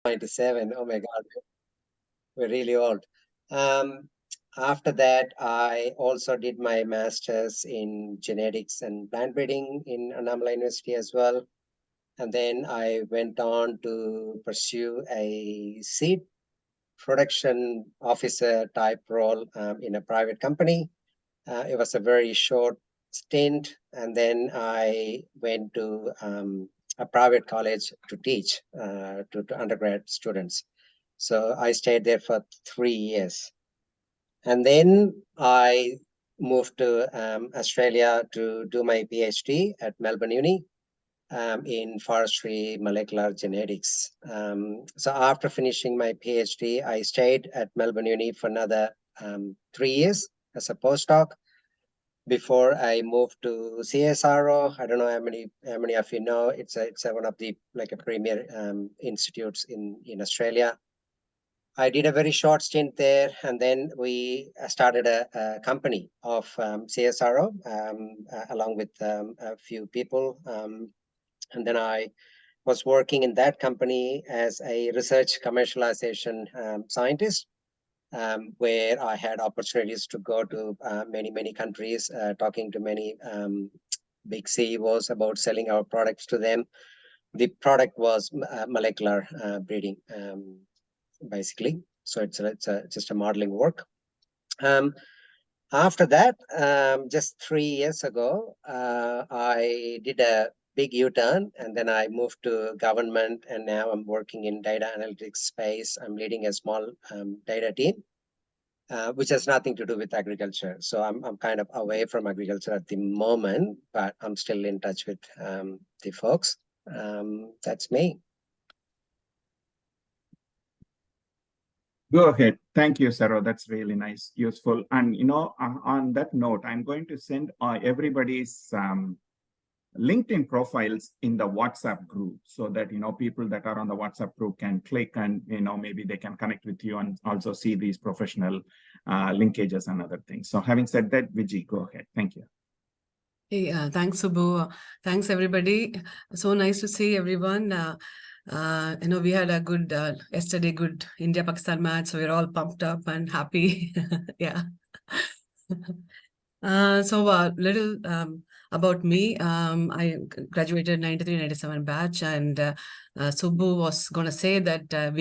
97. Oh my God, we're really old. Um, After that, I also did my master's in genetics and plant breeding in Annamalai University as well. And then I went on to pursue a seed production officer type role in a private company. It was a very short stint, and then I went to a private college to teach to undergrad students. So I stayed there for 3 years. And then I moved to Australia to do my PhD at Melbourne Uni in forestry molecular genetics. So after finishing my PhD, I stayed at Melbourne Uni for another 3 years as a postdoc before I moved to CSRO. I don't know how many of you know. It's one of the like a premier institutes in Australia. I did a very short stint there, and then we started a company of CSRO along with a few people. And then I was working in that company as a research commercialization scientist, where I had opportunities to go to many countries, talking to many big CEOs about selling our products to them. The product was molecular breeding, basically. So it's just a modeling work. After that, just 3 years ago, I did a big U-turn, and then I moved to government, and now I'm working in data analytics space. I'm leading a small data team, which has nothing to do with agriculture. So I'm kind of away from agriculture at the moment, but I'm still in touch with the folks. That's me. Go ahead. Thank you, Saro. That's really nice, useful. And, on that note, I'm going to send everybody's LinkedIn profiles in the WhatsApp group so that, people that are on the WhatsApp group can click and, maybe they can connect with you and also see these professional linkages and other things. So having said that, Vijay, go ahead. Thank you. Hey, thanks, Subbu. Thanks, everybody. So nice to see everyone. We had a good yesterday, good India-Pakistan match, so we're all pumped up and happy. Yeah. So little about me. I graduated 93-97 batch, and Subbu was going to say that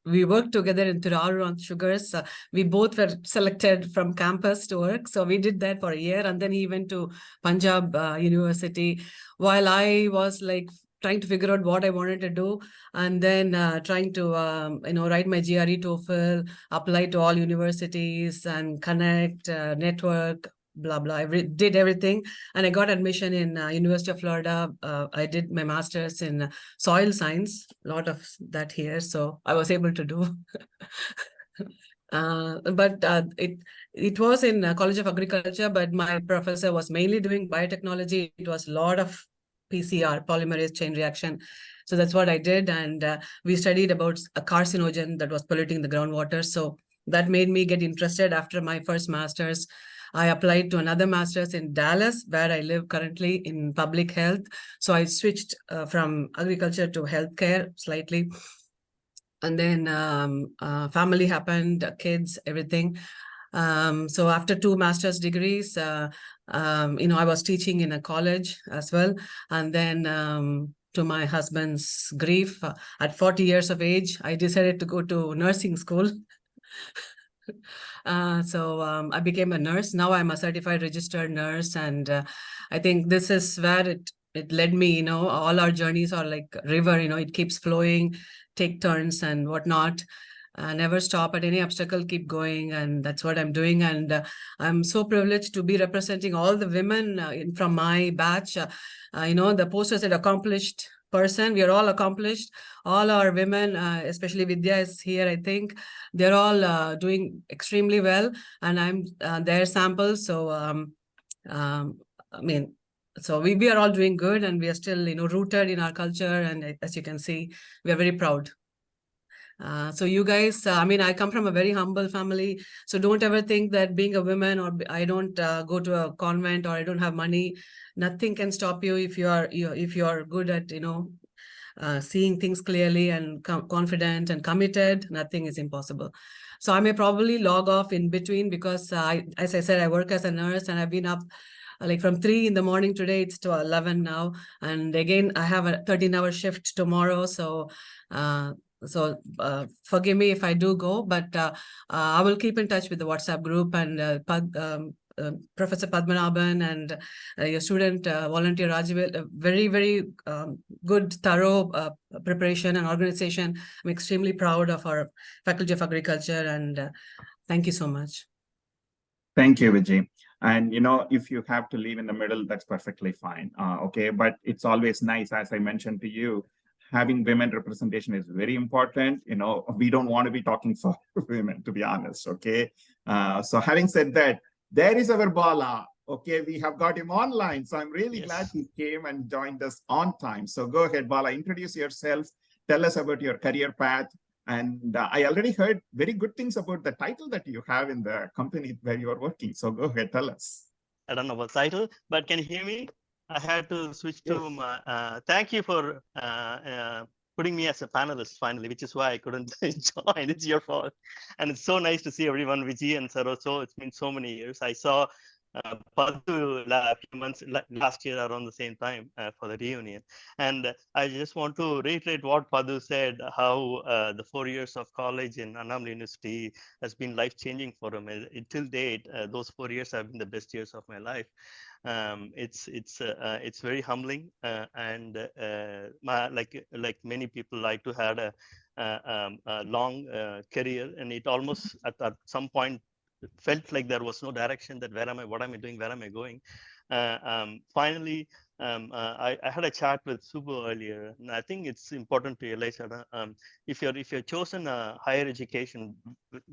we worked together in Tiruru on sugars. We both were selected from campus to work. So we did that for a year, and then he went to Punjab University while I was like trying to figure out what I wanted to do, and then trying to, write my GRE TOEFL, apply to all universities and connect, network, blah, blah. I did everything. And I got admission in University of Florida. I did my master's in soil science, a lot of that here. So I was able to do. But it was in College of Agriculture, but my professor was mainly doing biotechnology. It was a lot of PCR, polymerase chain reaction. So that's what I did. And we studied about a carcinogen that was polluting the groundwater. So that made me get interested. After my first master's, I applied to another master's in Dallas, where I live currently, in public health. So I switched from agriculture to healthcare slightly. And then family happened, kids, everything. So after 2 master's degrees, I was teaching in a college as well. And then to my husband's grief, at 40 years of age, I decided to go to nursing school. So I became a nurse. Now I'm a certified registered nurse. And I think this is where it led me, all our journeys are like a river, it keeps flowing, take turns and whatnot. Never stop at any obstacle, keep going. And that's what I'm doing. And I'm so privileged to be representing all the women from my batch. The poster said accomplished person. We are all accomplished. All our women, especially Vidya is here, I think. They're all doing extremely well. And I'm their sample. So, so we are all doing good, and we are still, rooted in our culture. And as you can see, we are very proud. So you guys, I come from a very humble family. So don't ever think that being a woman, or I don't go to a convent, or I don't have money, nothing can stop you if you are good at, seeing things clearly and confident and committed, nothing is impossible. So I may probably log off in between because as I said, I work as a nurse and I've been up like from 3 in the morning today, it's to 11 now. And again, I have a 13-hour shift tomorrow. So forgive me if I do go, but I will keep in touch with the WhatsApp group and Professor Padmanabhan and your student volunteer Rajiv, very, very good, thorough preparation and organization. I'm extremely proud of our Faculty of Agriculture, and thank you so much. Thank you, Vijay. And if you have to leave in the middle, that's perfectly fine. Okay, but it's always nice, as I mentioned to you, having women representation is very important. We don't want to be talking for women, to be honest. Okay, so having said that, there is our Bala. Okay, we have got him online, so I'm really glad he came and joined us on time. So go ahead, Bala, introduce yourself. Tell us about your career path. And I already heard very good things about the title that you have in the company where you are working. So go ahead, tell us. I don't know about title, but can you hear me? I had to switch to my, thank you for putting me as a panelist finally, which is why I couldn't join. It's your fault. And it's so nice to see everyone, Vijay and Saroso. It's been so many years. I saw Padhu a few months last year around the same time for the reunion. And I just want to reiterate what Padhu said, how the 4 years of college in Annam University has been life-changing for him. Till date, those 4 years have been the best years of my life. It's very humbling, and like many people like to have a long career, and it almost at some point felt like there was no direction, that where am I, what am I doing, where am I going. Finally, I had a chat with Subbu earlier, and I think it's important to realize that if you're chosen a higher education,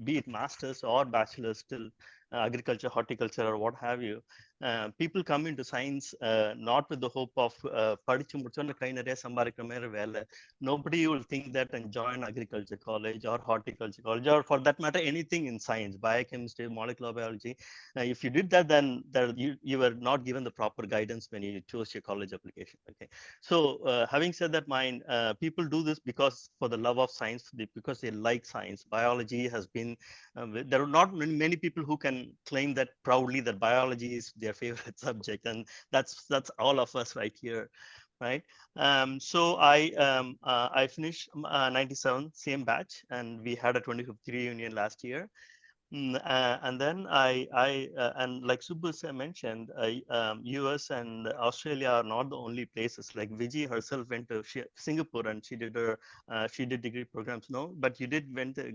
be it masters or bachelor's, still agriculture, horticulture, or what have you, people come into science not with the hope of nobody will think that and join agriculture college or horticulture college, or for that matter anything in science, biochemistry, molecular biology. If you did that, then you were not given the proper guidance when you chose your college application. Okay, so having said that, people do this because for the love of science, because they like science. Biology has been there are not many people who can claim that proudly, that biology is their favorite subject, and that's all of us right here, right? So I finished 97, same batch, and we had a 25th reunion last year. And then and like Subbu mentioned, US and Australia are not the only places. Like Vijay herself went to Singapore, and she did degree programs. No, but you did went to.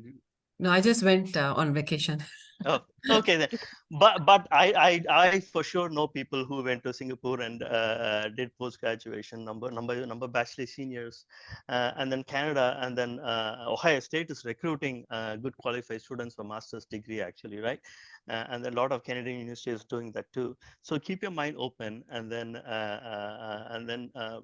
No, I just went on vacation. Oh, okay then. But I for sure know people who went to Singapore and did post graduation, number bachelor seniors, and then Canada, and then Ohio State is recruiting good qualified students for master's degree, actually, right? And a lot of Canadian universities doing that too. So keep your mind open, and then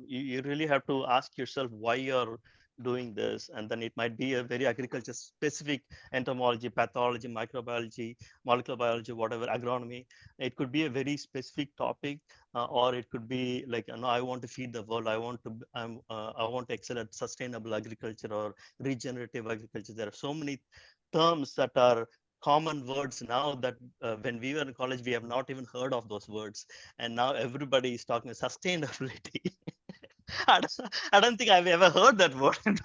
you really have to ask yourself why you're doing this, and then it might be a very agriculture specific entomology, pathology, microbiology, molecular biology, whatever, agronomy. It could be a very specific topic, or it could be like, I want to feed the world. I want to excel at sustainable agriculture or regenerative agriculture. There are so many terms that are common words now that when we were in college, we have not even heard of those words. And now everybody is talking sustainability. I don't think I've ever heard that word in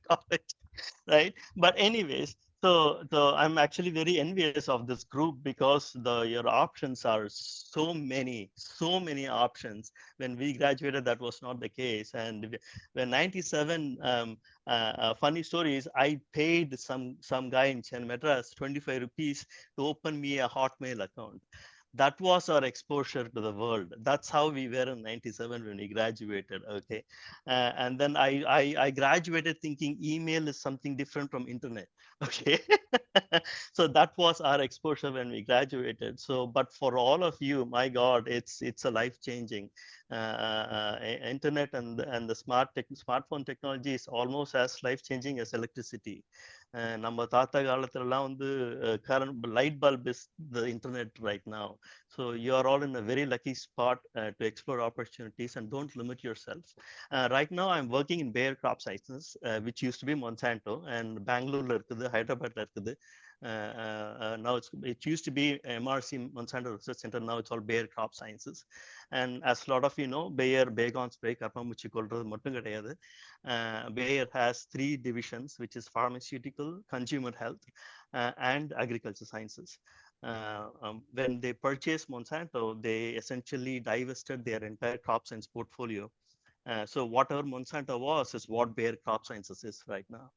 college, right? But anyways, so I'm actually very envious of this group, because your options are so many options. When we graduated, that was not the case. And when 97, funny story is, I paid some guy in Chennai, Madras, 25 rupees to open me a Hotmail account. That was our exposure to the world. That's how we were in 97 when we graduated. Okay, and then I graduated thinking email is something different from internet. Okay, so that was our exposure when we graduated. So, but for all of you, my God, it's a life changing. Internet and the smartphone technology is almost as life changing as electricity. நம்ம தாத்தா காலத்துலலாம் வந்து current light bulb is the internet right now. So you are all in a very lucky spot to explore opportunities, and don't limit yourself. Right now, I'm working in Bayer Crop Sciences, which used to be Monsanto, and Bangalore, Hyderabad. Now it used to be MRC Monsanto Research Center. Now it's all Bayer Crop Sciences. And as a lot of you know, Bayer Baygon spray karpamuchi kolradhu mattum kedaiyadhu. Bayer has 3 divisions, which is pharmaceutical, consumer health, and agriculture sciences. When they purchased Monsanto, they essentially divested their entire crop science portfolio. So whatever Monsanto was is what Bayer Crop Sciences is right now.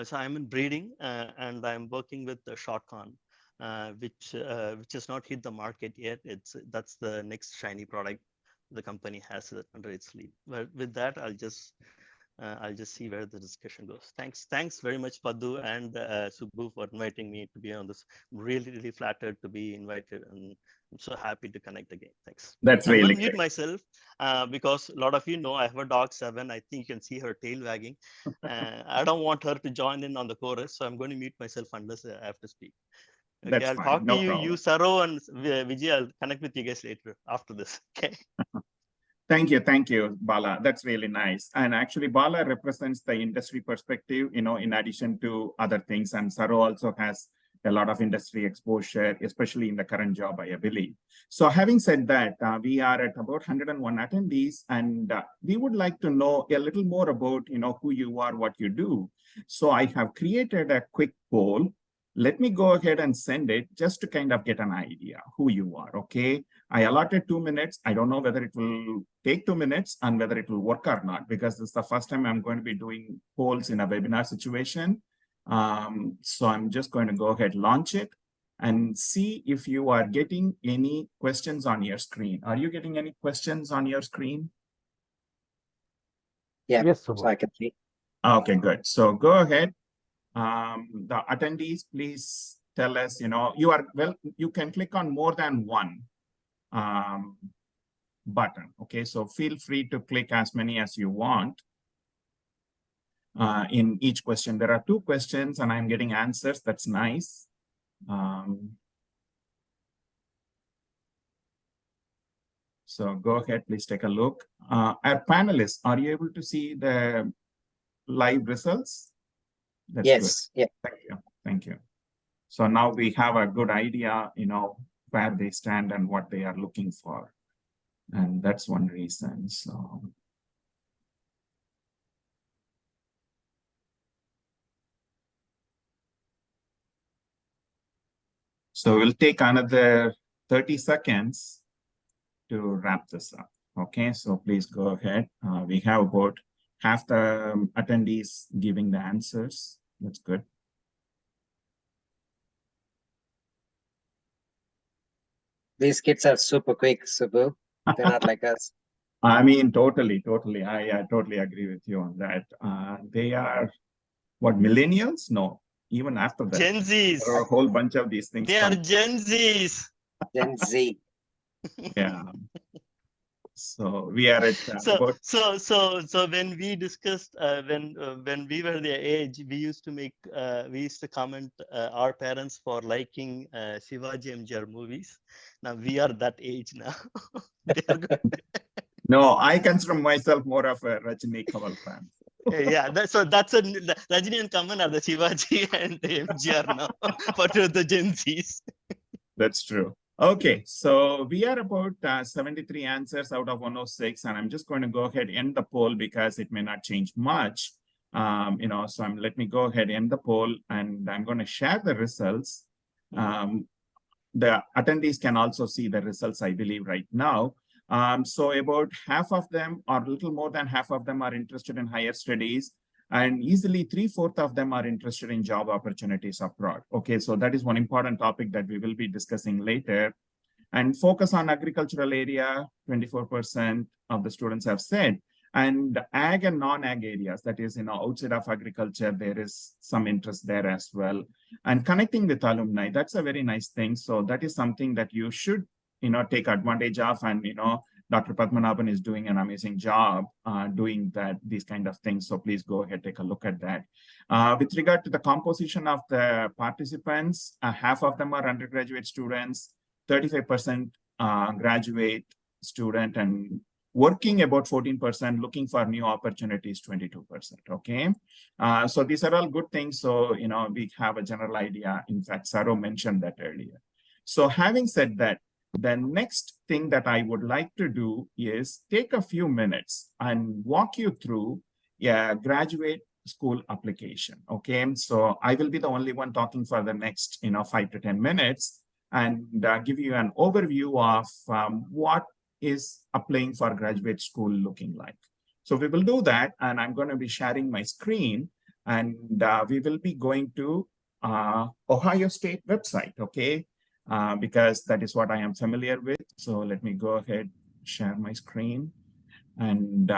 So I'm in breeding, and I'm working with the Shotcon, which has not hit the market yet. That's the next shiny product the company has under its sleeve. But with that, I'll just see where the discussion goes. Thanks very much, Paddu and Subbu, for inviting me to be on this. I'm really flattered to be invited, and I'm so happy to connect again. Thanks. That's I'm really going to mute great. myself because a lot of you know I have a dog, 7. I think you can see her tail wagging. I don't want her to join in on the chorus, so I'm going to mute myself unless I have to speak. Okay, That's I'll fine. talk to No you, problem. Saro and Vijay. I'll connect with you guys later after this. Okay. Thank you, Bala. That's really nice. And actually, Bala represents the industry perspective, in addition to other things. And Saro also has a lot of industry exposure, especially in the current job, I believe. So having said that, we are at about 101 attendees, and we would like to know a little more about, who you are, what you do. So I have created a quick poll. Let me go ahead and send it just to kind of get an idea who you are, okay? I allotted 2 minutes. I don't know whether it will take 2 minutes and whether it will work or not, because this is the first time I'm going to be doing polls in a webinar situation. So I'm just going to go ahead, launch it, and see if you are getting any questions on your screen. Are you getting any questions on your screen? Yeah, yes, so I can see. Okay, good. So go ahead. The attendees, please tell us, you can click on more than one button. Okay, so feel free to click as many as you want in each question. There are 2 questions and I'm getting answers. That's nice. So go ahead, please take a look. Our panelists, are you able to see the live results? That's Yes, good. yeah. Thank you. So now we have a good idea, where they stand and what they are looking for. And that's one reason. So we'll take another 30 seconds to wrap this up. Okay, so please go ahead. We have about half the attendees giving the answers. That's good. These kids are super quick, Subbu. They're not like us. I mean, totally. I totally agree with you on that. They are, what, millennials? No, even after that. Gen Zs. There are a whole bunch of these things. They are Gen Zs. Gen Z. Yeah. So we are at so when we discussed when we were their age, we used to comment our parents for liking Shivaji MGR movies. Now we are that age now. They are good. No, I consider myself more of a Rajini Kamal fan. Yeah, that's Rajini and Kamal are the Shivaji and the MGR now for the Gen Zs. That's true. Okay, so we are about 73 answers out of 106, and I'm just going to go ahead and end the poll because it may not change much. So let me go ahead and end the poll, and I'm going to share the results. The attendees can also see the results, I believe, right now. So about half of them, or a little more than half of them, are interested in higher studies. And easily 3/4 of them are interested in job opportunities abroad. Okay, so that is one important topic that we will be discussing later. And focus on agricultural area, 24% of the students have said. And ag and non-ag areas, that is, outside of agriculture, there is some interest there as well. And connecting with alumni, that's a very nice thing. So that is something that you should, take advantage of. And, Dr. Padmanabhan is doing an amazing job doing these kind of things. So please go ahead, take a look at that. With regard to the composition of the participants, half of them are undergraduate students, 35% graduate student, and working about 14%, looking for new opportunities 22%. Okay, so these are all good things. So we have a general idea. In fact, Saro mentioned that earlier. So having said that, the next thing that I would like to do is take a few minutes and walk you through a graduate school application. Okay, so I will be the only one talking for the next 5 to 10 minutes and give you an overview of what is applying for graduate school looking like. So we will do that, and I'm going to be sharing my screen, and we will be going to Ohio State website, okay, because that is what I am familiar with. So let me go ahead, share my screen, and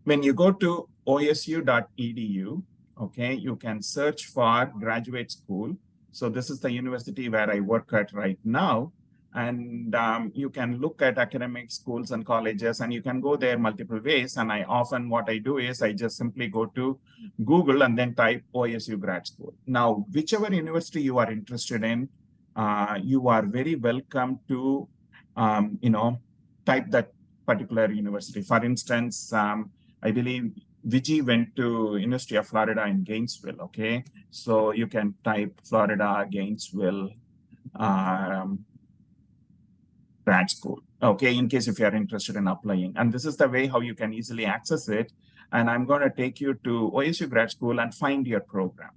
when you go to osu.edu, okay, you can search for graduate school. So this is the university where I work at right now. And you can look at academic schools and colleges, and you can go there multiple ways. And what I do is I just simply go to Google and then type OSU grad school. Now, whichever university you are interested in, you are very welcome to, type that particular university. For instance, I believe Vijay went to University of Florida in Gainesville, okay? So you can type Florida, Gainesville, grad school, okay, in case if you are interested in applying. And this is the way how you can easily access it. And I'm going to take you to OSU grad school and find your program.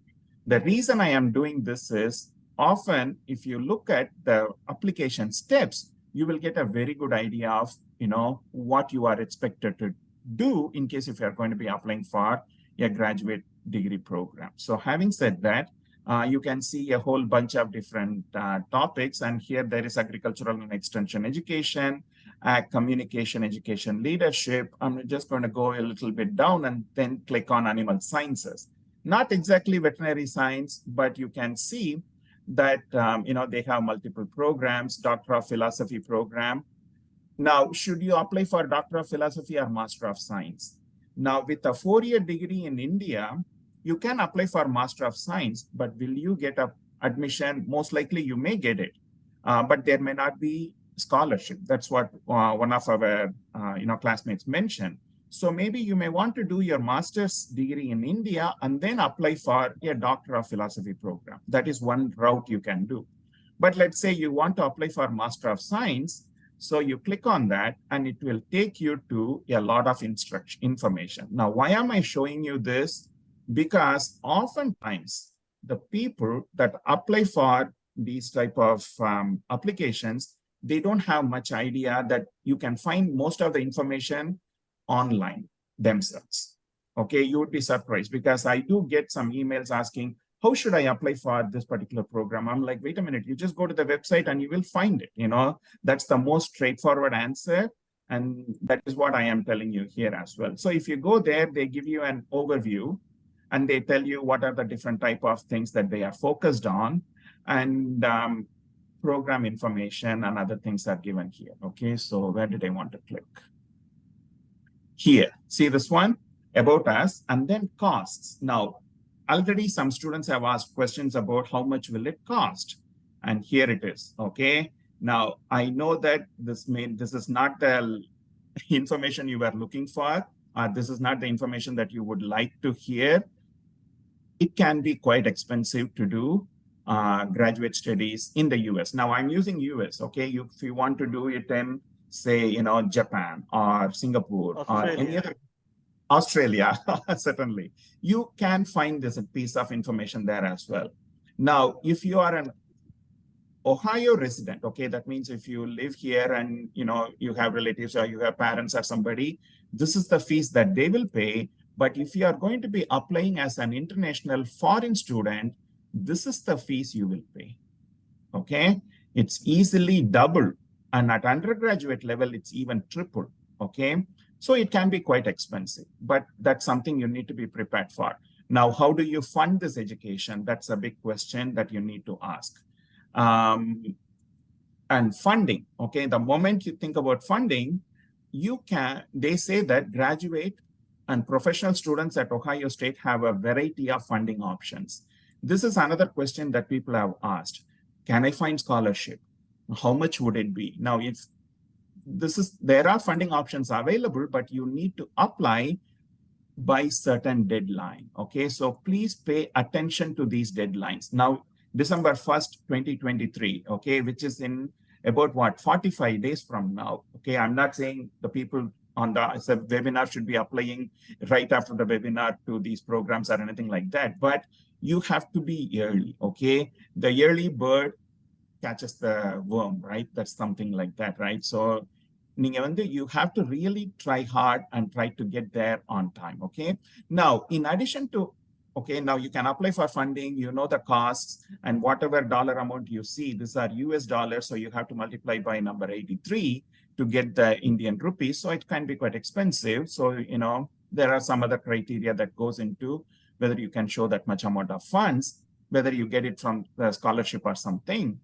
The reason I am doing this is often if you look at the application steps, you will get a very good idea of, what you are expected to do in case if you're going to be applying for a graduate degree program. So having said that, you can see a whole bunch of different topics, and here there is agricultural and extension education, communication, education, leadership. I'm just going to go a little bit down and then click on animal sciences. Not exactly veterinary science, but you can see that they have multiple programs, Doctor of Philosophy program. Now, should you apply for Doctor of Philosophy or Master of Science? Now, with a 4-year degree in India, you can apply for Master of Science, but will you get a admission? Most likely you may get it, but there may not be scholarship. That's what one of our classmates mentioned. So maybe you may want to do your master's degree in India and then apply for a Doctor of Philosophy program. That is one route you can do. But let's say you want to apply for Master of Science. So you click on that and it will take you to a lot of information. Now, why am I showing you this? Because oftentimes the people that apply for these type of applications, they don't have much idea that you can find most of the information online themselves. Okay, you would be surprised because I do get some emails asking, how should I apply for this particular program? I'm like, wait a minute, you just go to the website and you will find it. That's the most straightforward answer. And that is what I am telling you here as well. So if you go there, they give you an overview and they tell you what are the different type of things that they are focused on, and program information and other things are given here. Okay, so where did I want to click? Here, see this one, about us, and then costs. Now, already some students have asked questions about how much will it cost, and here it is. Okay, now I know that this is not the information you were looking for. This is not the information that you would like to hear. It can be quite expensive to do graduate studies in the US. Now I'm using US. Okay, if you want to do it in, say, Japan or Singapore or any other, Australia, certainly, you can find this piece of information there as well. Now, if you are an Ohio resident, okay, that means if you live here and you have relatives or you have parents or somebody, this is the fees that they will pay. But if you are going to be applying as an international foreign student, this is the fees you will pay. Okay, it's easily double, and at undergraduate level, it's even triple. Okay, so it can be quite expensive, but that's something you need to be prepared for. Now, how do you fund this education? That's a big question that you need to ask. And funding, okay, the moment you think about funding, they say that graduate and professional students at Ohio State have a variety of funding options. This is another question that people have asked. can I find scholarship? How much would it be? Now, if there are funding options available, but you need to apply by certain deadline. Okay, so please pay attention to these deadlines. Now, December 1st, 2023, okay, which is in about what, 45 days from now. Okay, I'm not saying the people on the webinar should be applying right after the webinar to these programs or anything like that, but you have to be early. Okay, the early bird catches the worm, right? That's something like that, right? So you have to really try hard and try to get there on time. Okay, now in addition to, okay, now you can apply for funding, you know the costs, and whatever dollar amount you see, these are US dollars, so you have to multiply by number 83 to get the Indian rupees, so it can be quite expensive. So there are some other criteria that goes into whether you can show that much amount of funds, whether you get it from the scholarship or something.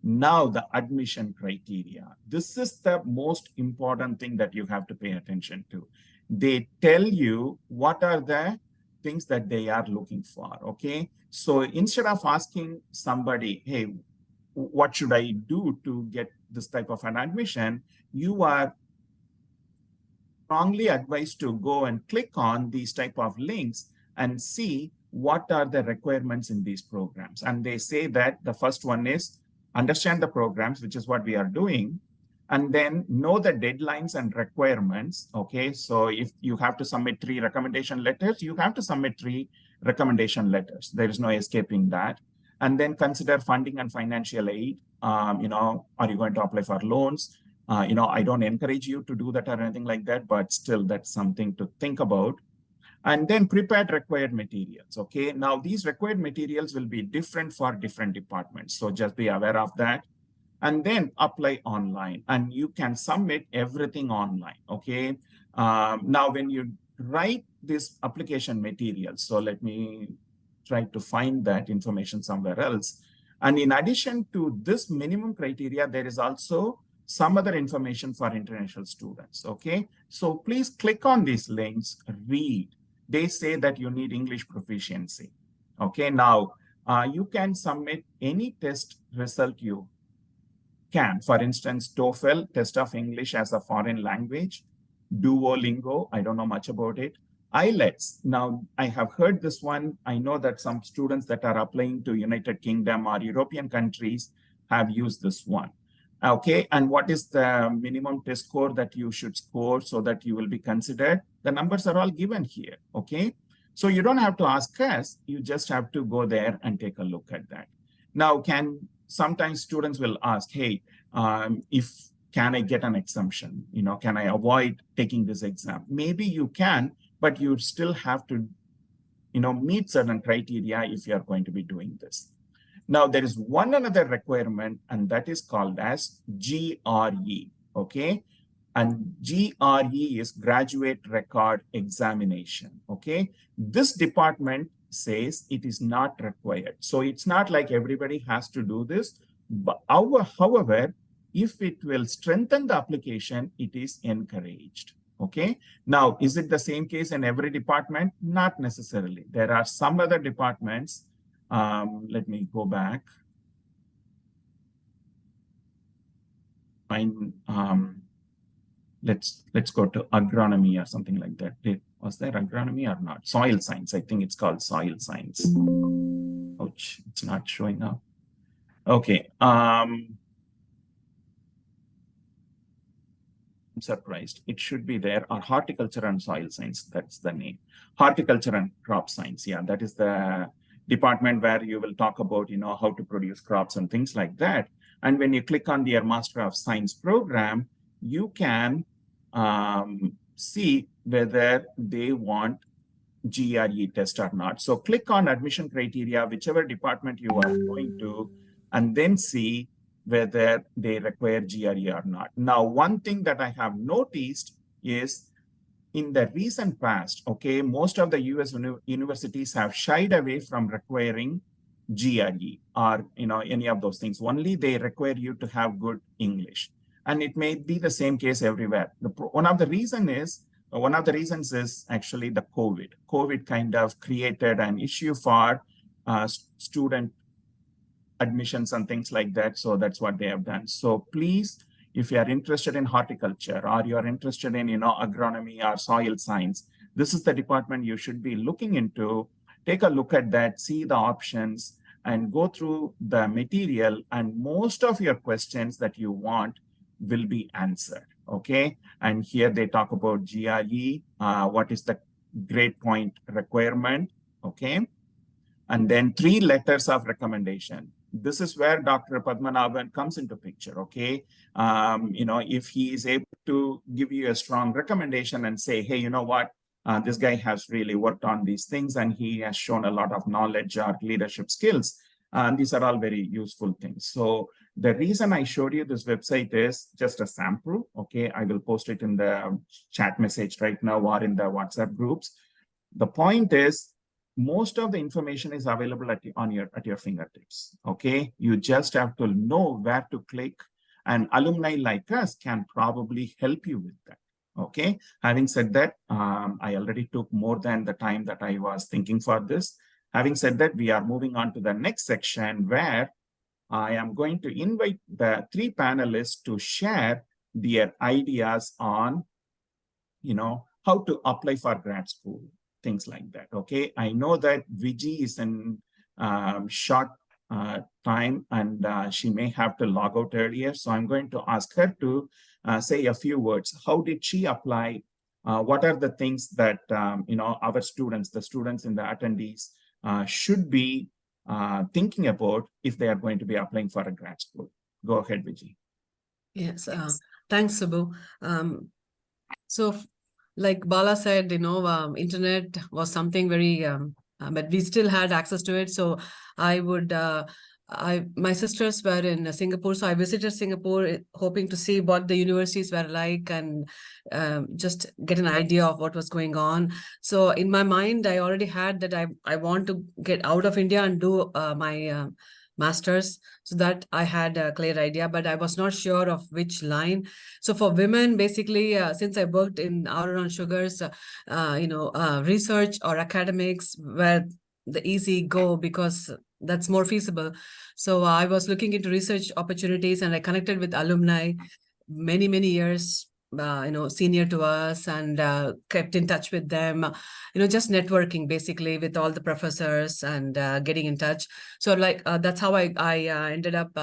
Now, the admission criteria. This is the most important thing that you have to pay attention to. They tell you what are the things that they are looking for, okay? So instead of asking somebody, hey, what should I do to get this type of an admission, you are strongly advised to go and click on these type of links and see what are the requirements in these programs. And they say that the first one is understand the programs, which is what we are doing, and then know the deadlines and requirements. Okay, so if you have to submit 3 recommendation letters, you have to submit 3 recommendation letters. There is no escaping that. And then consider funding and financial aid. Are you going to apply for loans? I don't encourage you to do that or anything like that, but still that's something to think about. And then prepared required materials. Okay, now these required materials will be different for different departments. So just be aware of that. And then apply online, and you can submit everything online. Okay, now when you write this application materials, so let me try to find that information somewhere else. And in addition to this minimum criteria, there is also some other information for international students. Okay, so please click on these links, read. They say that you need English proficiency. Okay, now you can submit any test result you can. For instance, TOEFL, test of English as a foreign language, Duolingo, I don't know much about it. IELTS, now I have heard this one. I know that some students that are applying to United Kingdom or European countries have used this one. Okay, and what is the minimum test score that you should score so that you will be considered? The numbers are all given here, okay? So you don't have to ask us, you just have to go there and take a look at that. Now, sometimes students will ask, hey, can I get an exemption? Can I avoid taking this exam? Maybe you can, but you still have to, meet certain criteria if you are going to be doing this. Now, there is one another requirement, and that is called as GRE, okay? And GRE is Graduate Record Examination, okay? This department says it is not required. So it's not like everybody has to do this. But however, if it will strengthen the application, it is encouraged, okay? Now, is it the same case in every department? Not necessarily. There are some other departments. Let me go back. Let's go to agronomy or something like that. Was there agronomy or not? Soil science. I think it's called soil science. Ouch, it's not showing up. Okay. I'm surprised. It should be there. Or horticulture and soil science. That's the name. Horticulture and crop science. Yeah, that is the department where you will talk about, how to produce crops and things like that. And when you click on their Master of Science program, you can see whether they want GRE test or not. So click on admission criteria, whichever department you are going to, and then see whether they require GRE or not. Now, one thing that I have noticed is in the recent past, okay, most of the US universities have shied away from requiring GRE or any of those things. Only they require you to have good English. And it may be the same case everywhere. One of the reasons is actually the COVID. COVID kind of created an issue for student admissions and things like that. So that's what they have done. So please, if you are interested in horticulture or you are interested in, agronomy or soil science, this is the department you should be looking into. Take a look at that, see the options, and go through the material, and most of your questions that you want will be answered. Okay. And here they talk about GRE, what is the grade point requirement. Okay. And then 3 letters of recommendation. This is where Dr. Padmanabhan comes into picture. Okay. If he is able to give you a strong recommendation and say, hey, you know what? This guy has really worked on these things and he has shown a lot of knowledge or leadership skills. These are all very useful things. So the reason I showed you this website is just a sample. Okay. I will post it in the chat message right now or in the WhatsApp groups. The point is, most of the information is available at your fingertips. Okay. You just have to know where to click, and alumni like us can probably help you with that. Okay. Having said that, I already took more than the time that I was thinking for this. Having said that, we are moving on to the next section where I am going to invite the 3 panelists to share their ideas on, how to apply for grad school, things like that. Okay. I know that Viji is in short time and she may have to log out earlier. So I'm going to ask her to say a few words. How did she apply? What are the things that, our students, the students in the attendees should be thinking about if they are going to be applying for a grad school? Go ahead, Viji. Yes. Thanks, Subbu. So like Bala said, internet was something very, but we still had access to it. So I would, my sisters were in Singapore, so I visited Singapore hoping to see what the universities were like and just get an idea of what was going on. So in my mind, I already had that I want to get out of India and do my master's, so that I had a clear idea, but I was not sure of which line. So for women, basically, since I worked in Auron Sugars, research or academics were the easy go because that's more feasible. So I was looking into research opportunities and I connected with alumni many, many years, senior to us, and kept in touch with them, just networking basically with all the professors and getting in touch. So like that's how I ended up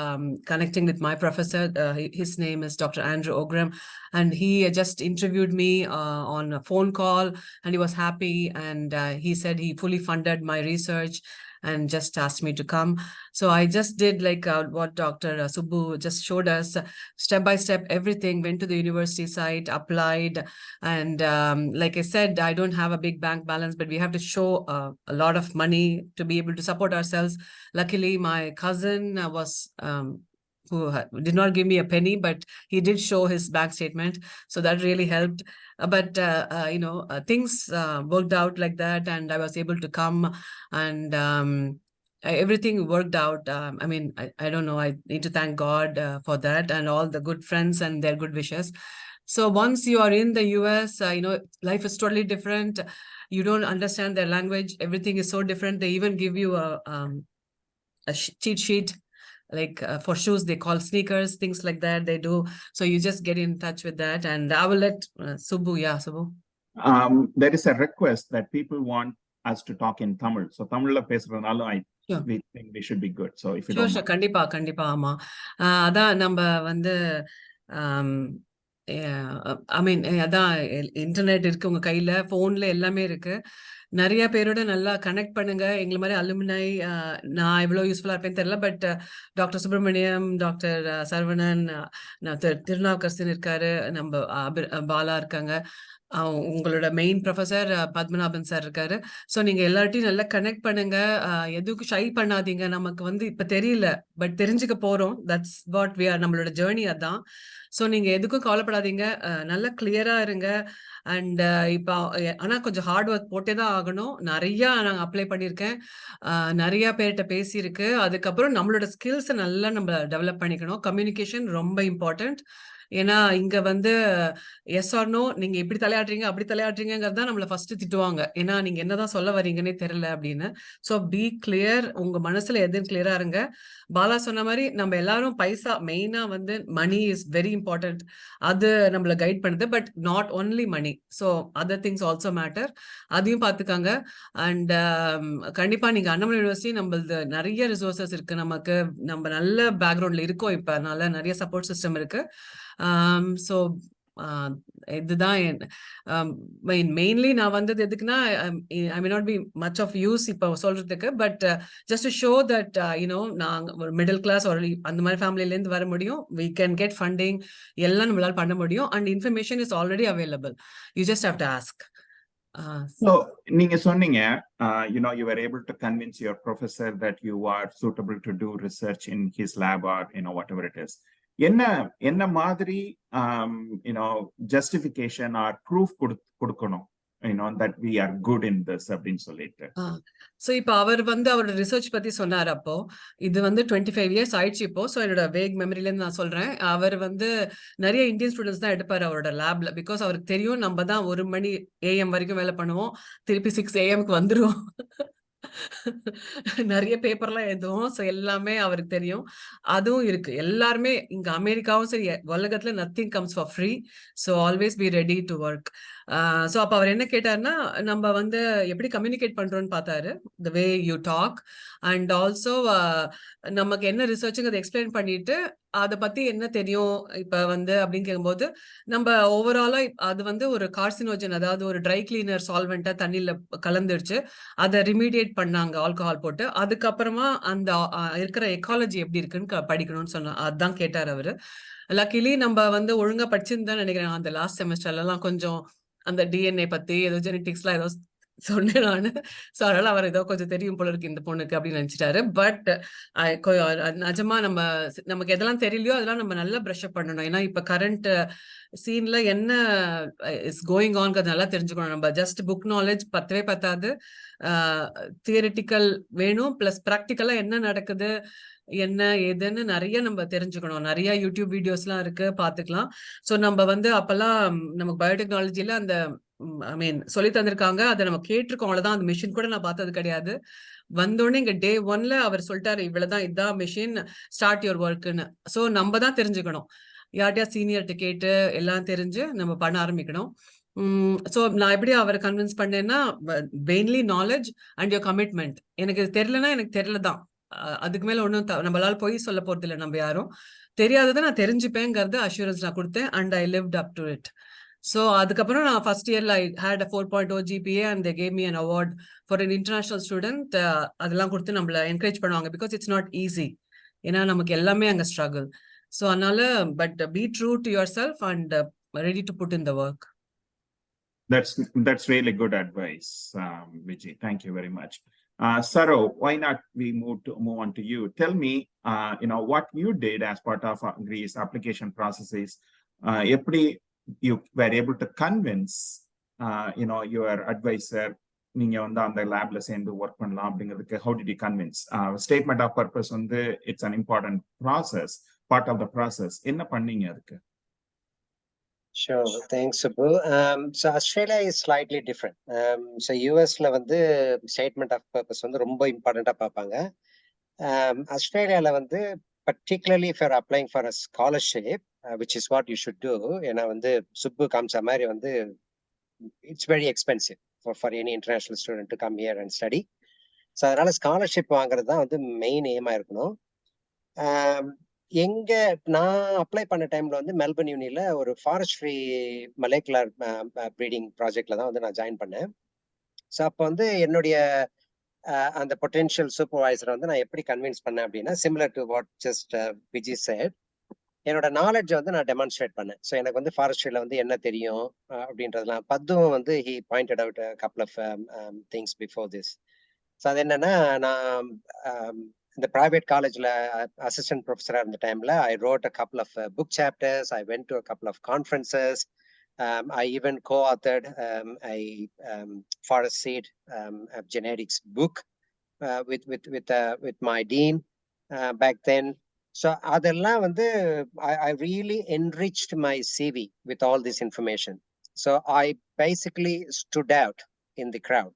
connecting with my professor. His name is Dr. Andrew Ogram, and he just interviewed me on a phone call, and he was happy, and he said he fully funded my research and just asked me to come. So I just did like what Dr. Subbu just showed us, step by step, everything, went to the university site, applied. And like I said, I don't have a big bank balance, but we have to show a lot of money to be able to support ourselves. Luckily, my cousin was... who did not give me a penny, but he did show his bank statement. So that really helped. But, things worked out like that, and I was able to come, and everything worked out. I don't know. I need to thank God for that, and all the good friends and their good wishes. So once you are in the US, life is totally different. You don't understand their language. Everything is so different. They even give you a cheat sheet. Like for shoes, they call sneakers, things like that they do. So you just get in touch with that. And I will let Subbu. Yeah, Subbu. There is a request that people want us to talk in Tamil. So Tamil பேசுறதுனால we think we should be good. So if you don't mind. கண்டிப்பா ஆமா. அதான் நம்ம வந்து அதான் internet இருக்கு உங்க கையில, போன்ல எல்லாமே இருக்கு. நிறைய பேரோட நல்லா கனெக்ட் பண்ணுங்க. எங்களை மாதிரி அலுமினை நான் எவ்வளவு யூஸ்ஃபுல்லா இருப்பேன்னு தெரியல, but doctor Subramaniam, doctor Saravanan, Thirunavukkarasan இருக்காரு, நம்ம பாலா இருக்காங்க, உங்களோட மெயின் ப்ரொஃபசர் பத்மநாபன் சார் இருக்காரு. ஸோ நீங்க எல்லார்ட்டையும் நல்லா கனெக்ட் பண்ணுங்க. எதுக்கும் ஷை பண்ணாதீங்க. நமக்கு வந்து இப்ப தெரியல, பட் தெரிஞ்சுக்க போறோம். That's what we are. நம்மளோட ஜேர்னி அதான். ஸோ நீங்க எதுக்கும் கவலைப்படாதீங்க. நல்லா கிளியரா இருங்க. அண்ட் இப்போ ஆனா கொஞ்சம் ஹார்ட் ஒர்க் போட்டே தான் ஆகணும். நிறைய நாங்கள் அப்ளை பண்ணியிருக்கேன், நிறைய பேர்கிட்ட பேசியிருக்கு. அதுக்கப்புறம் நம்மளோட ஸ்கில்ஸை நல்லா நம்ம டெவலப் பண்ணிக்கணும். கம்யூனிகேஷன் ரொம்ப இம்பார்ட்டன்ட். ஏன்னா இங்க வந்து எஸ் ஆர் நோ, நீங்க இப்படி தலையாட்டுறீங்க அப்படி தலையாட்டுறீங்கிறது தான் நம்மள ஃபர்ஸ்ட் திட்டுவாங்க. ஏன்னா நீங்க என்னதான் சொல்ல வரீங்கன்னே தெரியல அப்படின்னு. ஸோ பி கிளியர், உங்க மனசுல எதுவும் கிளியரா இருங்க. பாலா சொன்ன மாதிரி நம்ம எல்லாரும் பைசா மெயினா வந்து மணி இஸ் வெரி இம்பார்ட்டன்ட், அது நம்மள கைட் பண்ணுது. But not only money, so other things also matter, அதையும் பார்த்துக்காங்க. அண்ட் கண்டிப்பா நீங்க அண்ணாமலை யூனிவர்சிட்டி நம்மளது நிறைய ரிசோர்சஸ் இருக்கு, நமக்கு நம்ம நல்ல பேக்ரவுண்ட்ல இருக்கோம், இப்ப நல்ல நிறைய சப்போர்ட் சிஸ்டம் இருக்கு. ஸோ இதுதான் மெயின்லி நான் வந்தது எதுக்குன்னா, I may not be much of use இப்போ சொல்றதுக்கு, but just to show that you know நாங்கள் ஒரு மிடில் கிளாஸ் ஒரு அந்த மாதிரி ஃபேமிலியிலேருந்து வர முடியும், வி கேன் கெட் ஃபண்டிங், எல்லாம் நம்மளால பண்ண முடியும். And information is already available, you just have to ask. So நீங்க சொன்னீங்க, you were able to convince your professor that you are suitable to do research in his lab or whatever it is. என்ன மாதிரி justification or proof கொடுக்கணும் that we are good in this அப்படின்னு சொல்லிட்டு? So இப்போ அவர் வந்து அவரோட research பத்தி சொன்னார். அப்போ இது வந்து 25 years ஆயிடுச்சு இப்போ. ஸோ என்னோட வேக் மெமரிலேருந்து நான் சொல்றேன், அவர் வந்து நிறைய இந்தியன் ஸ்டூடெண்ட்ஸ் தான் எடுப்பார் அவரோட லேப்ல. பிகாஸ் அவருக்கு தெரியும் நம்ம தான் 1 மணி AM வரைக்கும் வேலை பண்ணுவோம், திருப்பி 6 AM வந்துருவோம். நிறைய பேப்பர்லாம் எழுதுவோம். ஸோ எல்லாமே அவருக்கு தெரியும். அதுவும் இருக்கு, எல்லாருமே இங்க அமெரிக்காவும் சரி உலகத்துல nothing comes for free. So always be ready to work. So அப்போ அவர் என்ன கேட்டார்னா, நம்ம வந்து எப்படி கம்யூனிகேட் பண்றோம்னு பார்த்தாரு, the way you talk. And also நமக்கு என்ன ரிசர்ச்சுங்கிறத எக்ஸ்பிளைன் பண்ணிட்டு அதை பத்தி என்ன தெரியும் இப்ப வந்து அப்படின்னு கேட்கும்போது, நம்ம ஓவராலா அது வந்து ஒரு கார்சினோஜன், அதாவது ஒரு ட்ரை கிளீனர் சால்வெண்ட்டா தண்ணியில கலந்துடுச்சு, அதை ரிமீடியேட் பண்ணாங்க ஆல்கஹால் போட்டு. அதுக்கப்புறமா அந்த இருக்கிற எக்காலஜி எப்படி இருக்குன்னு படிக்கணும்னு சொன்னா, அதுதான் கேட்டார் அவரு. லக்கிலி நம்ம வந்து ஒழுங்கா படிச்சிருந்தா நினைக்கிறேன், அந்த லாஸ்ட் செமஸ்டர்ல எல்லாம் கொஞ்சம் அந்த டிஎன்ஏ பத்தி ஏதோ ஜெனட்டிக்ஸ்லாம் ஏதோ சொன்னேன் நானு. ஸோ அதனால அவர் ஏதோ கொஞ்சம் தெரியும் போல இருக்கு இந்த பொண்ணுக்கு அப்படின்னு நினைச்சிட்டாரு. பட் நிஜமா நமக்கு எதெல்லாம் தெரியலையோ அதெல்லாம் நம்ம நல்லா ப்ரஷ் அப் பண்ணணும். ஏன்னா இப்ப கரண்ட் சீன்ல என்ன இஸ் கோயிங் ஆன் நல்லா தெரிஞ்சுக்கணும். நம்ம ஜஸ்ட் புக் நாலேஜ் பத்தவே பத்தாது, தியரிட்டிக்கல் வேணும், பிளஸ் ப்ராக்டிக்கலா என்ன நடக்குது என்ன ஏதுன்னு நிறைய நம்ம தெரிஞ்சுக்கணும். நிறைய யூடியூப் வீடியோஸ்லாம் இருக்கு, பாத்துக்கலாம். ஸோ நம்ம வந்து அப்பெல்லாம் நமக்கு பயோடெக்னாலஜில அந்த ஐ மீன் சொல்லி தந்திருக்காங்க, அதை நம்ம கேட்டிருக்கோம், அவ்வளவுதான். அந்த மிஷின் கூட நான் பார்த்தது கிடையாது. வந்தோடனே இங்க டே 1ல அவர் சொல்லிட்டாரு, இவ்வளவுதான், இதான் மிஷின், ஸ்டார்ட் யுவர் ஒர்க்குன்னு. ஸோ நம்ம தான் தெரிஞ்சுக்கணும், யார்ட்டையா சீனியர்கிட்ட கேட்டு எல்லாம் தெரிஞ்சு நம்ம பண்ண ஆரம்பிக்கணும். ஸோ நான் எப்படி அவரை கன்வின்ஸ் பண்ணேன்னா, mainly knowledge and your commitment. எனக்கு தெரியலன்னா எனக்கு தெரியலதான், அதுக்கு மேல ஒன்றும் நம்மளால போய் சொல்ல போறது இல்லை. நம்ம யாரும் தெரியாததை நான் தெரிஞ்சுப்பேங்கிறது அஷூரன்ஸ் நான் கொடுத்தேன், and I lived up to it. So அதுக்கப்புறம் நான் ஃபர்ஸ்ட் இயர்ல I had 4.0 GPA and they gave me an award for an international student. அதெல்லாம் கொடுத்து நம்மள என்கரேஜ் பண்ணுவாங்க, பிகாஸ் இட்ஸ் நாட் ஈஸி, ஏன்னா நமக்கு எல்லாமே அங்கே ஸ்ட்ரகிள். ஸோ அதனால but be true to yourself and ready to put in the work. That's really good advice, Vijay. Thank you very much. Saro, why not we move on to you? Tell me, what you did as part of Agri's application processes. You were able to convince, your advisor, நீங்க வந்து அந்த லேப்ல சேர்ந்து work பண்ணலாம் அப்படிங்கிறதுக்கு. How did you convince? Statement of purpose வந்து it's an important process, part of the process. என்ன பண்ணீங்க அதுக்கு? Sure, thanks, Subbu. So Australia is slightly different. So USல வந்து ஸ்டேட்மெண்ட் ஆஃப் பர்பஸ் வந்து ரொம்ப இம்பார்ட்டண்டா பார்ப்பாங்க. ஆஸ்திரேலியால வந்து particularly if you're applying for a scholarship, which is what you should do. ஏன்னா வந்து சுப்பு காமிச்ச மாதிரி வந்து it's very expensive for any international student to come here and study. So அதனால ஸ்காலர்ஷிப் வாங்குறது தான் வந்து மெயின் எய்மா இருக்கணும். எங்க நான் அப்ளை பண்ண டைம்ல வந்து மெல்பர்ன் யூனில ஒரு ஃபாரஸ்ட்ரி மலேகுலர் ப்ரீடிங் ப்ராஜெக்ட்ல தான் வந்து நான் ஜாயின் பண்ணேன். ஸோ அப்போ வந்து என்னுடைய அந்த பொட்டென்ஷியல் சூப்பர்வைசரை வந்து நான் எப்படி கன்வின்ஸ் பண்ணேன் அப்படின்னா, similar to what just Viji set, என்னோட நாலேஜை வந்து நான் டெமான்ஸ்ட்ரேட் பண்ணேன். ஸோ எனக்கு வந்து ஃபாரஸ்ட்ரியில வந்து என்ன தெரியும் அப்படின்றதுலாம். பத்தும் வந்து he pointed out couple of things before this. So அது என்னன்னா, நான் இந்த ப்ரைவேட் காலேஜில் அசிஸ்டன்ட் ப்ரொஃபஸராக இருந்த டைமில் I wrote a couple of book chapters, I went to a couple of conferences, I even co-authored a forest seed genetics book with my dean back then. So அதெல்லாம் வந்து I really enriched my CV with all this information. So I basically stood out in the crowd.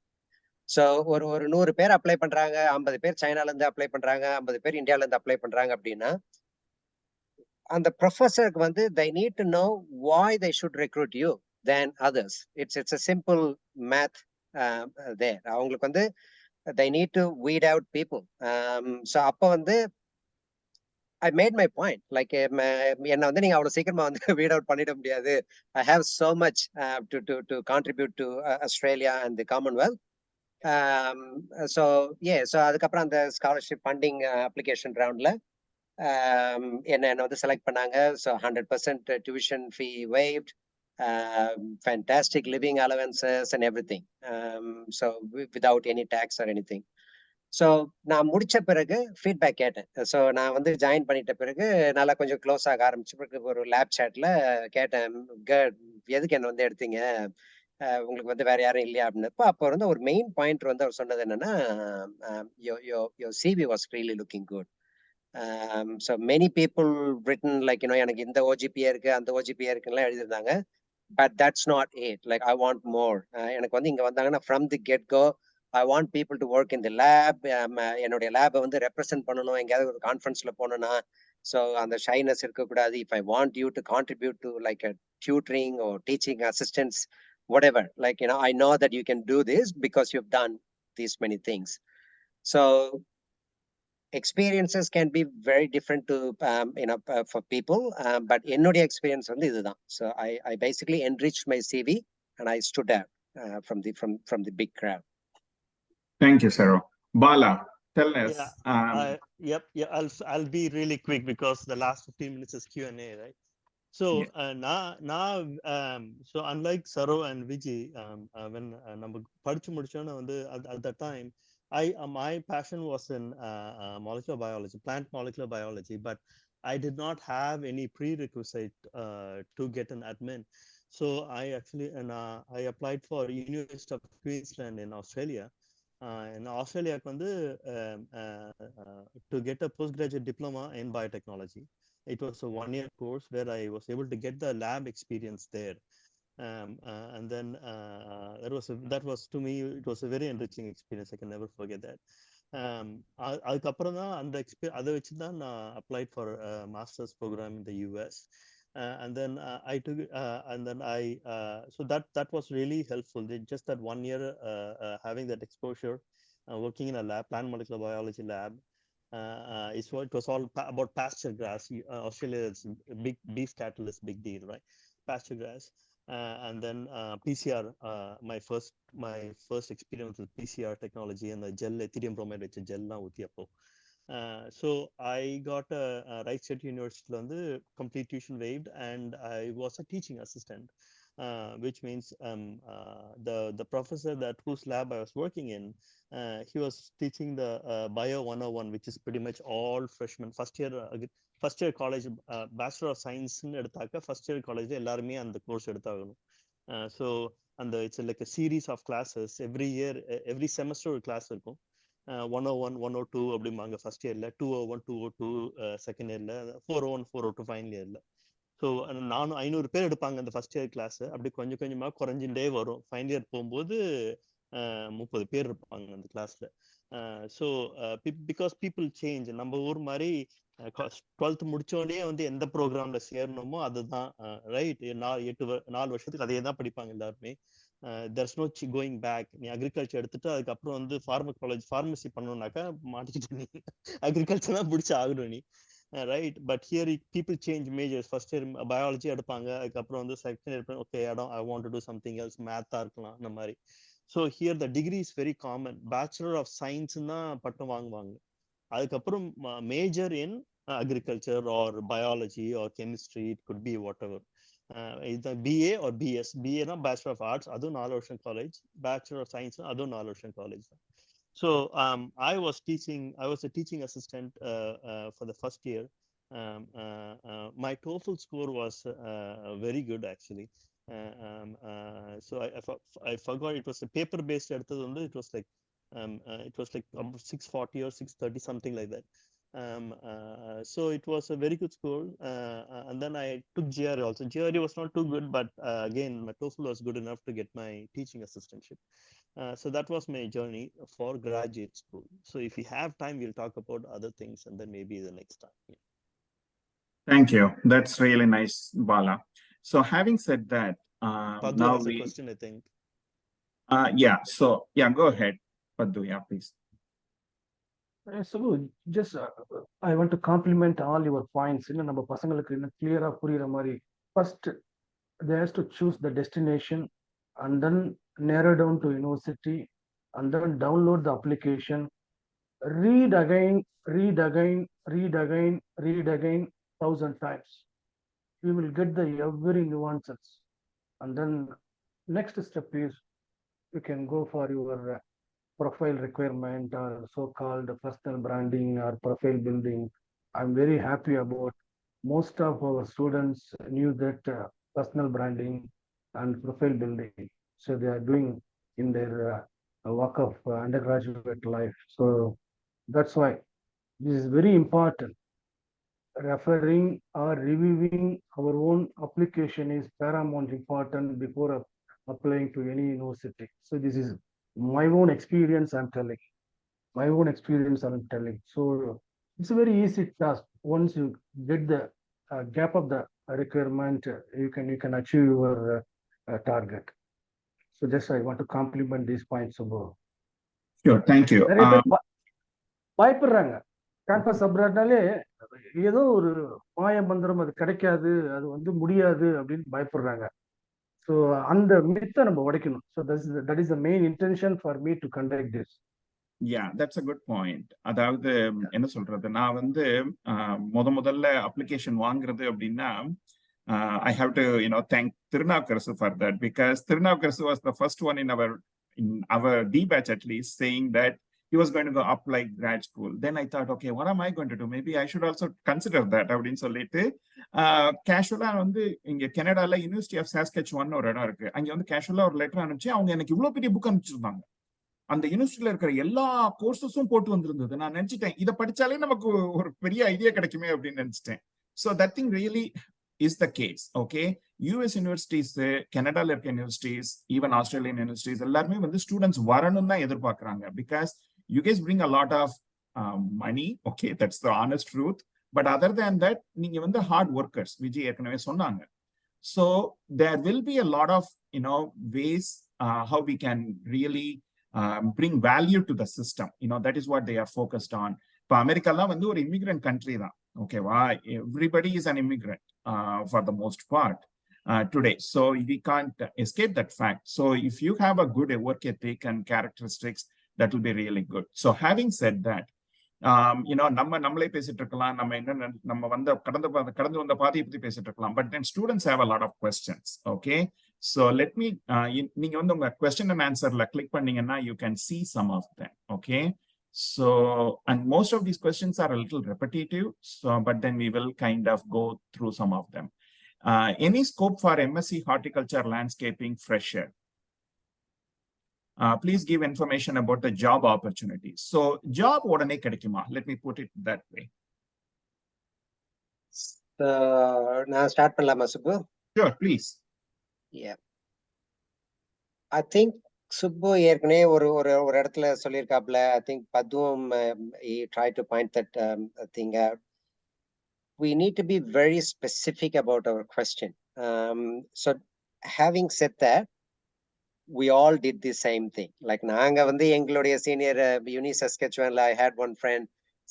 So ஒரு 100 பேர் apply பண்றாங்க, 50 பேர் சைனால இருந்து apply பண்றாங்க, 50 பேர் இந்தியால இருந்து அப்ளை பண்றாங்க அப்படின்னா, அந்த ப்ரொஃபஸருக்கு வந்து they need to know why they should recruit you than others. It's a simple math there. அவங்களுக்கு வந்து they need to weed out people. So அப்போ வந்து I made my point. Like என்ன வந்து நீங்க அவ்வளவு சீக்கிரமா வந்து weed out பண்ணிட முடியாது. I have so much to contribute to Australia and the Commonwealth. So yeah, so அதுக்கப்புறம் அந்த ஸ்காலர்ஷிப் ஃபண்டிங் அப்ளிகேஷன் ரவுண்ட்ல என்ன வந்து செலக்ட் பண்ணாங்க. So 100% tuition fee waived, fantastic living allowances and everything. So without any tax or anything. So நான் முடிச்ச பிறகு feedback கேட்டேன். ஸோ நான் வந்து ஜாயின் பண்ணிட்ட பிறகு நல்லா கொஞ்சம் க்ளோஸ் ஆக ஆரம்பிச்ச பிறகு ஒரு லேப் சாட்ல கேட்டேன், எதுக்கு என்ன வந்து எடுத்தீங்க, உங்களுக்கு வந்து வேற யாரும் இல்லையா அப்படின்னப்போ, அப்போ வந்து ஒரு மெயின் பாயிண்ட் வந்து அவர் சொன்னது என்னன்னா, your CV was really looking good. So many people written like, எனக்கு இந்த ஓஜிபிஏ இருக்கு, அந்த ஓஜிபிஏ இருக்குன்னு எழுதியிருந்தாங்க. But that's not it. Like, I want more. எனக்கு வந்து இங்க வந்தாங்கன்னா from the get go, I want people to work in the lab. என்னுடைய லேபை வந்து ரெப்ரசென்ட் பண்ணணும், எங்கேயாவது ஒரு கான்ஃபரன்ஸ்ல போகணும்னா. ஸோ அந்த ஷைனஸ் இருக்கக்கூடாது. If I want you to contribute to like a tutoring or teaching assistance, whatever, like, I know that you can do this because you've done these many things. So experiences can be very different to for people, but என்னுடைய experience வந்து இதுதான். So I basically enriched my CV and I stood out from the big crowd. Thank you, Saro. Bala, tell us. Yeah, I'll be really quick because the last 15 minutes is Q&A, right? So now so unlike Saro and Vijay, when நம்ம படிச்சு முடிச்சோன்னு வந்து at that time my passion was in molecular biology, plant molecular biology, but I did not have any prerequisite to get an admin. So I actually I applied for University of Queensland in Australia. In Australia வந்து to get a postgraduate diploma in biotechnology. It was a 1-year course where I was able to get the lab experience there. And then that was to me, it was a very enriching experience. I can never forget that. அதுக்கப்புறம் தான் அதை வச்சு தான் நான் applied for a master's program in the US. And then I took and then so that was really helpful. Just that 1 year having that exposure, working in a lab, plant molecular biology lab. It was all about pasture grass. Australia is a big beef cattle is big deal, right? Pasture grass. And then PCR, my first experience with PCR technology and the gel Ethereum bromide which gel na utiyapo. So I got a Right State University வந்து complete tuition waived, and I was a teaching assistant, which means the professor that whose lab I was working in, he was teaching the Bio 101, which is pretty much all freshmen, first year college, Bachelor of Science எடுத்தாக்க first year college எல்லாருமே அந்த course எடுத்தாகணும். So it's like a series of classes every year, every semester ஒரு class இருக்கும். 101 102 அப்படிம்பாங்க first இயர்ல, 201 202 second இயர்ல, 401 402 final இயர்ல. So 500 பேர் எடுப்பாங்க அந்த ஃபர்ஸ்ட் இயர் கிளாஸ். அப்படி கொஞ்சம் கொஞ்சமா குறைஞ்சுட்டே வரும். ஃபைனல் இயர் போகும்போது 30 பேர் இருப்பாங்க அந்த கிளாஸ்ல. So because people change. நம்ம ஊர் மாதிரி 12th முடிச்சோடனே வந்து எந்த ப்ரோக்ராம்ல சேரணுமோ அதுதான் ரைட். 4 வருஷத்துக்கு அதே தான் படிப்பாங்க எல்லாருமே. there's no going back. நீ அக்ரிகல்ச்சர் எடுத்துட்டு அதுக்கப்புறம் வந்து ஃபார்மசி பண்ணணும்னாக்கா மாட்டிக்கிட்டு நீ அக்ரிகல்ச்சர் தான் பிடிச்சி ஆகணும் நீ, right. But here people change majors. First year biology எடுப்பாங்க, அதுக்கப்புறம் வந்து second year okay I want to do something else, மேத்தா இருக்கலாம் அந்த மாதிரி. So here the degree is very common. Bachelor of science தான் பட்டம் வாங்குவாங்க. அதுக்கப்புறம் major in agriculture or biology or chemistry, it could be whatever. Either BA or BS. BA na Bachelor of Arts, adu 4 varsham college. Bachelor of Science adu 4 varsham college. So I was a teaching assistant for the first year. My TOEFL score was very good actually. So I forgot, it was a paper based. It was like 640 or 630, something like that. So it was a very good school. And then I took GRE also. GRE was not too good, but again, my TOEFL was good enough to get my teaching assistantship. So that was my journey for graduate school. So if we have time, we'll talk about other things and then maybe the next time. Yeah. Thank you. That's really nice, Bala. So having said that, Paddu now has a we, question, I think. yeah, so yeah, go ahead, Paddu, yeah, please. So just I want to compliment all your points. நம்ம பசங்களுக்கு இன்னும் clear-ஆ புரியுற மாதிரி. First, they has to choose the destination and then narrow down to university and then download the application, read again, read again, read again, read again 1,000 times. You will get the every nuances. And then next step is you can go for your profile requirement or so-called personal branding or profile building. I'm very happy about most of our students knew that personal branding and profile building. So they are doing in their work of undergraduate life. So that's why this is very important. Referring or reviewing our own application is paramount important before applying to any university. So this is my own experience I'm telling. My own experience I'm telling. So it's a very easy task. Once you get the gap of the requirement, you can achieve your target. So just I want to compliment these points above. Sure, thank you. நிறைய பேர் பயப்படுறாங்க. Campus அப்ராட்னாலே ஏதோ ஒரு மாய மந்திரம், அது கிடைக்காது, அது வந்து முடியாது அப்படின்னு பயப்படுறாங்க. ஸோ அந்த மித்தை நம்ம உடைக்கணும். So that is the main intention for me to conduct this. Yeah, that's a good point. அதாவது என்ன சொல்றது, நான் வந்து முதல்ல அப்ளிகேஷன் வாங்குறது அப்படின்னா I have to thank Tirunavukarasu for that, because Tirunavukarasu was the first one in our D batch at least saying that he was going to go apply grad school. Then I thought, okay, what am I going to do? Maybe I should also consider that அப்படின்னு சொல்லிட்டு கேஷுவலா வந்து இங்க கனடால university of சாஸ்கெச்சுவான் ஒரு இடம் இருக்கு, அங்க வந்து கேஷுவலா ஒரு லெட்டர் அனுப்பிச்சு அவங்க எனக்கு இவ்வளவு பெரிய புக் அனுப்பிச்சிருந்தாங்க. அந்த யூனிவர்சிட்டியில இருக்கிற எல்லா கோர்சஸும் போட்டு வந்திருந்தது. நான் நினைச்சிட்டேன் இதை படிச்சாலே நமக்கு ஒரு பெரிய ஐடியா கிடைக்குமே அப்படின்னு நினைச்சிட்டேன். So that thing really is the case. Okay, US universities, கனடால இருக்க யூனிவர்சிட்டிஸ், ஈவன் ஆஸ்திரேலியன் யூனிவர்சிட்டிஸ் எல்லாருமே வந்து ஸ்டூடெண்ட்ஸ் வரணும்னு தான் எதிர்பார்க்கறாங்க. Because you guys bring a lot of money. Okay, that's the honest truth. But other than that நீங்க வந்து hard workers, Vijay ஏற்கனவே சொன்னாங்க. So there will be a lot of ways how we can really bring value to the system. That is what they are focused on. இப்போ அமெரிக்காலாம் வந்து ஒரு immigrant country தான். ஓகேவா, everybody is an immigrant for the most part today. So we can't escape that fact. So if you have a good work ethic and characteristics, that will be really good. So having said that, நம்மளே பேசிட்டு இருக்கலாம், நம்ம வந்து கடந்து வந்த பாதையை பத்தி பேசிட்டு இருக்கலாம். But then students have a lot of questions. Okay, so let me, நீங்க வந்து உங்க கொஸ்டின் அண்ட் ஆன்சர்ல கிளிக் பண்ணீங்கன்னா you can see some of them. Okay, so and most of these questions are a little repetitive, so but then we will kind of go through some of them. Any scope for MSc horticulture landscaping fresher? Please give information about the job opportunities. So job உடனே கிடைக்குமா? Let me put it that way. நான் start பண்ணலாமா Subbu? Sure, please. Yeah, I think Subbu ஏற்கனவே ஒரு இடத்துல சொல்லியிருக்காப்ல. I think பத்துவும் he tried to point that thing out. We need to be very specific about our question. So having said that, we all did the same thing. Like நாங்க வந்து எங்களுடைய senior uni சஸ்கெச்சுவன்ல I had one friend,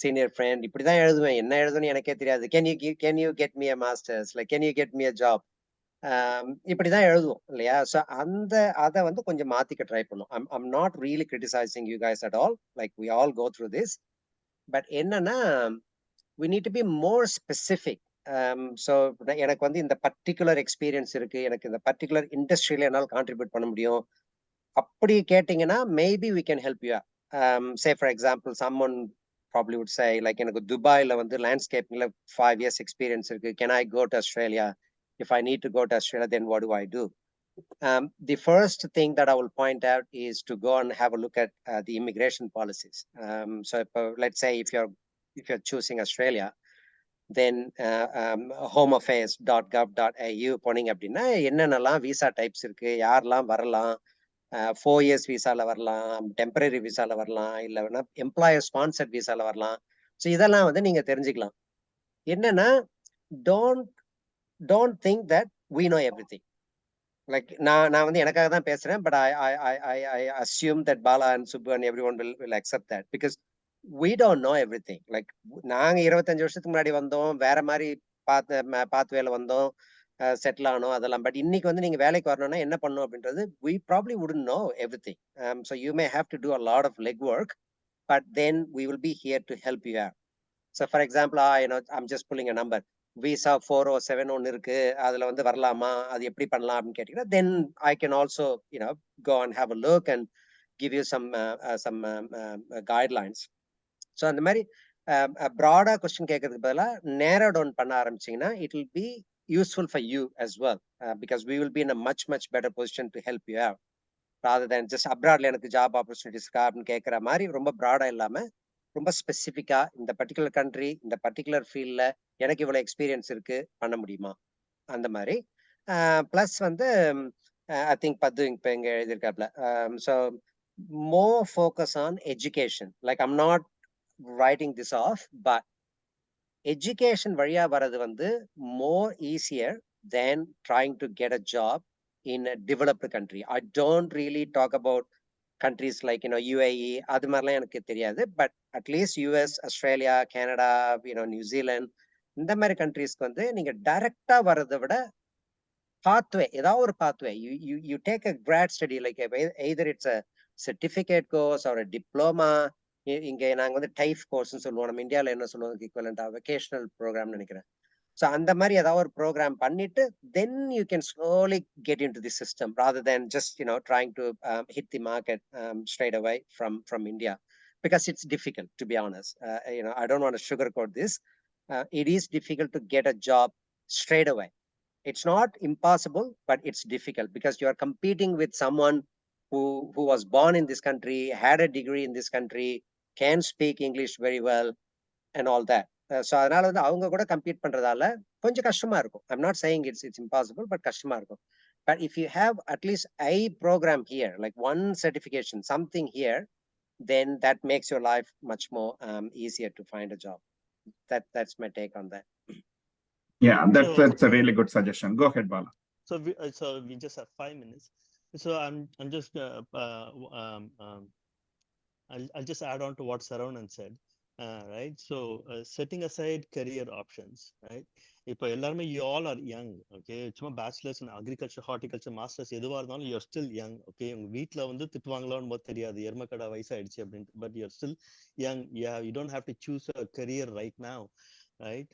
senior friend, இப்படிதான் எழுதுவேன், என்ன எழுதுன்னு எனக்கே தெரியாது, can you get me a masters, like can you get me a job, இப்படிதான் எழுதுவோம் இல்லையா? ஸோ அதை வந்து கொஞ்சம் மாத்திக்க ட்ரை பண்ணும். I'm not really criticizing you guys at all, like we all go through this, but என்னன்னா we need to be more specific. So எனக்கு வந்து இந்த பர்டிகுலர் எக்ஸ்பீரியன்ஸ் இருக்கு, எனக்கு இந்த பர்டிகுலர் இண்டஸ்ட்ரியில என்னால் கான்ட்ரிபியூட் பண்ண முடியும் அப்படி கேட்டீங்கன்னா maybe we can help you out. Say for example, someone probably would say like எனக்கு துபாயில வந்து லேண்ட்ஸ்கேப்பிங்ல 5 years experience இருக்கு, can I go to Australia? If I need to go to Australia, then what do I do? The first thing that I will point out is to go and have a look at the immigration policies. So let's say if you're if you're choosing Australia, then homeaffairs.gov.au போனீங்க அப்படின்னா என்னென்னலாம் visa types இருக்கு, யாரெல்லாம் வரலாம், 4 years விசால வரலாம், temporary விசால வரலாம், இல்லைன்னா எம்ப்ளாயர் ஸ்பான்சர்ட் விசால வரலாம். ஸோ இதெல்லாம் வந்து நீங்க தெரிஞ்சுக்கலாம். என்னன்னா, don't don't think that we know everything. Like நான் வந்து எனக்காக தான் பேசுறேன், but I assume that Bala and Subbu and everyone will accept that, because we don't know everything. Like நாங்க 25 வருஷத்துக்கு முன்னாடி வந்தோம், வேற மாதிரி பார்த்து வேலை வந்தோம், செட்டில் ஆனோம் அதெல்லாம். பட் இன்னைக்கு வந்து நீங்க வேலைக்கு வரணும்னா என்ன பண்ணணும் அப்படின்றது we probably wouldn't know everything. So you may have to do a lot of legwork, but then we will be here to help you out. So for example, I'm just pulling a number. Visa 407 ஒன்று இருக்கு, அதுல வந்து வரலாமா, அது எப்படி பண்ணலாம் அப்படின்னு கேட்டீங்கன்னா, then I can also go and have a look and give you some guidelines. So அந்த மாதிரி ப்ராடா கொஸ்டின் கேட்கறதுக்கு பதிலாக நேரோ டவுன் பண்ண ஆரம்பிச்சிங்கன்னா it will be useful for you as well, because we will be in a much better position to help you out, rather than just abroadல எனக்கு job opportunities இருக்கா அப்படின்னு கேட்குற மாதிரி ரொம்ப ப்ராடா இல்லாம ரொம்ப ஸ்பெசிஃபிக்கா இந்த பர்டிகுலர் கண்ட்ரி, இந்த பர்டிகுலர் ஃபீல்ட்ல எனக்கு இவ்வளவு எக்ஸ்பீரியன்ஸ் இருக்கு, பண்ண முடியுமா, அந்த மாதிரி. பிளஸ் வந்து ஐ திங்க் பத்து இப்போ இங்க எழுதியிருக்காப்ல. So more focus on education. Like I'm not writing this off, but education வழியா வர்றது வந்து more easier than trying to get a job in a developed country. I don't really talk about countries like UAE, அது மாதிரிலாம் எனக்கு தெரியாது. But at least US, Australia, Canada, New Zealand, இந்த மாதிரி கண்ட்ரீஸ்க்கு வந்து நீங்க டைரக்டா வர்றதை விட pathway, ஏதாவது ஒரு pathway, you take a grad study, like either it's a certificate course or a diploma. இங்க நாங்க வந்து டைஃப் கோர்ஸ்னு சொல்லுவோம், நம்ம இந்தியாவில் என்ன சொல்லுவோம், ஈக்குவலண்டா வெகேஷனல் ப்ரோக்ராம் நினைக்கிறேன். ஸோ அந்த மாதிரி ஏதாவது ஒரு ப்ரோக்ராம் பண்ணிட்டு then you can slowly get into the system, rather than just trying to hit the market straight away from India, because it's difficult, to be honest. I don't want to sugarcoat this. It is difficult to get a job straight away. It's not impossible, but it's difficult because you are competing with someone who was born in this country, had a degree in this country, can speak English very well, and all that. So அதனால வந்து அவங்க கூட compete பண்றதால கொஞ்சம் கஷ்டமா இருக்கும். I'm not saying it's impossible, but கஷ்டமா இருக்கும். But if you have at least a program here, like one certification, something here, then that makes your life much more easier to find a job. That's my take on that. Yeah, that's a really good suggestion. Go ahead, Bala. So we just have 5 minutes. So I'm just I'll just add on to what Saravan said. Right, so setting aside career options, right? இப்போ எல்லாருமே you all are young, okay? சும்மா bachelors இன் agriculture, horticulture, masters எதுவாக இருந்தாலும் you're still young, okay? உங்க வீட்டில் வந்து திட்டுவாங்களான்னு போது தெரியாது, எருமக்கடா வயசாயிடுச்சு அப்படின்ட்டு, but you're still young. Yeah, you don't have to choose a career right now, right?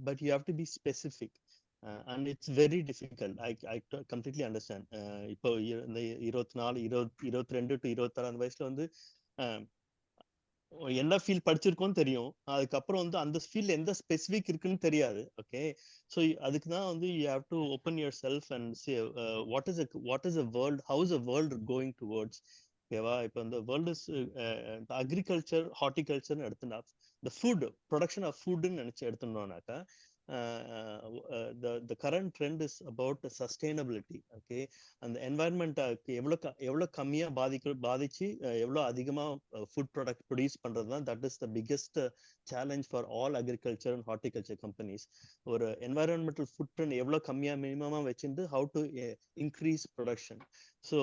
But you have to be specific. And it's very difficult. I completely understand. இப்போ இந்த 22 to 26 வயசுல வந்து என்ன ஃபீல்ட் படிச்சிருக்கோன்னு தெரியும், அதுக்கப்புறம் வந்து அந்த ஃபீல்ட் எந்த ஸ்பெசிஃபிக் இருக்குன்னு தெரியாது. ஓகே, ஸோ அதுக்கு தான் வந்து you have to open your self and say what is a world, how is a world going towards. ஓகேவா? இப்போ இந்த வேர்ல்டு இஸ் அக்ரிகல்ச்சர், ஹார்டிகல்ச்சர்னு எடுத்துனா, இந்த ஃபுட் ப்ரொடக்ஷன் ஆஃப் ஃபுட்னு நினச்சி எடுத்துட்டோம்னாக்கா, the current trend is about sustainability. Okay, and the environment எவ்வளோ கம்மியா பாதிச்சு எவ்வளோ அதிகமா food product produce பண்றது தான், that is the biggest challenge for all agriculture and horticulture companies. ஒரு environmental footprint எவ்வளோ கம்மியா மினிமமா வச்சிருந்து how to increase production. So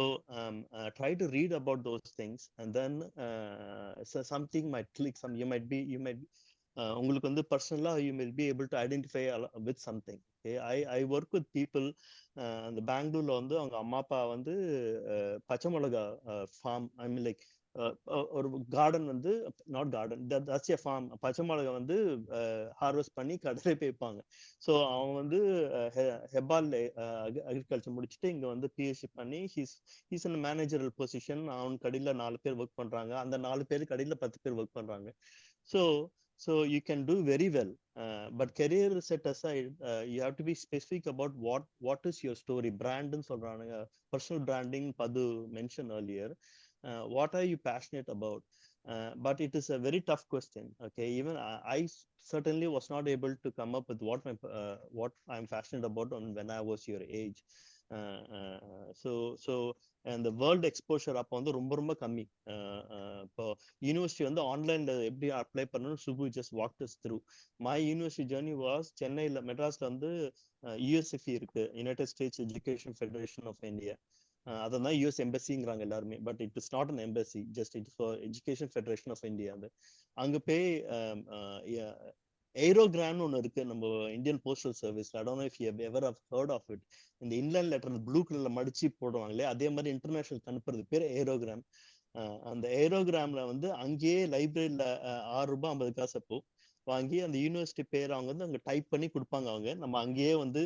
try to read about those things, and then so something might click. You might be உங்களுக்கு வந்து பர்சனலா you will be able to identify with something. Okay, I work with people. அந்த பெங்களூர்ல வந்து அவங்க அம்மா அப்பா வந்து பச்சை மிளகா ஃபார்ம், ஐ மீன் லைக் ஒரு கார்டன் வந்து, not garden, that's a farm. பச்சை மிளகா வந்து ஹார்வெஸ்ட் பண்ணி கடையில போய்ப்பாங்க. ஸோ அவங்க வந்து ஹெபால் அக்ரிகல்ச்சர் முடிச்சுட்டு இங்க வந்து பிஹெச்டி பண்ணி ஹீஸ் இன் மேனேஜரல் பொசிஷன். அவன் கடையில 4 பேர் ஒர்க் பண்றாங்க, அந்த 4 பேர் கடையில 10 பேர் ஒர்க் பண்றாங்க. So you can do very well, but career set aside, you have to be specific about what is your story. Brand and சொல்றாங்க, personal branding Padu mentioned earlier. What are you passionate about? But it is a very tough question. Okay, even I certainly was not able to come up with what I'm passionate about when I was your age. So and the world exposure அப்போ வந்து ரொம்ப கம்மி. இப்போ university வந்து ஆன்லைன்ல எப்படி apply பண்ணணும், Subu just walked us through. My university journey was சென்னையில் மெட்ராஸ்ல வந்து USFE இருக்கு, United States Education Federation of India. அதான் யூஎஸ் எம்பசிங்கிறாங்க எல்லாருமே, but it is not an embassy, just it for Education Federation of India. அது அங்கே போய் ஏரோகிராம்னு ஒன்று இருக்கு நம்ம இந்தியன் போஸ்டல் சர்வீஸ்ல. I don't know if you ever have heard of it. இந்த இன்லைன் லெட்டர் ப்ளூ கலர்ல மடிச்சு போடுவாங்களே, அதே மாதிரி இன்டர்நேஷனல் அனுப்புறது பேர் ஏரோகிராம். அந்த ஏரோகிராம்ல வந்து அங்கேயே லைப்ரரியில ₹6.50 அப்போ வாங்கி அந்த யூனிவர்சிட்டி பேர் அவங்க வந்து அங்கே டைப் பண்ணி கொடுப்பாங்க. அவங்க நம்ம அங்கேயே வந்து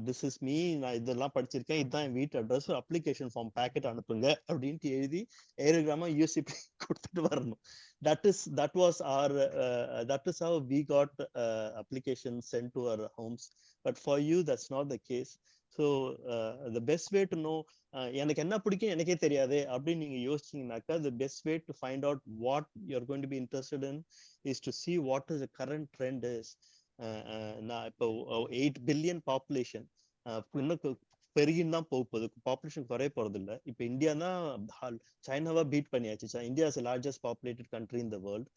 திஸ் இஸ் மீ, நான் இதெல்லாம் படிச்சிருக்கேன், இதுதான் என் வீட்டு அட்ரஸ், அப்ளிகேஷன் ஃபார்ம் பேக்கெட் அனுப்புங்க அப்படின்ட்டு எழுதி ஏரோகிராமா யூஎஸ்சி கொடுத்துட்டு வரணும். that is how we got applications sent to our homes. But for you that's not the case. So the best way to know எனக்கு என்ன பிடிக்கும் எனக்கே தெரியாது அப்படின்னு நீங்க யோசிச்சீங்கன்னாக்கா, the best way to find out what you're going to be interested in is to see what is the current trend is. நான் இப்போ 8 billion population, இன்னும் பெருகின்னு தான் போகுது, பாப்புலேஷன் குறைய போறது இல்லை. இப்போ இந்தியா தான் சைனாவா பீட் பண்ணியாச்சு. India is largest populated country in the world.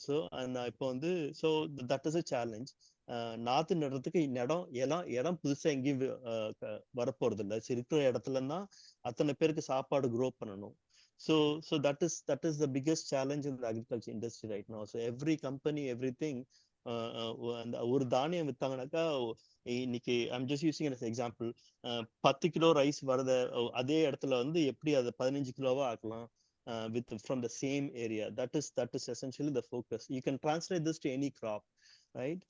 So இப்போ வந்து so that is a challenge. நாத்து நடுறதுக்கு இடம் புதுசா எங்கேயும் வரப்போறது இல்லை. இருக்கிற இடத்துலன்னா அத்தனை பேருக்கு சாப்பாடு க்ரோ பண்ணணும். So that is the biggest challenge in the agriculture industry right now. So every company, everything, ஒரு தானியம் வித்தாங்கனாக்கா இன்னைக்கு I'm just using as example, 10 kilo rice வரத அதே இடத்துல வந்து எப்படி அதை 15 கிலோவா ஆக்கலாம் from the same area. That is essentially the focus. You can translate this to any crop, right?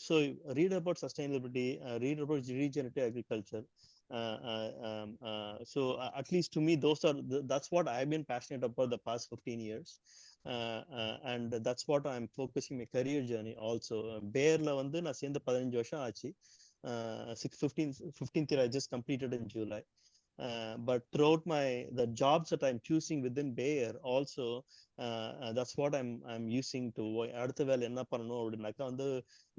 So read about sustainability, read about regenerative agriculture. So at least to me that's what I've been passionate about the past 15 years. And that's what I'm focusing my career journey also. Bayer-la வந்து நான் சேர்ந்து 15 வருஷம் ஆச்சு. 15th year I just completed in July. But throughout the jobs that I'm choosing within Bayer also, that's what I'm using to அடுத்த வேலை என்ன பண்ணணும் அப்படின்னாக்கா வந்து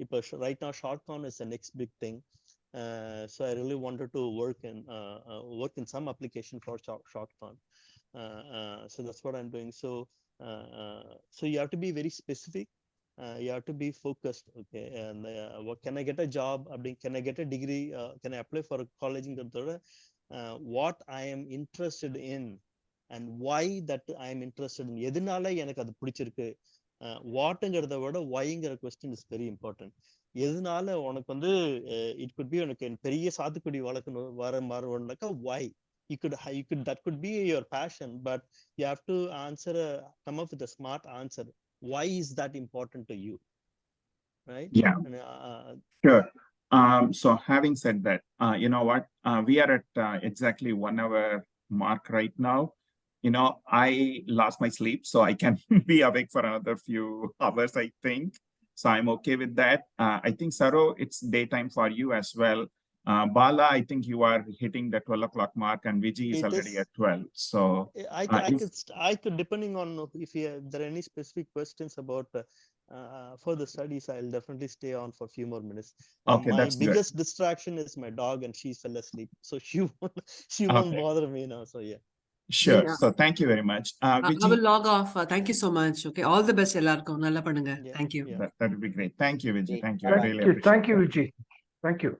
இப்போ right now shotgun is the next big thing. So I really wanted to work in some application for shotgun. So that's what I'm doing. So you have to be very specific. You have to be focused. Okay, and what can I get a job? Can I get a degree? Can I apply for a college? What I am interested in and why that I am interested in. எதனால எனக்கு அது பிடிச்சிருக்கு, வாட்ங்கிறத விட whyங்கிற question is very important. எதனால உனக்கு வந்து it could be உனக்கு பெரிய சாத்துக்குடி வளர்க்கணும் வரமாறுனாக்கா why you could that could be your passion, but you have to come up with a smart answer. Why is that important to you, right? Yeah. And, sure. So having said that, you know what, we are at exactly 1 hour mark right now. You know, I lost my sleep, so I can be awake for another few hours, I think. So I'm okay with that. I think, Saro, it's daytime for you as well. Bala, I think you are hitting the 12 o'clock mark, and Vijay is already at 12. So I could, depending on if there are any specific questions about further studies, I'll definitely stay on for a few more minutes. Okay, my that's biggest good. distraction is my dog, and she fell asleep, so she won't bother me now. So yeah. Sure. Yeah. So thank you very much. I will log off. Thank you so much. Okay, all the best எல்லாருக்கும். நல்லா பண்ணுங்க. Yeah, Thank you. yeah. That would be great. Thank you, Vijay. Thank you. I Bye-bye. really appreciate Thank you, that. Vijay. Thank you.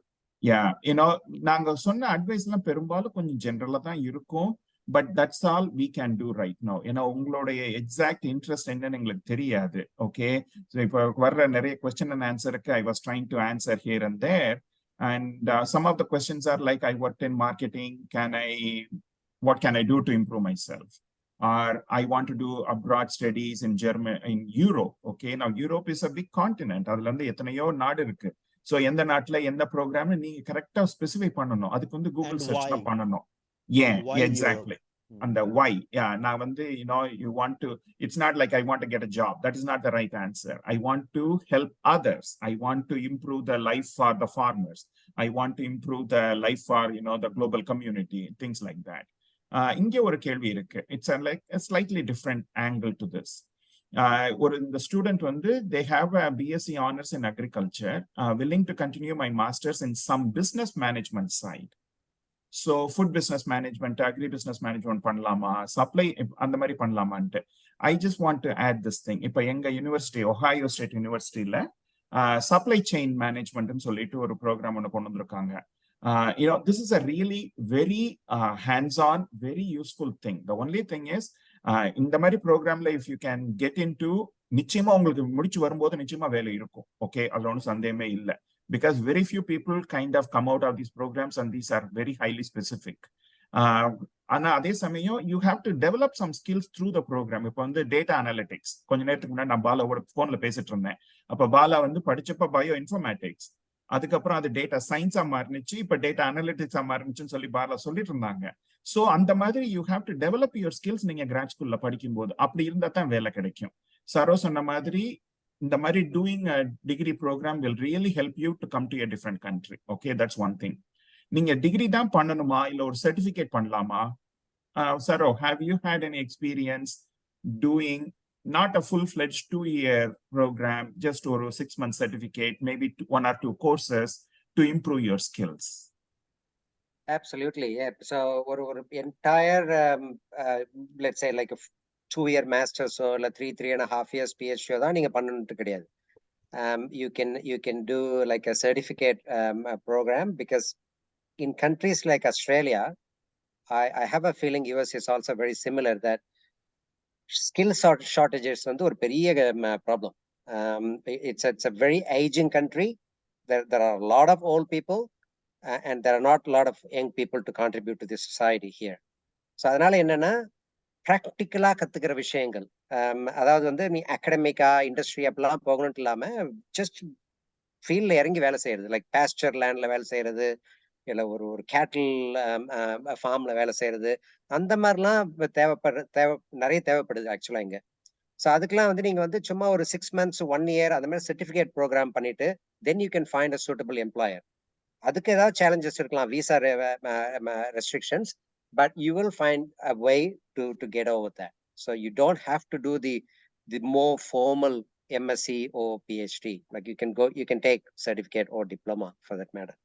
Yeah, you know, நாங்க சொன்ன advice எல்லாம் பெரும்பாலும் கொஞ்சம் ஜெனரலா தான் இருக்கும். But that's all we can do right now. ஏன்னா உங்களுடைய எக்ஸாக்ட் இன்ட்ரெஸ்ட் என்னன்னு எங்களுக்கு தெரியாது. ஓகே, ஸோ இப்போ வர்ற நிறைய கொஸ்டின் அண்ட் ஆன்சருக்கு I was trying to answer here and there. And some of the questions are like, I worked in marketing. What can I do to improve myself? Or I want to do abroad studies in Europe. Okay, now Europe is a big continent. அதுல இருந்து எத்தனையோ நாடு இருக்கு. So எந்த நாட்டுல எந்த program நீங்க கரெக்டா ஸ்பெசிஃபை பண்ணணும். அதுக்கு வந்து கூகுள் சர்ச் தான் பண்ணணும். ஏன் எக்ஸாக்ட்லி அந்த why. நான் வந்து you want to, it's not like I want to get a job. That is not the right answer. I want to help others. I want to improve the life for the farmers. I want to improve the life for the global community, things like that. இங்க ஒரு கேள்வி இருக்கு. It's like slightly different angle to this. ஒரு இந்த student வந்து they have a BSc honours in agriculture, willing to continue my masters in some business management side. So food business management, agri business management பண்ணலாமா, supply அந்த மாதிரி பண்ணலாமான்ட்டு. I just want to add this thing. இப்போ எங்க university, Ohio state யூனிவர்சிட்டியில supply chain மேனேஜ்மெண்ட்னு சொல்லிட்டு ஒரு ப்ரோக்ராம் ஒன்று கொண்டு வந்திருக்காங்க. This is a really very hands on, very useful thing. The only thing is இந்த மாதிரி ப்ரோக்ராம்ல if you can get into, நிச்சயமா உங்களுக்கு முடிச்சு வரும்போது நிச்சயமா வேலை இருக்கும். ஓகே, அதுல ஒன்றும் சந்தேகமே இல்லை. Because very few people kind of come out of these programs and these are very highly specific. ஆனா அதே சமயம் you have to develop some skills through the program. இப்போ வந்து டேட்டா அனாலிட்டிக்ஸ், கொஞ்ச நேரத்துக்கு முன்னாடி நான் பாலாவோட போன்ல பேசிட்டு இருந்தேன். அப்ப பாலா வந்து படிச்சப்ப பயோ இன்ஃபர்மேட்டிக்ஸ், அதுக்கப்புறம் அது டேட்டா சயின்ஸா மாறினுச்சு, இப்ப டேட்டா அனாலிட்டிக்ஸா மாறினுச்சுன்னு சொல்லி பாலா சொல்லிட்டு இருந்தாங்க. ஸோ அந்த மாதிரி you have to develop your skills நீங்க கிராட் ஸ்கூல்ல படிக்கும் போது. அப்படி இருந்தா தான் வேலை கிடைக்கும். சரோ சொன்ன மாதிரி இந்த மாதிரி doing a degree program will really help you to come to a different country. Okay, that's one thing. நீங்க டிகிரி தான் பண்ணணுமா இல்ல ஒரு சர்டிபிகேட் பண்ணலாமா? Saro, have you had any experience doing not a full-fledged 2-year program, just or a 6-month certificate, maybe 1 or 2 courses to improve your skills? Absolutely, yeah. So ஒரு entire let's say like a 2-year masters or 3.5 years PhD தான் நீங்க பண்ணணும்னு கிடையாது. You can do like a certificate a program, because in countries like Australia, I have a feeling US is also very similar, that skill shortages வந்து ஒரு பெரிய problem. It's a very aging country. There are a lot of old people, and there are not a lot of young people to contribute to this society here. So அதனால என்னன்னா, ப்ராக்டிக்கலா கத்துக்கிற விஷயங்கள், அதாவது வந்து நீ அகடமிக்கா இண்டஸ்ட்ரி அப்படிலாம் போகணும்னு இல்லாம ஜஸ்ட் ஃபீல்ட்ல இறங்கி வேலை செய்யறது, லைக் பாஸ்டர் லேண்ட்ல வேலை செய்யறது, இல்ல ஒரு கேட்டில் ஃபார்ம்ல வேலை செய்யறது, அந்த மாதிரிலாம் நிறைய தேவைப்படுது ஆக்சுவலா இங்க. ஸோ அதுக்கெல்லாம் வந்து நீங்க வந்து சும்மா ஒரு 6 months 1 year அந்த மாதிரி சர்டிஃபிகேட் ப்ரோக்ராம் பண்ணிட்டு then you can find a suitable employer. அதுக்கு ஏதாவது சேலஞ்சஸ் இருக்கலாம், visa restrictions, but you will find a way to get over that. So you don't have to do the more formal MSc or PhD. Like you can take certificate or diploma for that matter.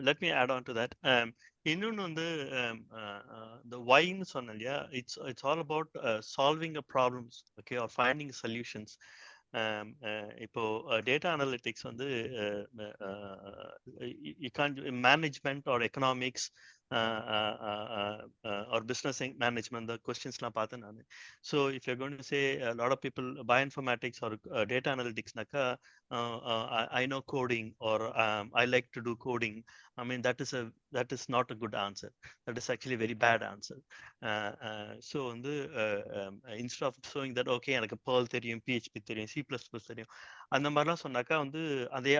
Let me add on to that. இன்னொன்று வந்து the why-ன்னு சொன்னேன் இல்லையா, it's all about solving a problems, okay, or finding solutions. இப்போ data analytics வந்து management or economics or business management the கொஸ்டின்ஸ்லாம் பார்த்தேன் நான். So if you going to say lot of people bioinformatics or data அனலிட்டிக்ஸ்னாக்கா I know coding, or I like to do coding. I mean, that is not a good answer. That is actually a very bad answer. So instead of showing that okay, எனக்கு Perl தெரியும், PHP தெரியும், C++ தெரியும், அந்த மாதிரிலாம் சொன்னாக்கா வந்து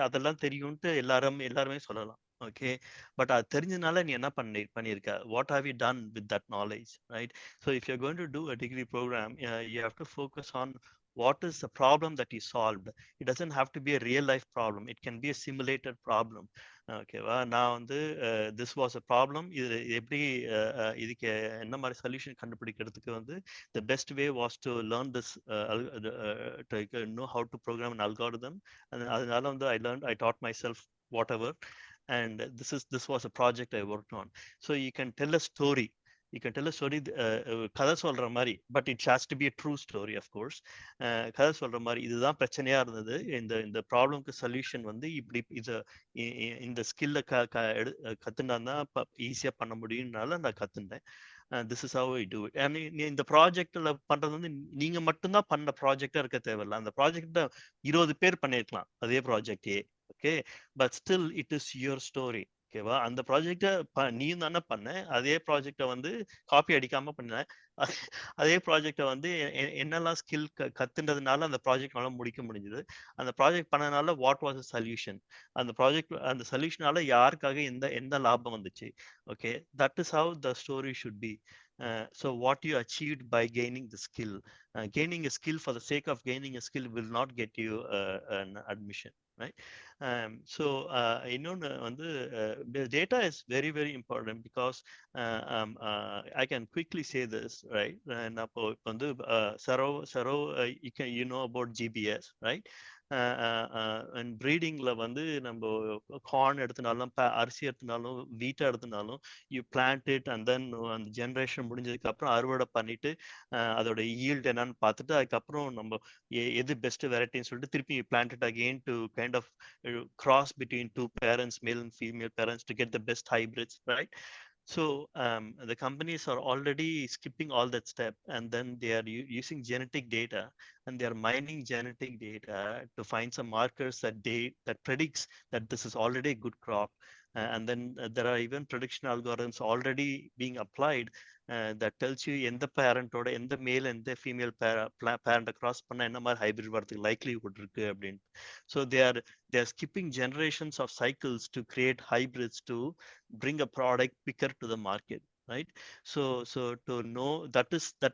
அதெல்லாம் தெரியும்ட்டு எல்லாருமே சொல்லலாம். ஓகே, பட் அது தெரிஞ்சதுனால நீ என்ன பண்ணியிருக்க, what have you done with that knowledge, right? So if you going to do a degree program, you have to focus on what is the problem that you solved. It doesn't have to be a real life problem. It can be a simulated problem. ஓகேவா, நான் வந்து this was a problem, இது எப்படி இதுக்கு என்ன மாதிரி solution கண்டுபிடிக்கிறதுக்கு வந்து the best way was to learn this to know how to program an algorithm. And அதனால வந்து I taught myself whatever, and this was a project I worked on. So you can tell a story. You can tell a story, கதை சொல்ற மாதிரி, but it has to be a true story, of course. கதை சொல்ற மாதிரி, இதுதான் பிரச்சனையா இருந்தது, இந்த ப்ராப்ளம்க்கு சொல்யூஷன் வந்து இப்படி, இந்த ஸ்கில்ல கத்துனா தான் ஈஸியா பண்ண முடியும்னால நான் கத்துனேன். This is how I do it. And இந்த ப்ராஜெக்ட்ல பண்றது வந்து நீங்க மட்டும்தான் பண்ண ப்ராஜெக்டா இருக்க தேவையில்லை. அந்த ப்ராஜெக்ட 20 பேர் பண்ணிருக்கலாம் அதே ப்ராஜெக்டே. Okay, but still it is your story. ஓகேவா, அந்த ப்ராஜெக்டை நீ தானே பண்ண, அதே ப்ராஜெக்டை வந்து காப்பி அடிக்காம பண்ண, அதே ப்ராஜெக்டை வந்து என்னெல்லாம் ஸ்கில் கத்துன்றதுனால அந்த ப்ராஜெக்ட்னால முடிக்க முடிஞ்சது, அந்த ப்ராஜெக்ட் பண்ணனால வாட் வாஸ் அ சொல்யூஷன், அந்த சொல்யூஷனால யாருக்காக எந்த லாபம் வந்துச்சு. Okay, that is how the story should be. So what you achieved by gaining the skill, gaining a skill for the sake of gaining a skill will not get you an admission, right? இன்னொன்று வந்து data is very very important because I can quickly say this, right? இப்போ வந்து Saro, you know about GBS, right? And ப்ரீடிங்ல வந்து நம்ம corn எடுத்தனாலும் அரிசி எடுத்தனாலும் வீட்டை எடுத்தனாலும் you plant it and then அந்த ஜென்ரேஷன் முடிஞ்சதுக்கு அப்புறம் அறுவடை பண்ணிட்டு அதோட ஈல்டு என்னன்னு பார்த்துட்டு அதுக்கப்புறம் நம்ம எது பெஸ்ட் வெரைட்டின்னு சொல்லிட்டு திருப்பி plant it again to kind of cross between two parents, male and female parents, to get the best hybrids, right? So the companies are already skipping all that step, and then they are using genetic data, and they are mining genetic data to find some markers that predicts that this is already a good crop. And then there are even prediction algorithms already being applied that tells you எந்த பேரண்டோட எந்த மேல் எந்த female பேரண்ட்டை cross பண்ண என்ன மாதிரி hybrid வரதுக்கு likelihood இருக்கு அப்படின்னு. So they are skipping generations of cycles to create hybrids to bring a product quicker to the market, right? So to know that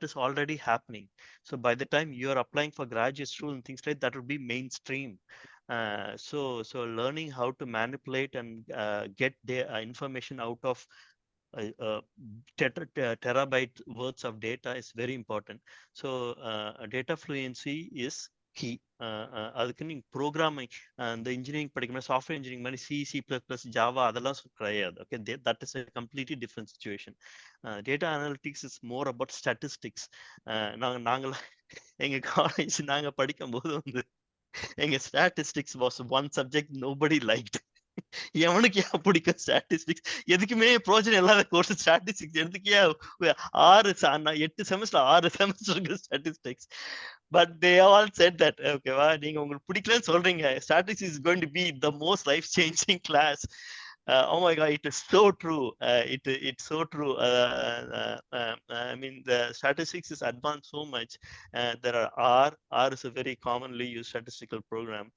is already happening. So by the time you are applying for graduate school and things like that would be mainstream. So learning how to manipulate and get the information out of terabyte worth of data is very important. So data fluency is key. அதுக்கு நீங்க programming அந்த engineering படிக்கணும், software engineering மாதிரி C++, Java அதெல்லாம் கிடையாது. Okay, that is a completely different situation. Data analytics is more about statistics. நாங்க எங்க college நாங்க படிக்கும் போது வந்து எங்க statistics was one subject nobody liked. எவனுக்கு ஏன் பிடிக்கும் ஸ்டாட்டிஸ்டிக்ஸ்? எதுக்குமே பிரோஜனம் இல்லாத கோர்ஸ் ஸ்டாட்டிஸ்டிக்ஸ். எதுக்கே 8 செமஸ்டர் 6 செமஸ்டருக்கு statistics. But they all said that ஓகேவா, நீங்க உங்களுக்கு பிடிக்கலன்னு சொல்றீங்க, statistics is going to be the most life changing class. Oh my God, it is so true. It's so true. I mean, the statistics is advanced so much. There are R is a very commonly used statistical program,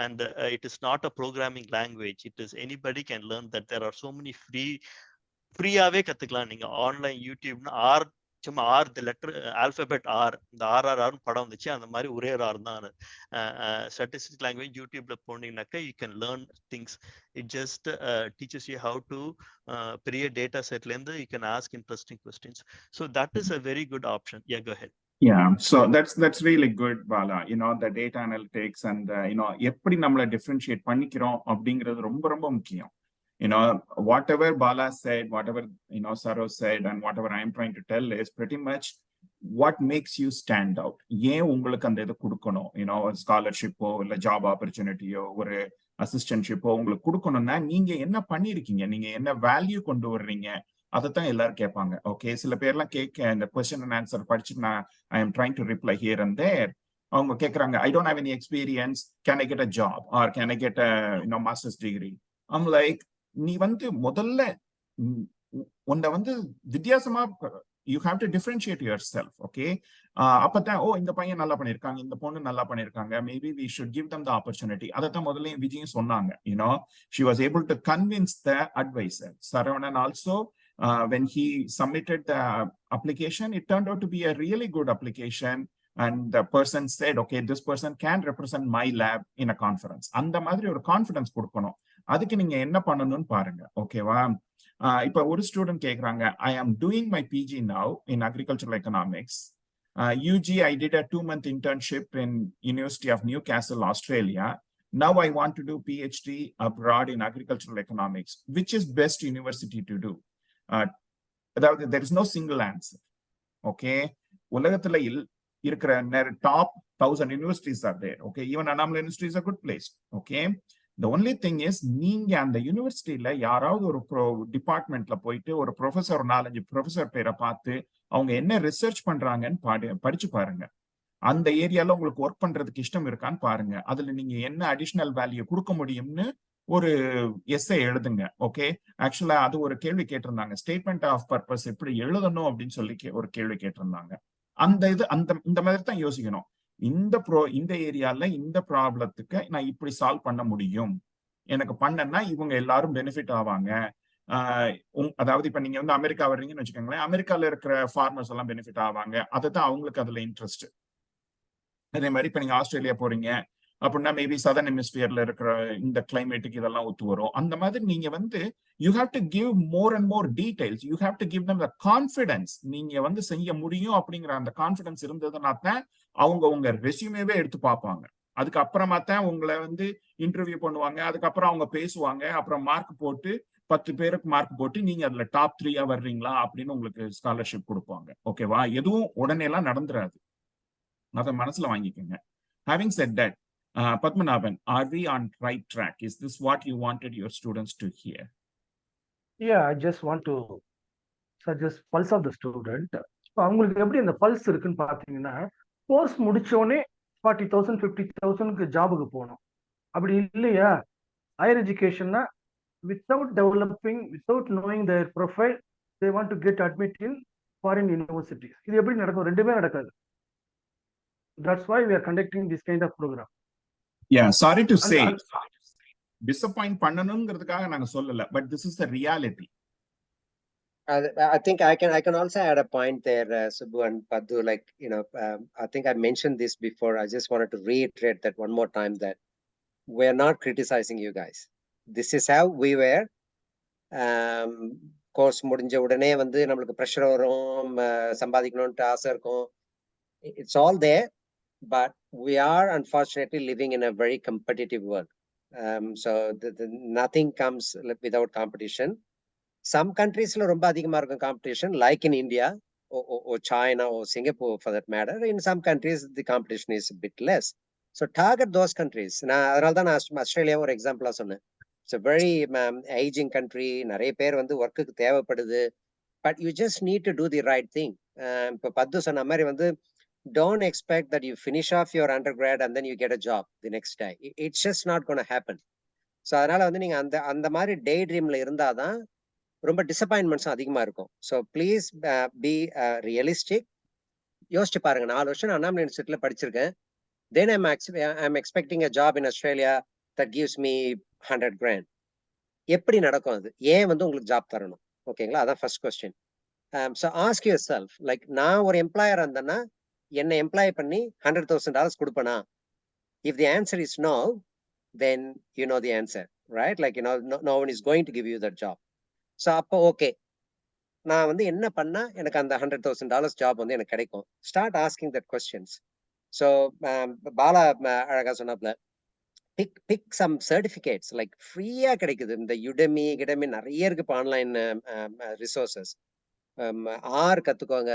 and it is not a programming language. It is anybody can learn that. There are so many ஃப்ரீயாவே கத்துக்கலாம் நீங்க online யூடியூப்னு. R சும்மா R the letter alphabet R, இந்த RRR படம் வந்துச்சு, அந்த மாதிரி ஒரே ஒரு ஆர் தான். ஸ்டாட்டிஸ்டிக்ஸ் லாங்குவேஜ் யூடியூப்ல போனீங்கன்னாக்கா you can learn things. It just teachers you how to பெரிய டேட்டா செட்ல இருந்து you can ask interesting questions. So that is a very good option. Yeah, go ahead. Yeah, so that's really good, Bala. The data analytics and எப்படி நம்மளை differentiate பண்ணிக்கிறோம் அப்படிங்கிறது ரொம்ப ரொம்ப முக்கியம். Whatever Bala said, whatever Saro said, and whatever I am trying to tell is pretty much what makes you stand out. ஏன் உங்களுக்கு அந்த இதை கொடுக்கணும், ஒரு ஸ்காலர்ஷிப்போ இல்லை ஜாப் ஆப்பர்ச்சுனிட்டியோ ஒரு அசிஸ்டன்ட்ஷிப்போ உங்களுக்கு கொடுக்கணும்னா நீங்க என்ன பண்ணிருக்கீங்க, நீங்க என்ன வேல்யூ கொண்டு வர்றீங்க, அதைத்தான் எல்லாரும் கேட்பாங்க. ஓகே, சில பேர்லாம் இந்த கொஸ்டின் அண்ட் ஆன்சர் படிச்சு I am trying to reply here and there. அவங்க கேட்கறாங்க, I don't have any experience, can I get a job or can I get a masters degree? I'm like, நீ முதல்ல உன்னை வித்தியாசமா you have to differentiate yourself. Okay, அப்பதான் இந்த பையன் நல்லா பண்ணிருக்காங்க, இந்த பொண்ணு நல்லா பண்ணிருக்காங்க, maybe we should give them the opportunity. அதைத்தான் முதல்ல விஜயும் சொன்னாங்க. She was able to convince the advisor. Saravanan also, when he submitted the application, it turned out to be a really good application. And the person said, okay, this person can represent my lab in a conference. அந்த மாதிரி ஒரு confidence கொடுக்கணும். அதுக்கு நீங்க என்ன பண்ணணும்னு பாருங்க. ஓகேவா, இப்ப ஒரு ஸ்டூடெண்ட் கேக்குறாங்க, I am doing my PG now in agricultural economics. UG, I did a 2-month internship in University of Newcastle, Australia. Now I want to do PhD abroad in agricultural economics. Which is best university to do? There is no single answer. Okay, உலகத்துல இருக்கிற top 1000 universities are there. Okay, even Annamalai University is a good place. Okay, the only thing is நீங்க அந்த யூனிவர்சிட்டியில யாராவது ஒரு டிபார்ட்மெண்ட்ல போயிட்டு ஒரு ப்ரொஃபஸர் 4-5 ப்ரொஃபஸர் பேரை பார்த்து அவங்க என்ன ரிசர்ச் பண்றாங்கன்னு படிச்சு பாருங்க. அந்த ஏரியால உங்களுக்கு ஒர்க் பண்றதுக்கு இஷ்டம் இருக்கான்னு பாருங்க. அதுல நீங்க என்ன அடிஷனல் வேல்யூ கொடுக்க முடியும்னு ஒரு எஸ்ஸே எழுதுங்க. ஓகே, ஆக்சுவலா அது ஒரு கேள்வி கேட்டிருந்தாங்க, ஸ்டேட்மெண்ட் ஆஃப் பர்பஸ் எப்படி எழுதணும் அப்படின்னு சொல்லி ஒரு கேள்வி கேட்டிருந்தாங்க. இந்த மாதிரி தான் யோசிக்கணும். இந்த ஏரியால இந்த ப்ராப்ளத்துக்கு நான் இப்படி சால்வ் பண்ண முடியும், எனக்கு பண்ணனா இவங்க எல்லாரும் பெனிஃபிட் ஆவாங்க. அதாவது இப்ப நீங்க அமெரிக்கா வர்றீங்கன்னு வச்சுக்கோங்களேன், அமெரிக்கால இருக்கிற ஃபார்மர்ஸ் எல்லாம் பெனிஃபிட் ஆவாங்க, அதுதான் அவங்களுக்கு அதுல இன்ட்ரெஸ்ட். அதே மாதிரி இப்ப நீங்க ஆஸ்திரேலியா போறீங்க, அப்படின்னா மேபி சதர்ன் ஹெமிஸ்பியர்ல இருக்கிற இந்த கிளைமேட்டுக்கு இதெல்லாம் ஒத்து வரும். அந்த மாதிரி நீங்க வந்து you have to give more and more details. You have to give them the confidence. நீங்க வந்து செய்ய முடியும் அப்படிங்கிற அந்த கான்ஃபிடன்ஸ் இருந்ததுன்னா தான் அவங்க உங்க ரெஸ்யூமேவே எடுத்து பார்ப்பாங்க. அதுக்கப்புறமா தான் உங்களை வந்து இன்டர்வியூ பண்ணுவாங்க. அதுக்கப்புறம் அவங்க பேசுவாங்க. அப்புறம் மார்க் போட்டு 10 பேருக்கு மார்க் போட்டு நீங்க அதுல டாப் 3 வர்றீங்களா அப்படின்னு உங்களுக்கு ஸ்காலர்ஷிப் கொடுப்பாங்க. ஓகேவா? எதுவும் உடனே எல்லாம் நடந்துராது. அதை மனசுல வாங்கிக்கோங்க. Having said that, Padmanabhan, are we on right track? Is this what you wanted your students to hear? Yeah, I just want to suggest pulse of the student. அவங்களுக்கு எப்படி இந்த பல்ஸ் இருக்குன்னு பார்த்தீங்கன்னா, கோர்ஸ் முடிச்சோடனே 40,000 50,000க்கு ஜாபுக்கு போகணும். அப்படி இல்லையா, higher எஜுகேஷன்னா without developing, without knowing their profile, they want to get admitted in foreign universities. இது எப்படி நடக்கும்? ரெண்டுமே நடக்காது. That's why we are conducting this kind of program. Yeah, sorry to say, disappoint பண்ணனும்ங்கிறதுக்காக நாங்க சொல்லல, but this is the reality. I think I can also add a point there, Subbu and Paddu. Like, I think I mentioned this before. I just wanted to reiterate that one more time, that we're not criticizing you guys. This is how we were. Course முடிஞ்ச உடனே வந்து நம்மளுக்கு pressure வரும், சம்பாதிக்கணும்ட்டு ஆசை இருக்கும். It's all there, but we are unfortunately living in a very competitive world. So nothing comes without competition. Some countries ரொம்ப அதிகமா இருக்கும் competition, like in India or China or Singapore for that matter. In some countries the competition is a bit less. So target those countries. நான் அதனால தான் நான் Australia ஒரு எக்ஸாம்பிளா சொன்னேன். It's a very aging country. நிறைய பேர் வந்து ஒர்க்குக்கு தேவைப்படுது. But you just need to do the right thing. இப்போ பத்து சொன்ன மாதிரி வந்து don't expect that you finish off your undergrad and then you get a job the next day. It's just not going to happen. So அதனால வந்து நீங்க அந்த மாதிரி டே ட்ரீம்ல இருந்தாதான் ரொம்ப டிசப்பாயின்மெண்ட்ஸும் அதிகமா இருக்கும். So please B realistic. யோசிச்சு பாருங்க, 4 வருஷம் நான் அண்ணாமலை யூனிவர்சிட்டியில படிச்சிருக்கேன். Then I'm expecting a job in Australia that gives me 100 grand. எப்படி நடக்கும்? அது ஏன் வந்து உங்களுக்கு ஜாப் தரணும்? ஓகேங்களா? அதான் first question. So ask yourself, like நான் ஒரு எம்ப்ளாயர் இருந்தேன்னா என்னை எம்ப்ளாய் பண்ணி $100,000 கொடுப்பேனா? If the answer is no, then you know the answer, right? Like, no one is going to give you that job. So அப்போ okay, நான் வந்து என்ன பண்ணா எனக்கு அந்த $100,000 ஜாப் வந்து எனக்கு கிடைக்கும்? Start asking that questions. So Bala அழகா சொன்னாப்ல, பிக் சம் சர்டிஃபிகேட்ஸ், லைக் ஃப்ரீயா கிடைக்குது. இந்த யுடெமி நிறைய இருக்கு இப்போ ஆன்லைன் ரிசோர்சஸ். கத்துக்கோங்க.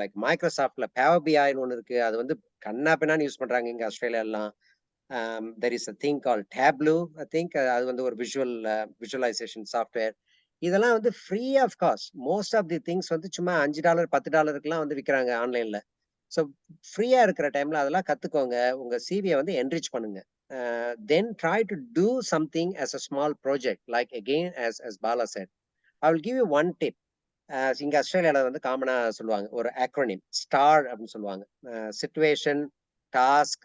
லைக் மைக்ரோசாஃப்ட்ல பவர் பிஐன்னு ஒன்று இருக்கு. அது வந்து கண்ணா பின்னான்னு யூஸ் பண்றாங்க இங்க ஆஸ்திரேலியாலாம். there is a thing called Tableau, I think. அது வந்து ஒரு visualization software. இதெல்லாம் வந்து free of cost. Most of the things வந்து சும்மா $5 $10 வந்து விற்கிறாங்க ஆன்லைன்ல. ஸோ ஃப்ரீயா இருக்கிற டைம்ல அதெல்லாம் கத்துக்கோங்க. உங்க சிவியை வந்து என்ரிச் பண்ணுங்க. Then try to do something as a small project, like again as Bala said. I will give you one tip. இங்க ஆஸ்திரேலியால வந்து காமனா சொல்லுவாங்க ஒரு ஆக்ரோனிம், ஸ்டார் அப்படின்னு சொல்லுவாங்க. Situation, task,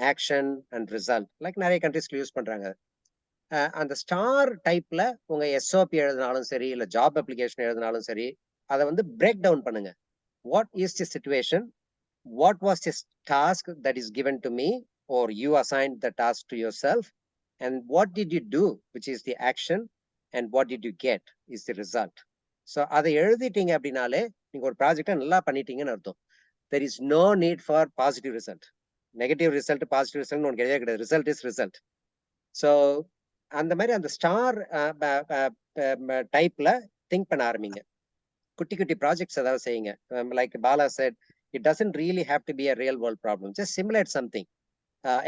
action and result. Like நிறைய கண்ட்ரீஸ்ல யூஸ் பண்றாங்க. அந்த ஸ்டார் டைப்ல உங்க எஸ்ஓபி எழுதினாலும் சரி, இல்ல ஜாப் அப்ளிகேஷன் எழுதினாலும் சரி, அதை வந்து பிரேக் டவுன் பண்ணுங்க. What is the situation? What was the task that is given to me, or you assigned the task to yourself, and what did you do, which is the action, and what did you get is the result. So அதை எழுதிட்டீங்க அப்படின்னாலே நீங்க ஒரு ப்ராஜெக்டை நல்லா பண்ணிட்டீங்கன்னு அர்த்தம். There is no need for positive result. Negative result, positive result ஒன்று கிடையாது கிடையாது. Result is result. ஸோ அந்த மாதிரி அந்த ஸ்டார் டைப்ல திங்க் பண்ண ஆரம்பிங்க. குட்டி குட்டி ப்ராஜெக்ட்ஸ் ஏதாவது செய்யுங்க. Like Bala set, it doesn't really have to be a real world problem. Just simulate something.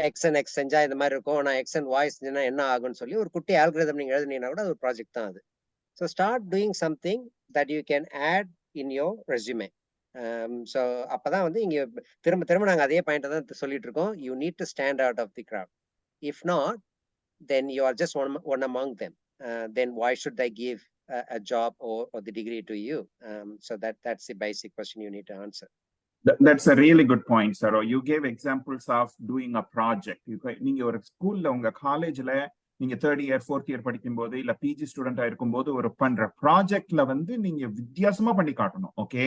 X and X செஞ்சா இந்த மாதிரி இருக்கும், நான் எக்ஸ் அண்ட் வாய் செஞ்சா என்ன ஆகும்னு சொல்லி ஒரு குட்டி ஆல்கிரிதம் நீங்க எழுதுனீங்கன்னா கூட அது ஒரு ப்ராஜெக்ட் தான் அது. So start doing something that you can add in your resume. So அப்பதான் வந்து இங்க திரும்ப நாங்க அதே பாயிண்ட் தான் சொல்லிட்டு இருக்கோம். You need to stand out of the crowd. If not, then you are just one among them. Then why should they give a job or the degree to you? So that's the basic question you need to answer. That's a really good point, sir. You gave examples of doing a project. நீங்க ஒரு ஸ்கூல்ல உங்க காலேஜ்ல நீங்க 3rd year 4th year படிக்கும் போது இல்ல PG ஸ்டூடெண்டா இருக்கும் போது ஒரு பண்ற ப்ராஜெக்ட்ல வந்து நீங்க வித்தியாசமா பண்ணி காட்டணும். Okay,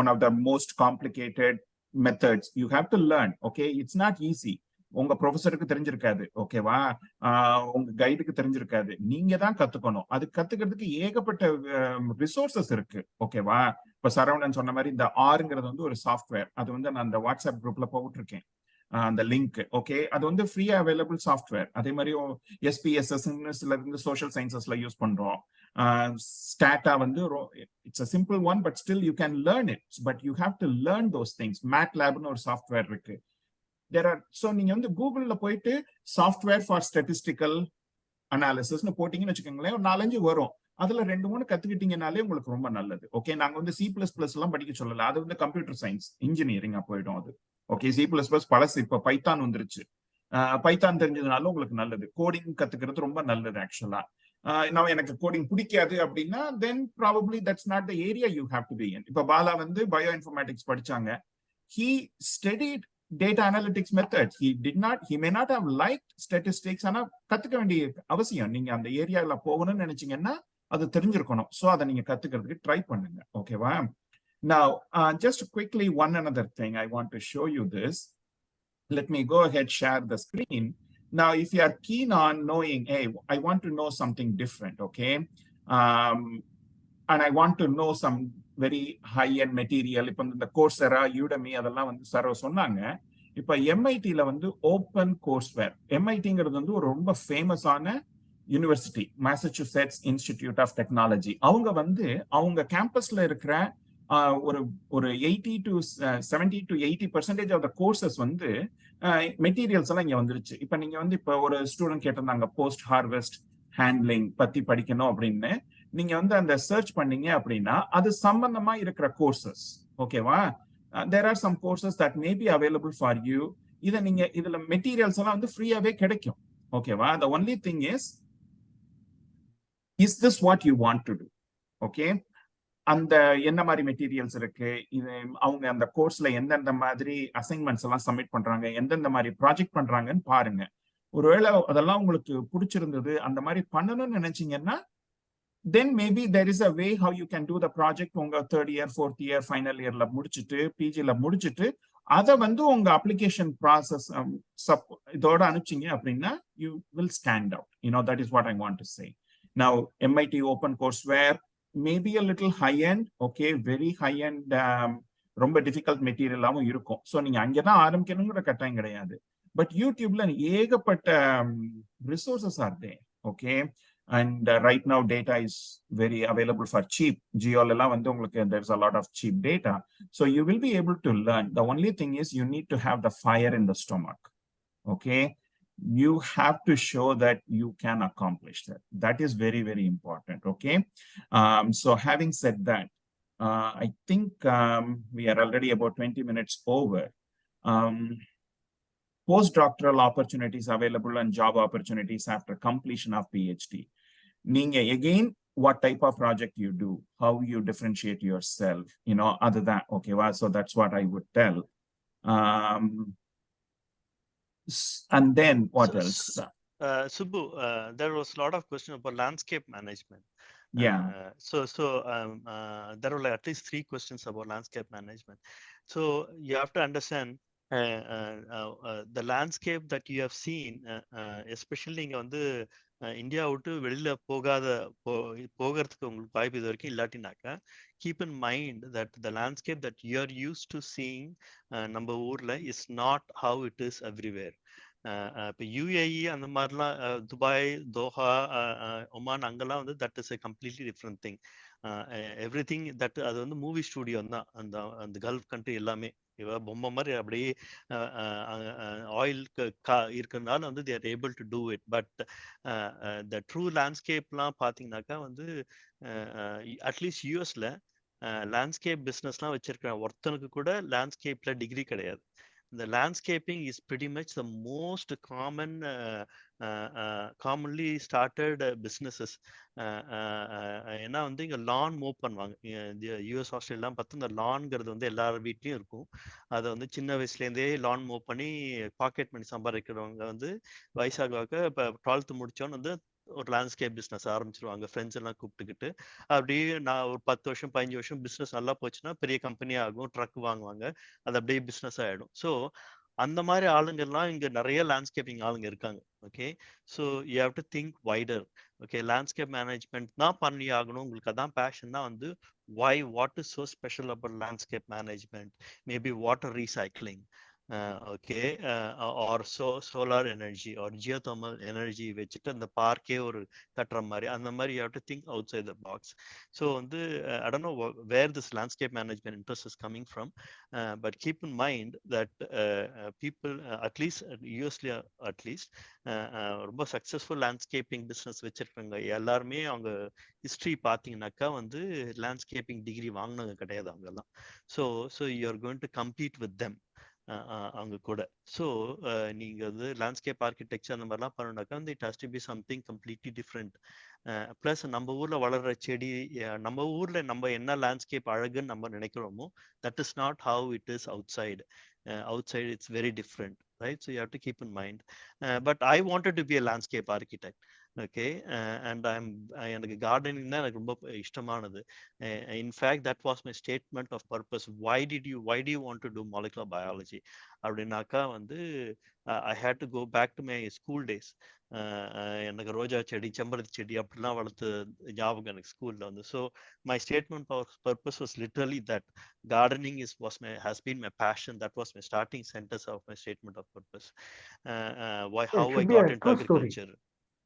one of the most complicated methods you have to learn. Okay, it's not easy. உங்க ப்ரொஃபஸருக்கு தெரிஞ்சிருக்காது, ஓகேவா? உங்க கைடுக்கு தெரிஞ்சிருக்காது. நீங்க தான் கத்துக்கணும். அது கத்துக்கிறதுக்கு ஏகப்பட்ட ரிசோர்சஸ் இருக்கு, ஓகேவா? இப்ப சரவணன் சொன்ன மாதிரி இந்த ஆறுங்கிறது வந்து ஒரு சாஃப்ட்வேர். அது வந்து நான் அந்த வாட்ஸ்அப் குரூப்ல போட்டுருக்கேன் அந்த லிங்க். ஓகே, அது வந்து ஃப்ரீயா அவைலபிள் சாஃப்ட்வேர். அதே மாதிரி எஸ்பிஎஸ்எஸ் சில இருந்து சோஷியல் சயின்சஸ்ல யூஸ் பண்றோம். ஸ்டாட்டா வந்து it's a simple one, but still you can learn it. But you have to learn those things. மேட் லேப்னு ஒரு சாஃப்ட்வேர் இருக்கு. ஸோ நீங்க வந்து கூகுள்ல போயிட்டு சாஃப்ட்வேர் ஃபார் ஸ்டாட்டிஸ்டிக்கல் அனாலிசிஸ்னு போட்டீங்கன்னு வச்சுக்கோங்களேன், ஒரு 4-5 வரும். அதுல 2-3 கத்துக்கிட்டீங்கனாலே உங்களுக்கு ரொம்ப நல்லது. ஓகே, நாங்க வந்து C++ எல்லாம் படிக்க சொல்லல. அது வந்து கம்ப்யூட்டர் சயின்ஸ் இன்ஜினியரிங்கா போயிடும் அது. ஓகே, C++ பழசு. இப்ப பைத்தான் வந்துருச்சு. பைத்தான் தெரிஞ்சதுனால உங்களுக்கு நல்லது. கோடிங் கத்துக்கிறது ரொம்ப நல்லது ஆக்சுவலா. நான் எனக்கு கோடிங் பிடிக்காது அப்படின்னா then probably that's not the area you have to be in. இப்ப பாலா வந்து பயோ இன்ஃபர்மேட்டிக்ஸ் படிச்சாங்க. He studied data analytics methods. He may not have liked statistics. ஆனா கத்துக்க வேண்டிய அவசியம். நீங்க அந்த ஏரியால போகணும்னு நினைச்சீங்கன்னா அது தெரிஞ்சிருக்கணும். சோ அதை நீங்க கத்துக்கிறதுக்கு ட்ரை பண்ணுங்க, ஓகேவா? Now, just quickly, one another thing I want to show you this. Let me go ahead, share the screen. Now, if you are keen on knowing, hey, I want to know something different, okay? And I want to know some very high-end material. இப்போ இந்த Coursera, Udemy அதெல்லாம் வந்து சரோ சொன்னாங்க. இப்போ எம்ஐடியில் வந்து open கோர்ஸ்வேர். எம்ஐடிங்கிறது வந்து ஒரு ரொம்ப ஃபேமஸான university, Massachusetts Institute of Technology. அவங்க வந்து அவங்க கேம்பஸ்ல இருக்கிற ஒரு ஒரு 70 to 80% ஆஃப் த கோர்சஸ் வந்து மெட்டீரியல்ஸ் எல்லாம் இங்க வந்துருச்சு. இப்போ நீங்க வந்து இப்போ ஒரு ஸ்டூடெண்ட் கேட்டிருந்தாங்க போஸ்ட் ஹார்வெஸ்ட் ஹேண்ட்லிங் பத்தி படிக்கணும் அப்படின்னு. நீங்க வந்து அந்த சர்ச் பண்ணீங்க அப்படின்னா அது சம்பந்தமா இருக்கிற கோர்சஸ், ஓகேவா? There are some courses that may be available for you. இதை நீங்க இதுல மெட்டீரியல்ஸ் எல்லாம் வந்து ஃப்ரீயாவே கிடைக்கும், ஓகேவா? The only thing is this what you want to do? Okay, அந்த என்ன மாதிரி மெட்டீரியல்ஸ் இருக்கு, இது அவங்க அந்த கோர்ஸ்ல எந்தெந்த மாதிரி அசைன்மெண்ட்ஸ் எல்லாம் சப்மிட் பண்றாங்க, எந்தெந்த மாதிரி ப்ராஜெக்ட் பண்றாங்கன்னு பாருங்க. ஒருவேளை அதெல்லாம் உங்களுக்கு பிடிச்சிருந்தது, அந்த மாதிரி பண்ணணும்னு நினைச்சீங்கன்னா then maybe there is a way how you can do the project உங்க 3rd year 4th year final yearல முடிச்சிட்டு பிஜில முடிச்சிட்டு அதை வந்து உங்க அப்ளிகேஷன் ப்ராசஸ் இதோட அனுப்பிச்சிங்க அப்படின்னா you will stand out. That is what I want to say. Now, MIT open courseware may be a little high end, okay, very high end, ரொம்ப difficult மெட்டீரியலாகவும் இருக்கும். So நீங்க அங்கதான் ஆரம்பிக்கணுங்கிற கட்டாயம் கிடையாது. பட் யூடியூப்ல ஏகப்பட்ட resources are there, okay? And right now data is very available for cheap. Geolla வந்து உங்களுக்கு there's a lot of cheap data, so you will be able to learn. The only thing is you need to have the fire in the stomach, okay? You have to show that you can accomplish that. That is very, very important, okay? So having said that, I think we are already about 20 minutes over. Postdoctoral opportunities available and job opportunities after completion of PhD. நீங்க again what type of project you do, how you differentiate yourself, other than, okay, well, so that's what I would tell. And then what else? Subbu, there was a lot of question about landscape management. Yeah. There were at least 3 questions about landscape management. So you have to understand the landscape that you have seen, especially இங்க வந்து India விட்டு வெளியில போகிறதுக்கு உங்களுக்கு வாய்ப்பு இது வரைக்கும் இல்லாட்டினாக்கா, keep in mind that the landscape that you are use to seeing நம்ம ஊர்ல is not how it is everywhere. இப்போ யுஏஇ அந்த மாதிரிலாம், துபாய், தோஹா, ஒமான், அங்கெல்லாம் வந்து that is a completely different thing. Everything that அது வந்து movie studio தான். அந்த கல்ஃப் கண்ட்ரி எல்லாமே பொம்மை மாதிரி அப்படியே ஆயில் இருக்கிறதுனால வந்து they're able to do it. But the true லேண்ட்ஸ்கேப்லாம் பார்த்தீங்கன்னாக்கா வந்து அட்லீஸ்ட் யூஎஸ்ல லேண்ட்ஸ்கேப் பிஸ்னஸ்லாம் வச்சிருக்கிற ஒருத்தனுக்கு கூட லேண்ட்ஸ்கேப்ல டிகிரி கிடையாது. The landscaping is pretty much the most commonly started businesses. ஏன்னா வந்து இங்க லான் மூவ் பண்ணுவாங்க. யூஎஸ் ஆஸ்திரேலியாலாம் பார்த்து இந்த லான்ங்கிறது வந்து எல்லார் வீட்லயும் இருக்கும். அதை வந்து சின்ன வயசுலேருந்தே லான் மூவ் பண்ணி பாக்கெட் மணி சம்பாதிக்கிறவங்க வந்து வயசாக இப்போ 12th முடிச்சோன்னு வந்து ஒரு லேண்ட்ஸ்கேப் பிஸ்னஸ் ஆரம்பிச்சிருவாங்க, ஃப்ரெண்ட்ஸ் எல்லாம் கூப்பிட்டுக்கிட்டு. அப்படியே நான் ஒரு 10 வருஷம் 15 வருஷம் பிஸ்னஸ் நல்லா போச்சுன்னா பெரிய கம்பெனி ஆகும், ட்ரக் வாங்குவாங்க, அது அப்படியே பிஸ்னஸ் ஆகிடும். ஸோ அந்த மாதிரி ஆளுங்கெல்லாம் இங்க நிறைய லேண்ட்ஸ்கேப்பிங் ஆளுங்க இருக்காங்க. Okay, so you have to think wider. Okay, landscape management தான் பண்ணி ஆகணும், உங்களுக்கு அதான் பேஷன் தான் வந்து why, what is so special about landscape management? Maybe water recycling, okay, or solar energy or geothermal energy வச்சுட்டு அந்த பார்க்கே ஒரு கட்டுற மாதிரி, அந்த மாதிரி you have to think outside the box. So வந்து I don't know where this landscape management interest is coming from, but keep in mind that people at least யூஎஸ்ல at least ரொம்ப சக்சஸ்ஃபுல் லேண்ட்ஸ்கேப்பிங் பிஸ்னஸ் வச்சிருக்காங்க எல்லாருமே. அவங்க history பார்த்தீங்கன்னாக்கா வந்து landscaping degree வாங்கினவங்க கிடையாது அவங்கெல்லாம். So so you are going to compete with them அவங்க கூட. ஸோ நீங்க வந்து லேண்ட்ஸ்கேப் ஆர்கிடெக்சர் அந்த மாதிரிலாம் பண்ணணுனாக்கா வந்து it has to be something completely different. Plus நம்ம ஊர்ல வளர்ற செடி, நம்ம ஊர்ல நம்ம என்ன லேண்ட்ஸ்கேப் அழகுன்னு நம்ம நினைக்கிறோமோ that is not how it is out side. Outside it's very different, right? So you have to keep in mind. But I wanted to be a landscape architect. Okay, and எனக்கு gardening தான் எனக்கு ரொம்ப இஷ்டமானது. In fact that was my statement of purpose. Why do you want to do molecular biology? அப்படின்னாக்கா வந்து I had to go back to my school days. எனக்கு ரோஜா செடி, செம்பருத்தி செடி அப்படிலாம் வளர்த்து ஞாபகம் எனக்கு ஸ்கூல்ல வந்து. So my statement of purpose was literally that gardening has been my passion. That was my starting sentence of my statement of purpose. How I got into agriculture.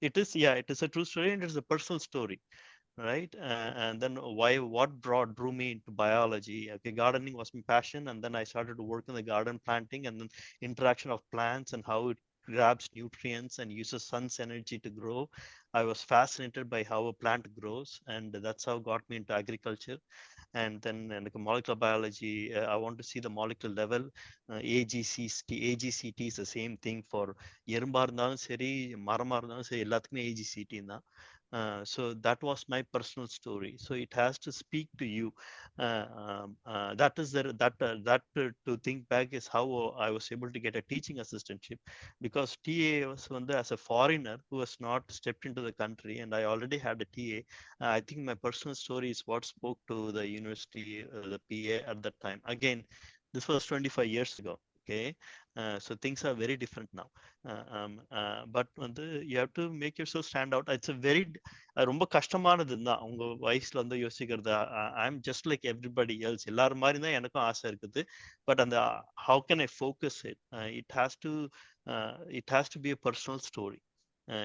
It is, yeah, it is a true story and it is a personal story, right? And then what drew me into biology. Okay, gardening was my passion, and then I started to work in the garden, planting, and then interaction of plants and how it grabs nutrients and uses sun's energy to grow. I was fascinated by how a plant grows, and that's how got me into agriculture. And then like molecular biology, I want to see the molecular level. AGCT is the same thing for எறும்பா இருந்தாலும் சரி, மரமா இருந்தாலும் சரி, எல்லாத்துக்குமே AGCT தான். So that was my personal story. So it has to speak to you. That is to think back is how I was able to get a teaching assistantship, because TA was as a foreigner who has not stepped into the country, and I already had a TA. I think my personal story is what spoke to the university, the PA at that time. Again, this was 25 years ago. Okay, so things are very different now. But you have to make yourself stand out. It's a very ரொம்ப கஷ்டமானது தான் உங்க வயசுல வந்து யோசிக்கிறது. I am just like everybody else, எல்லாரும் மாதிரி தான் எனக்கும் ஆசை இருக்குது. பட் அந்த how can I focus it, it has to be a personal story.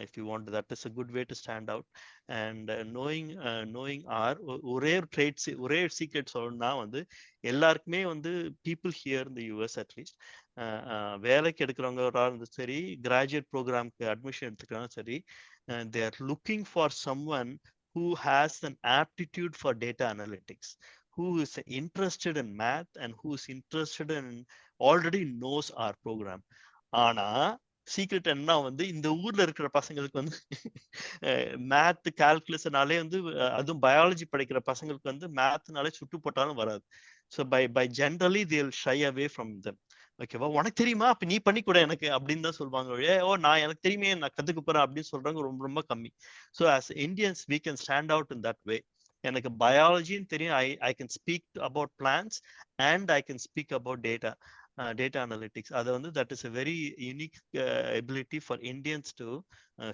If you want, that is a good way to stand out. And knowing our ஒரே traits, ஒரே secret சொல்லணும்னா வந்து எல்லாருக்குமே வந்து people here in the US at least வேலைக்கு எடுக்கிறவங்க சரி, graduate ப்ரோக்ராம்க்கு admission எடுத்துக்கிறாங்க சரி, they are looking for someone who has an aptitude for data analytics, who is interested in math and who is interested in already knows our program. ஆனா secret என்ன வந்து இந்த ஊர்ல இருக்கிற பசங்களுக்கு வந்து மேத் கால்குலஸ்னாலே வந்து, அதுவும் பயாலஜி படிக்கிற பசங்களுக்கு வந்து மேத்னாலே சுட்டு போட்டாலும் வராது. So by generally they will shy away from them. ஓகேவா, உனக்கு தெரியுமா, அப்ப நீ பண்ணி கூட எனக்கு அப்படின்னு தான் சொல்லுவாங்க. நான் எனக்கு தெரியுமே, நான் கத்துக்க போறேன் அப்படின்னு சொல்றாங்க ரொம்ப ரொம்ப கம்மி. So as Indians we can stand out in that way. எனக்கு பயாலஜின்னு தெரியும், I can speak about plants and I can speak about data analytics. அது வந்து that is a very unique ability for Indians to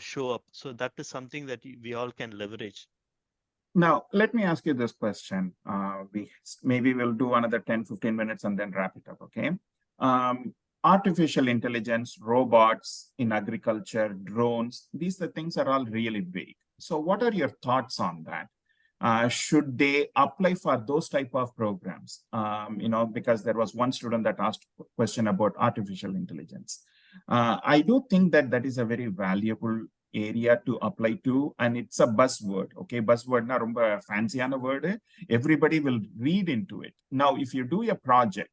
show up. So that is something that we all can leverage. Now, let me ask you this question. Maybe we'll do another 10-15 minutes and then wrap it up, okay? Artificial intelligence, robots in agriculture, drones, these things are all really big. So what are your thoughts on that? Should they apply for those type of programs? Because there was one student that asked a question about artificial intelligence. I do think that is a very valuable area to apply to, and it's a buzzword. Okay, buzzword na romba fancy ana word. Everybody will read into it. Now, if you do a project,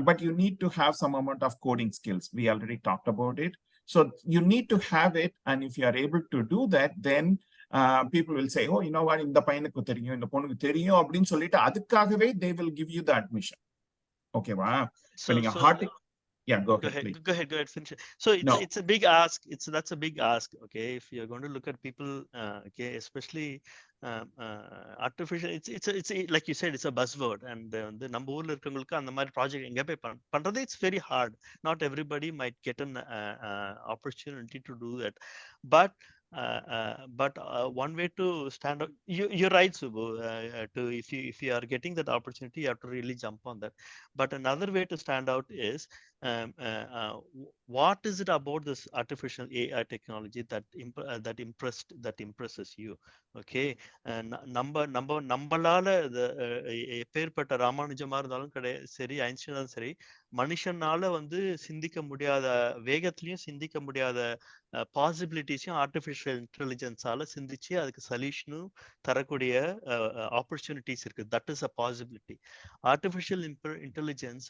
but you need to have some amount of coding skills. We already talked about it. So you need to have it, and if you are able to do that, then people will say, oh, you know what, இந்த பையனுக்கு தெரியும், இந்த பொண்ணுக்கு தெரியும் அப்படின்னு சொல்லிட்டு அதுக்காகவே they will give you the admission. ஓகேவா? So Yeah, go ahead, please. Go ahead. Finish it. So it's a big ask. That's a big ask. Okay, if you're going to look at people, okay, especially artificial, it's like you said, it's a buzzword, and the நம்ம ஊர்ல இருக்கவங்களுக்கு அந்த மாதிரி project எங்க போய் பண்றது, it's very hard. Not everybody might get an opportunity to do that, but one way to stand out, you're right, Subbu, to if you are getting that opportunity, you have to really jump on that. But another way to stand out is what is it about this artificial AI technology that impresses you? Okay, நம்மளால எப்பேற்பட்ட ராமானுஜமா இருந்தாலும் சரி, ஐன்ஸ்டீனாலும் சரி, மனுஷனால சிந்திக்க முடியாத வேகத்திலையும் சிந்திக்க முடியாத பாசிபிலிட்டிஸையும் ஆர்டிஃபிஷியல் இன்டெலிஜென்ஸால சிந்திச்சு அதுக்கு சொல்யூஷனும் தரக்கூடிய ஆப்பர்ச்சுனிட்டிஸ் இருக்கு. That is a possibility. Artificial intelligence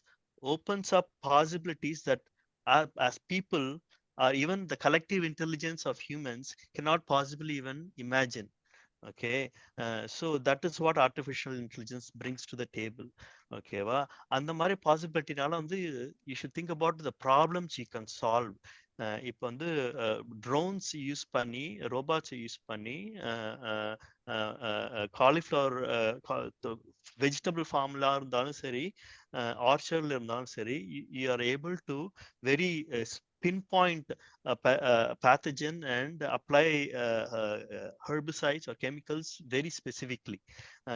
opens up possibilities that as people, or even the collective intelligence of humans cannot possibly even imagine. Okay, so that is what artificial intelligence brings to the table. Okay va, அந்த மாதிரி பாசிபிலிட்டினால you should think about the problems you can solve. இப்போ drones use பண்ணி, ரோபாட்ஸை use பண்ணி cauliflower vegetable ஃபார்ம்லாம் இருந்தாலும் சரி, ஆர்ச்சர்ட்ல இருந்தாலும் சரி, you are able to very pinpoint a pathogen and apply herbicides or chemicals very specifically,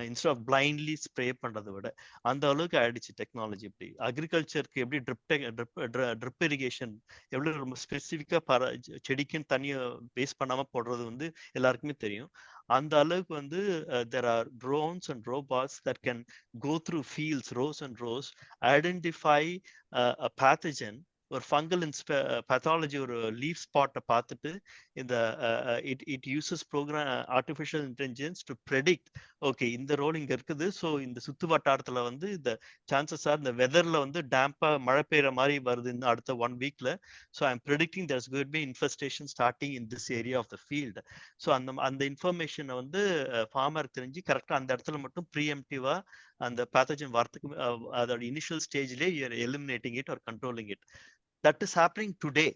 instead of blindly spray பண்றதை விட அந்த அளவுக்கு ஆயிடுச்சு டெக்னாலஜி. எப்படி அக்ரிகல்ச்சருக்கு எப்படி ட்ரிப் இரிகேஷன் எவ்வளவு ரொம்ப ஸ்பெசிஃபிக்கா செடிக்குன்னு தண்ணியை வேஸ்ட் பண்ணாம போடுறது எல்லாருக்குமே தெரியும். அந்த அளவுக்கு there are drones and robots that can go through fields, rows and rows, identify a pathogen, ஒரு ஃபங்கல் பேத்தாலஜி, ஒரு லீஃப் ஸ்பாட்டை பார்த்துட்டு it uses artificial intelligence to predict, okay இந்த ரோல் இங்க இருக்குது, ஸோ இந்த சுத்து வட்டாரத்துல இந்த சான்சஸ் ஆர் இந்த வெதர்ல டேம்பா மழை பெய்யற மாதிரி வருது இந்த அடுத்த 1 வீக்ல, so I am predicting there's going to be infestation starting in this area of the field. So அந்த இன்ஃபர்மேஷனை ஃபார்மருக்கு தெரிஞ்சு கரெக்டாக அந்த இடத்துல மட்டும் ப்ரீஎம்டிவா அந்த பேத்தஜன் வரத்துக்கு அதோட இனிஷியல் ஸ்டேஜ்லேயே you're eliminating it or controlling it. That is happening today.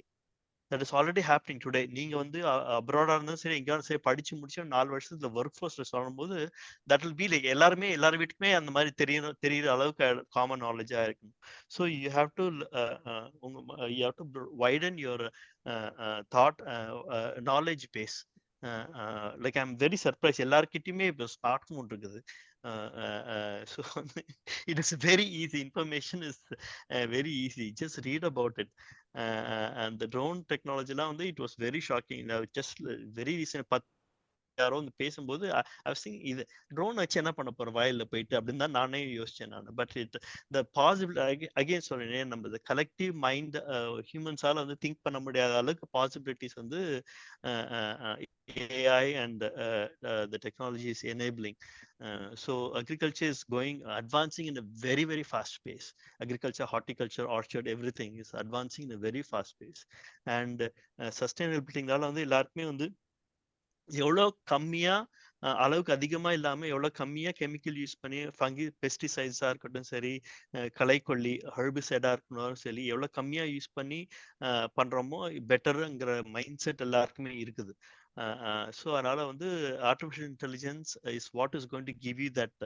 That is already happening today. நீங்க அப்ராடா இருந்தாலும் சரி, எங்கேயாவது சரி, படிச்சு முடிச்சு 4 வருஷத்துல ஒர்க் ஃபோர்ஸ்ல சொல்லும்போது that will be like எல்லார் வீட்டுக்குமே அந்த மாதிரி தெரியுற அளவுக்கு காமன் நாலேஜா இருக்கும். So you have to widen your thought knowledge base. Like I'm very surprised, எல்லார்கிட்டயுமே இப்போ ஸ்மார்ட் ஃபோன் இருக்குது. So it is very easy. Information is very easy. Just read about it. And the drone technology it was very shocking. Just very recent யாரோ பேசும்போது இது drone வச்சு என்ன பண்ண போறோம் வயல்ல போயிட்டு அப்படின்னு தான் நானே யோசிச்சேன் நான். பட் இந்த பாசிபிள் அகைன் சொல்றேன், நம்ம கலெக்டிவ் மைண்ட் ஹியூமன்ஸால திங்க் பண்ண முடியாத அளவுக்கு possibilities AI and the technology is enabling. So agriculture is advancing in a very, very fast pace. Agriculture, horticulture, orchard, everything is advancing in a very fast pace. And sustainability எல்லாருக்குமே எவ்வளோ கம்மியா அளவுக்கு அதிகமா இல்லாம எவ்வளவு கம்மியா கெமிக்கல் யூஸ் பண்ணி funky பெஸ்டிசைட்ஸா இருக்கட்டும் சரி, களைக்கொல்லி ஹெர்பிசைடா இருக்கணும் சரி, எவ்வளவு கம்மியா யூஸ் பண்ணி பண்றோமோ பெட்டருங்கிற மைண்ட் செட் எல்லாருக்குமே இருக்குது. ஸோ அதனால artificial intelligence is what is going to give you that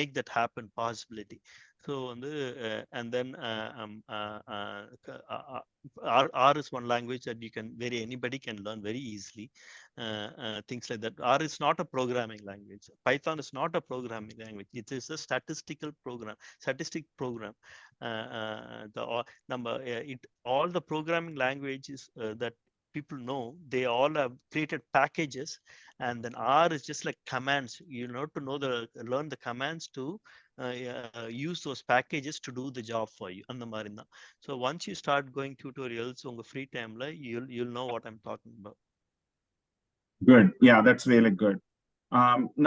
make that happen possibility. So and then R is one language that anybody can learn very easily. Things like that. R is not a programming language. Python is not a programming language. It is a statistic program. All the programming languages that people know, they all have created packages, and then R is just like commands. You know, to learn the commands to use those packages to do the job for you. And the marina. So once you start going tutorials on the free time, you'll know what I'm talking about. Good. Yeah, that's really good.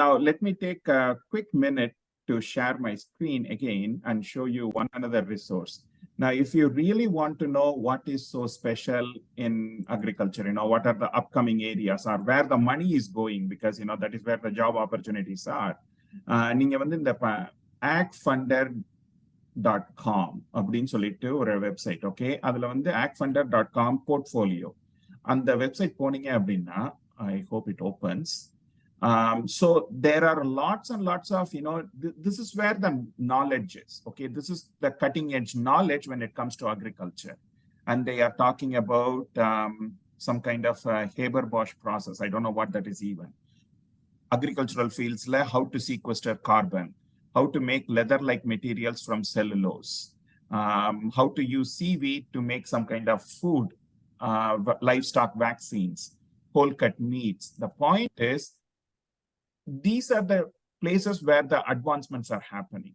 Now let me take a quick minute to share my screen again and show you one another resource. Now, if you really want to know what is so special in agriculture, what are the upcoming areas or where the money is going, because, that is where the job opportunities are. நீங்க இந்த AgFunder அப்படின்னு சொல்லிட்டு ஒரு website. Okay, அதுல வந்து actfunder.com portfolio அந்த website போனீங்க அப்படின்னா, I hope it opens. So there are lots and lots of, this is where the knowledge is. Okay, this is the cutting edge knowledge when it comes to agriculture. And they are talking about some kind of Haber-Bosch process. I don't know what that is even. Agricultural fields, how to sequester carbon, how to make leather-like materials from cellulose, how to use seaweed to make some kind of food, livestock vaccines, whole cut meats. The point is, these are the places where the advancements are happening.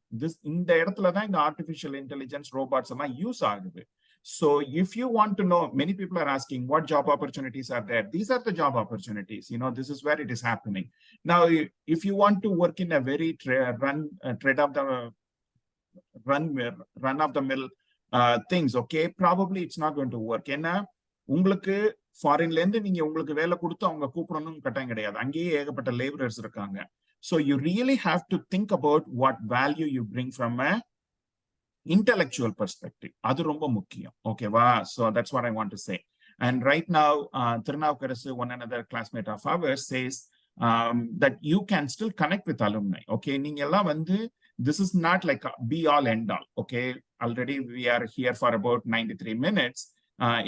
இந்த இடத்துல தான் இந்த artificial intelligence robots எல்லாம் use ஆகுது. So if you want to know, many people are asking what job opportunities are there. These are the job opportunities. This is where it is happening. Now, if you want to work in a very run of the mill things, okay, probably it's not going to work. ஏன்னா உங்களுக்கு ஃபாரின்ல இருந்து நீங்க உங்களுக்கு வேலை கொடுத்து அவங்க கூப்பிடணும்னு கட்டாயம் கிடையாது. அங்கேயே ஏகப்பட்ட லேபரர்ஸ் இருக்காங்க. So you really have to think about what value you bring from a intellectual perspective. அது ரொம்ப முக்கியம். ஓகேவா? So that's what I want to say. And right now, Tirunavukarasu, one another classmate of ours, says that you can still connect with alumni. Okay, நீங்க எல்லாம் வந்து, this is not like a be all end all. Okay, already we are here for about 93 minutes.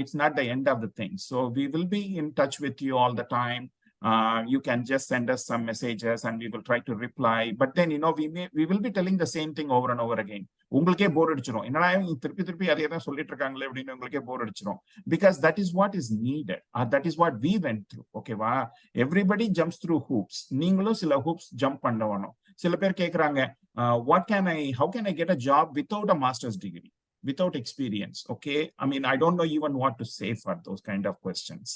It's not the end of the thing. So we will be in touch with you all the time. You can just send us some messages and we will try to reply. But then, we will be telling the same thing over and over again. உங்களுக்கே போர் அடிச்சிரும். என்னடா திருப்பி திருப்பி அதே தான் சொல்லிட்டு இருக்காங்களே அப்படின்னு உங்களுக்கே போர் அடிச்சிரும். Because that is what is needed. That is what we went through. ஓகேவா? Everybody jumps through hoops. நீங்களும் சில hoops jump பண்ணணும். சில பேர் கேட்கறாங்க, how can I get a job without a master's degree? Without experience. Okay, I mean, I don't know even what to say for those kind of questions.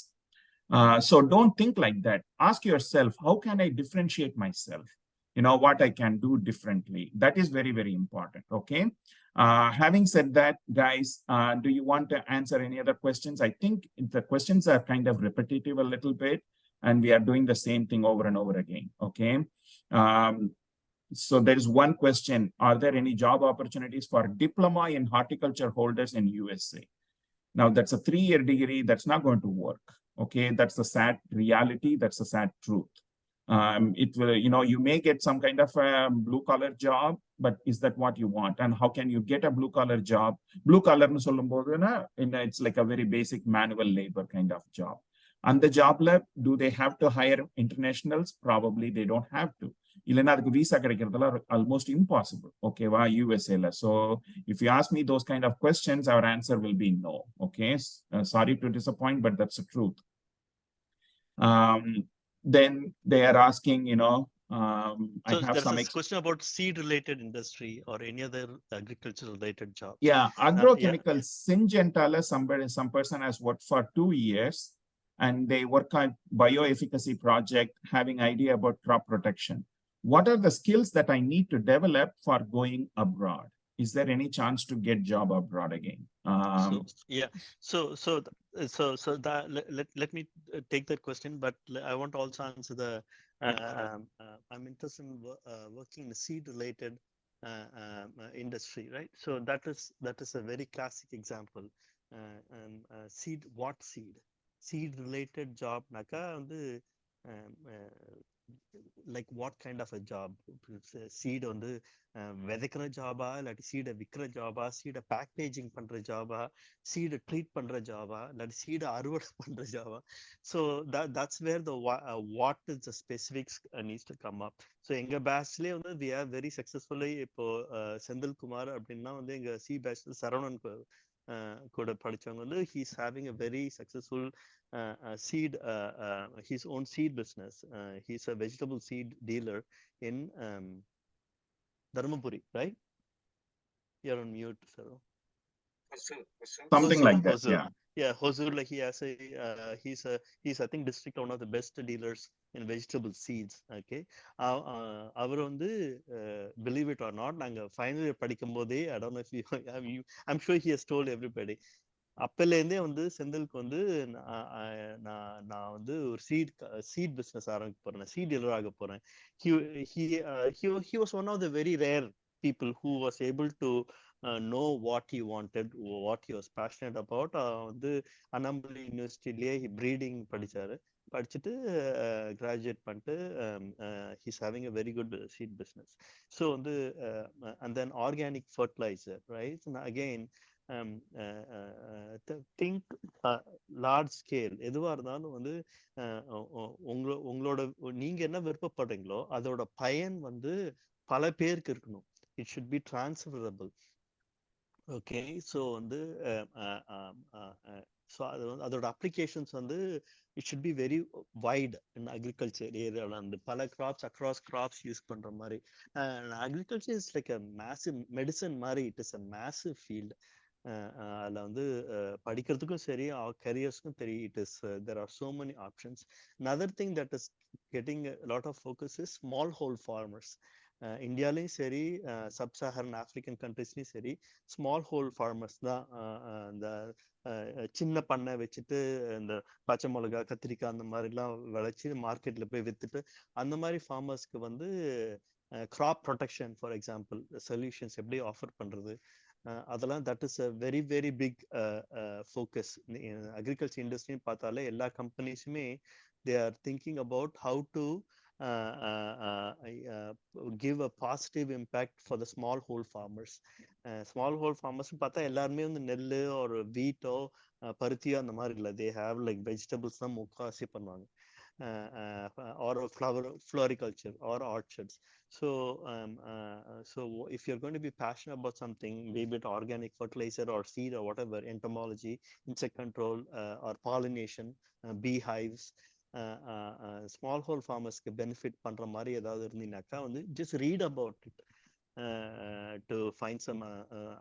So don't think like that. Ask yourself, how can I differentiate myself? What I can do differently. That is very, very important. Okay, having said that, guys, do you want to answer any other questions? I think the questions are kind of repetitive a little bit and we are doing the same thing over and over again. Okay, so there is one question. Are there any job opportunities for diploma in horticulture holders in USA? Now that's a 3-year degree. That's not going to work. Okay, that's the sad reality. That's the sad truth. It will, you may get some kind of a blue collar job, but is that what you want? And how can you get a blue collar job? Blue collar nu sollumbodhu it's like a very basic manual labor kind of job. And the job lab, do they have to hire internationals? Probably they don't have to. இல்லைன்னா அதுக்கு visa கிடைக்கிறதுல almost impossible. ஓகேவா? யூஎஸ்ஏல. So if you ask me those kind of questions, our answer will be no. Okay, sorry to disappoint, but that's the truth. Then they are asking, So I have there's some a question about seed related industry or any other agricultural related jobs. Yeah, agrochemical Syngentala, some person has worked for 2 years and they work on bioefficacy project, having idea about crop protection. What are the skills that I need to develop for going abroad? Is there any chance to get job abroad again? So that let me take that question, but I want to also answer the I'm interested in working in a seed related industry, right? So that is a very classic example. Seed, what seed related job naka வந்து like what kind of a job? Seed வந்து விதைக்கிற ஜாபா, இல்லாட்டி சீடை விற்கிற ஜாபா, சீடை packaging பண்ற ஜாபா, சீடை treat பண்ற ஜாபா, இல்லாட்டி சீடை அறுவடை பண்ற ஜாபா. So that's where the what is the specifics needs to come up. So எங்க பேட்ச்லயே வந்து we are very successfully இப்போ செந்தில்குமார் அப்படின்னா வந்து எங்க சி பேட்ச்ல சரவணன் கூட படிச்சவங்க வந்து he's having a very successful seed, his own seed business. He's a vegetable seed dealer in Dharmapuri, right? You're on mute, sir. Something like that. Hosur. Yeah. Yeah, Hosur, like he has he's I think district one of the best dealers in vegetable seeds. Okay, அவர் வந்து believe it or not, நாங்க final year படிக்கும் போதே, I don't know if I'm sure he has told everybody. அப்பலேருந்தே வந்து செந்திலுக்கு வந்து நான் வந்து ஒரு seat business ஆரம்பிக்க போறேன், சீட் டீலர் ஆக போறேன். He was one of the very rare people who was able to know what he wanted, what he was passionate about. வந்து அண்ணாமலை யூனிவர்சிட்டிலேயே breeding படிச்சாரு. படிச்சுட்டு கிராஜுவேட் பண்ணிட்டு he's having a very good seed business. So வந்து and then organic fertilizer, right? And again think large scale. எதுவா இருந்தாலும் வந்து உங்களோட நீங்க என்ன விருப்பப்படுறீங்களோ அதோட பயன் வந்து பல பேருக்கு இருக்கணும். It should be transferable. Okay, so வந்து ஸோ அது வந்து அதோட அப்ளிகேஷன்ஸ் வந்து it should be very wide in agriculture ஏரியாவில் வந்து பல கிராப்ஸ் அக்ராஸ் கிராப்ஸ் யூஸ் பண்ணுற மாதிரி. Agriculture is like a massive medicine மாதிரி. It is a massive field. அதில் வந்து படிக்கிறதுக்கும் சரி கரியர்ஸ்க்கும் சரி it is there are so many options. Another thing that is getting lot of focus is small hold farmers. இந்தியாலையும் சரி சப்சாஹரன் ஆப்பிரிக்கன் கண்ட்ரிஸ்லையும் சரி ஸ்மால் ஹோல் ஃபார்மர்ஸ் தான் இந்த சின்ன பண்ணை வச்சுட்டு இந்த பச்சை மிளகா கத்திரிக்காய் அந்த மாதிரிலாம் விளைச்சி மார்க்கெட்டில் போய் விற்றுட்டு அந்த மாதிரி ஃபார்மர்ஸ்க்கு வந்து crop protection for example solutions எப்படி ஆஃபர் பண்ணுறது, அதெல்லாம் that is a very very big focus. Agriculture இண்டஸ்ட்ரின்னு பார்த்தாலே எல்லா கம்பெனிஸுமே they are thinking about how to give a positive impact for the small hole farmers. Small hole farmers பார்த்தா எல்லாருமே வந்து நெல் ஒரு வீட்டோ பருத்தியோ அந்த மாதிரி இல்லை. they have like vegetables தான் முக்காசி பண்ணுவாங்க, or floriculture or orchards. So if you're going to be passionate about something, maybe it organic fertilizer or seed or whatever, entomology, insect control, or pollination, beehives, small hold ஃபார்மர்ஸ்க்கு benefit பண்ற மாதிரி ஏதாவது இருந்தீங்கன்னாக்கா வந்து just read about it to find some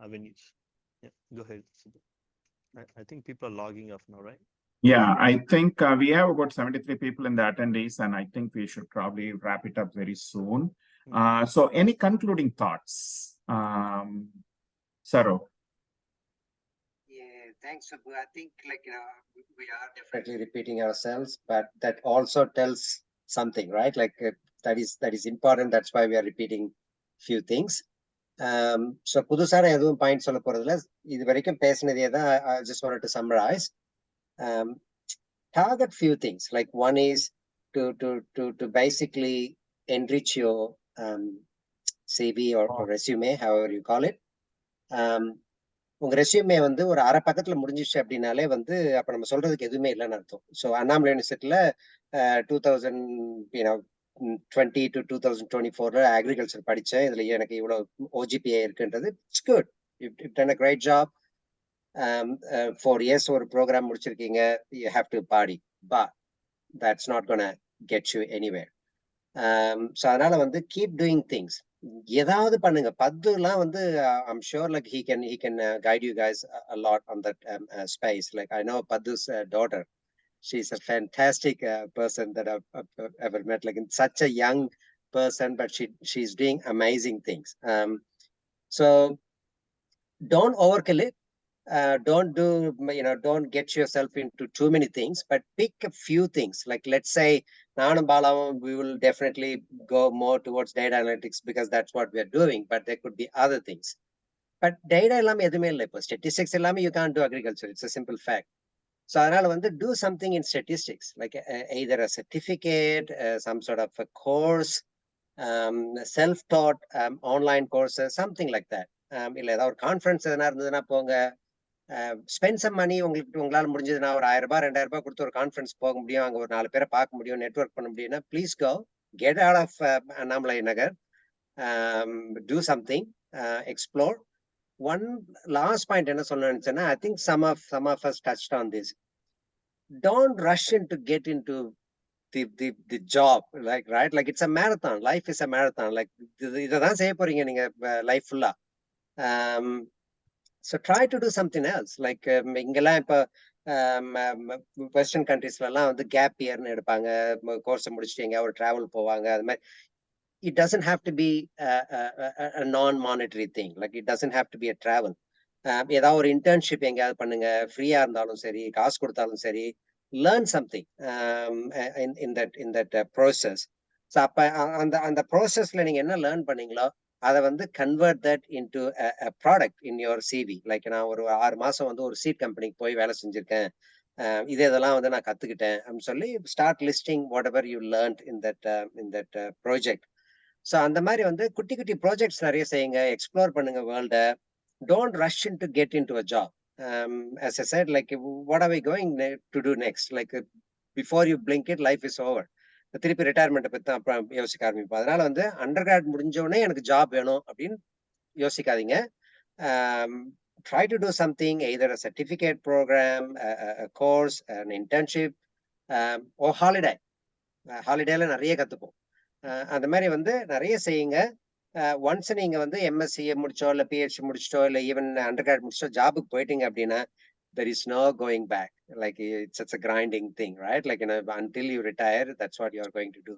avenues. Go ahead. I think people are logging off now, right? Yeah, I think we have about 73 people in the attendees, and I think we should probably wrap it up very soon. So any concluding thoughts? Saro? Thanks, Subbu. I think we are definitely repeating ourselves, but that also tells something, right? That is important. That's why we are repeating few things. So புதுசார எதுவும் point சொல்ல போறதுல, இது வரைக்கும் பேசினதே தான். I just wanted to summarize. Target few things. Like one is to basically enrich your CV or resume, however you call it. உங்க resume வந்து ஒரு அரை பக்கத்துல முடிஞ்சிச்சு அப்படின்னாலே வந்து அப்ப நம்ம சொல்றதுக்கு எதுவுமே இல்லைன்னு அர்த்தம். ஸோ அண்ணாமலை யூனிவர்சிட்டியில 2020 to 2024 அக்ரிகல்ச்சர் படிச்சேன், இதுல எனக்கு இவ்வளவு OGPA இருக்குன்றது it's good. You've done a great job. 4 years ஒரு ப்ரோக்ராம் முடிச்சிருக்கீங்க. You have to party, but that's not gonna get you anywhere. So அதனால வந்து keep doing things. ஏதாவது பண்ணுங்க. பத்துலாம் வந்து I'm sure like he can guide you guys a lot on that space. Like I know Paddu's daughter. She's a fantastic person that I've ever met. Like such a young person, but she's doing amazing things. So don't overkill it. Don't get yourself into too many things, but pick a few things. Like let's say Nanam Balavam, we will definitely go more towards data analytics because that's what we are doing, but there could be other things. But data ellame edume illa, ipo statistics ellame you can't do agriculture. It's a simple fact. So adala vandu do something in statistics, like either a certificate, some sort of a course, self-taught online courses, something like that. illa edha or conference edana irundhuna ponga. Spend some money. உங்களால முடிஞ்சதுன்னா ஒரு 1000 ரூபாய் 2000 ரூபாய் கொடுத்து ஒரு conference போக முடியும், அங்க ஒரு 4 பேரை பார்க்க முடியும், நெட்வொர்க் பண்ண முடியும்னா please go, get out of Annamalai Nagar, do something, explore. One last point என்ன சொல்ல நினைச்சேன்னா, I think some of us touched on this. Don't rush into get into the job, right? Like it's a marathon. Life is a marathon. Like இதான் செய்ய போறீங்க நீங்க life ஃபுல்லா. So try to do something else. Like இங்கெல்லாம் இப்ப western கண்ட்ரீஸ்லாம் வந்து gap இயர்னு எடுப்பாங்க, course முடிச்சுட்டு எங்கேயா ஒரு டிராவல் போவாங்க. அது மாதிரி it doesn't have to be a non-monetary thing. Like it doesn't have to be a travel. ஏதாவது ஒரு இன்டர்ன்ஷிப் எங்கேயாவது பண்ணுங்க, ஃப்ரீயா இருந்தாலும் சரி, காசு கொடுத்தாலும் சரி. learn something in that process. So அப்ப அந்த ப்ராசஸ்ல நீங்க என்ன லேர்ன் பண்ணீங்களோ அதை வந்து convert that into a product in your CV. Like நான் ஒரு 6 மாசம் வந்து ஒரு சீட் கம்பெனிக்கு போய் வேலை செஞ்சிருக்கேன், இதெல்லாம் வந்து நான் கத்துக்கிட்டேன் அப்படின்னு சொல்லி start listing whatever you learned in that project. So அந்த மாதிரி வந்து குட்டி குட்டி ப்ராஜெக்ட்ஸ் நிறைய செய்யுங்க, எக்ஸ்ப்ளோர் பண்ணுங்க வேர்ல்டை. Don't rush into get into a job. As I said, like, what are we going to do next? Like, before you blink it, life is over. திருப்பி ரிட்டையர்மெண்ட்டை பற்றி தான் அப்புறம் யோசிக்க ஆரம்பிப்போம். அதனால வந்து அண்டர் கிராட் முடிஞ்சோடனே எனக்கு ஜாப் வேணும் அப்படின்னு யோசிக்காதீங்க. Try to do something, either a certificate program, a course, an internship, or holiday. ஹாலிடேல நிறைய கற்றுப்போம். அந்த மாதிரி வந்து நிறைய செய்யுங்க. ஒன்ஸ் நீங்க வந்து எம்எஸ்சி முடிச்சோ இல்லை பிஹெச்டி முடிச்சிட்டோ இல்லை ஈவன் அண்டர் கிராட் முடிச்சோ ஜாபுக்கு போயிட்டீங்க அப்படின்னா there is no going back. Like, it's a grinding thing, right? Like, until you retire, that's what you are going to do.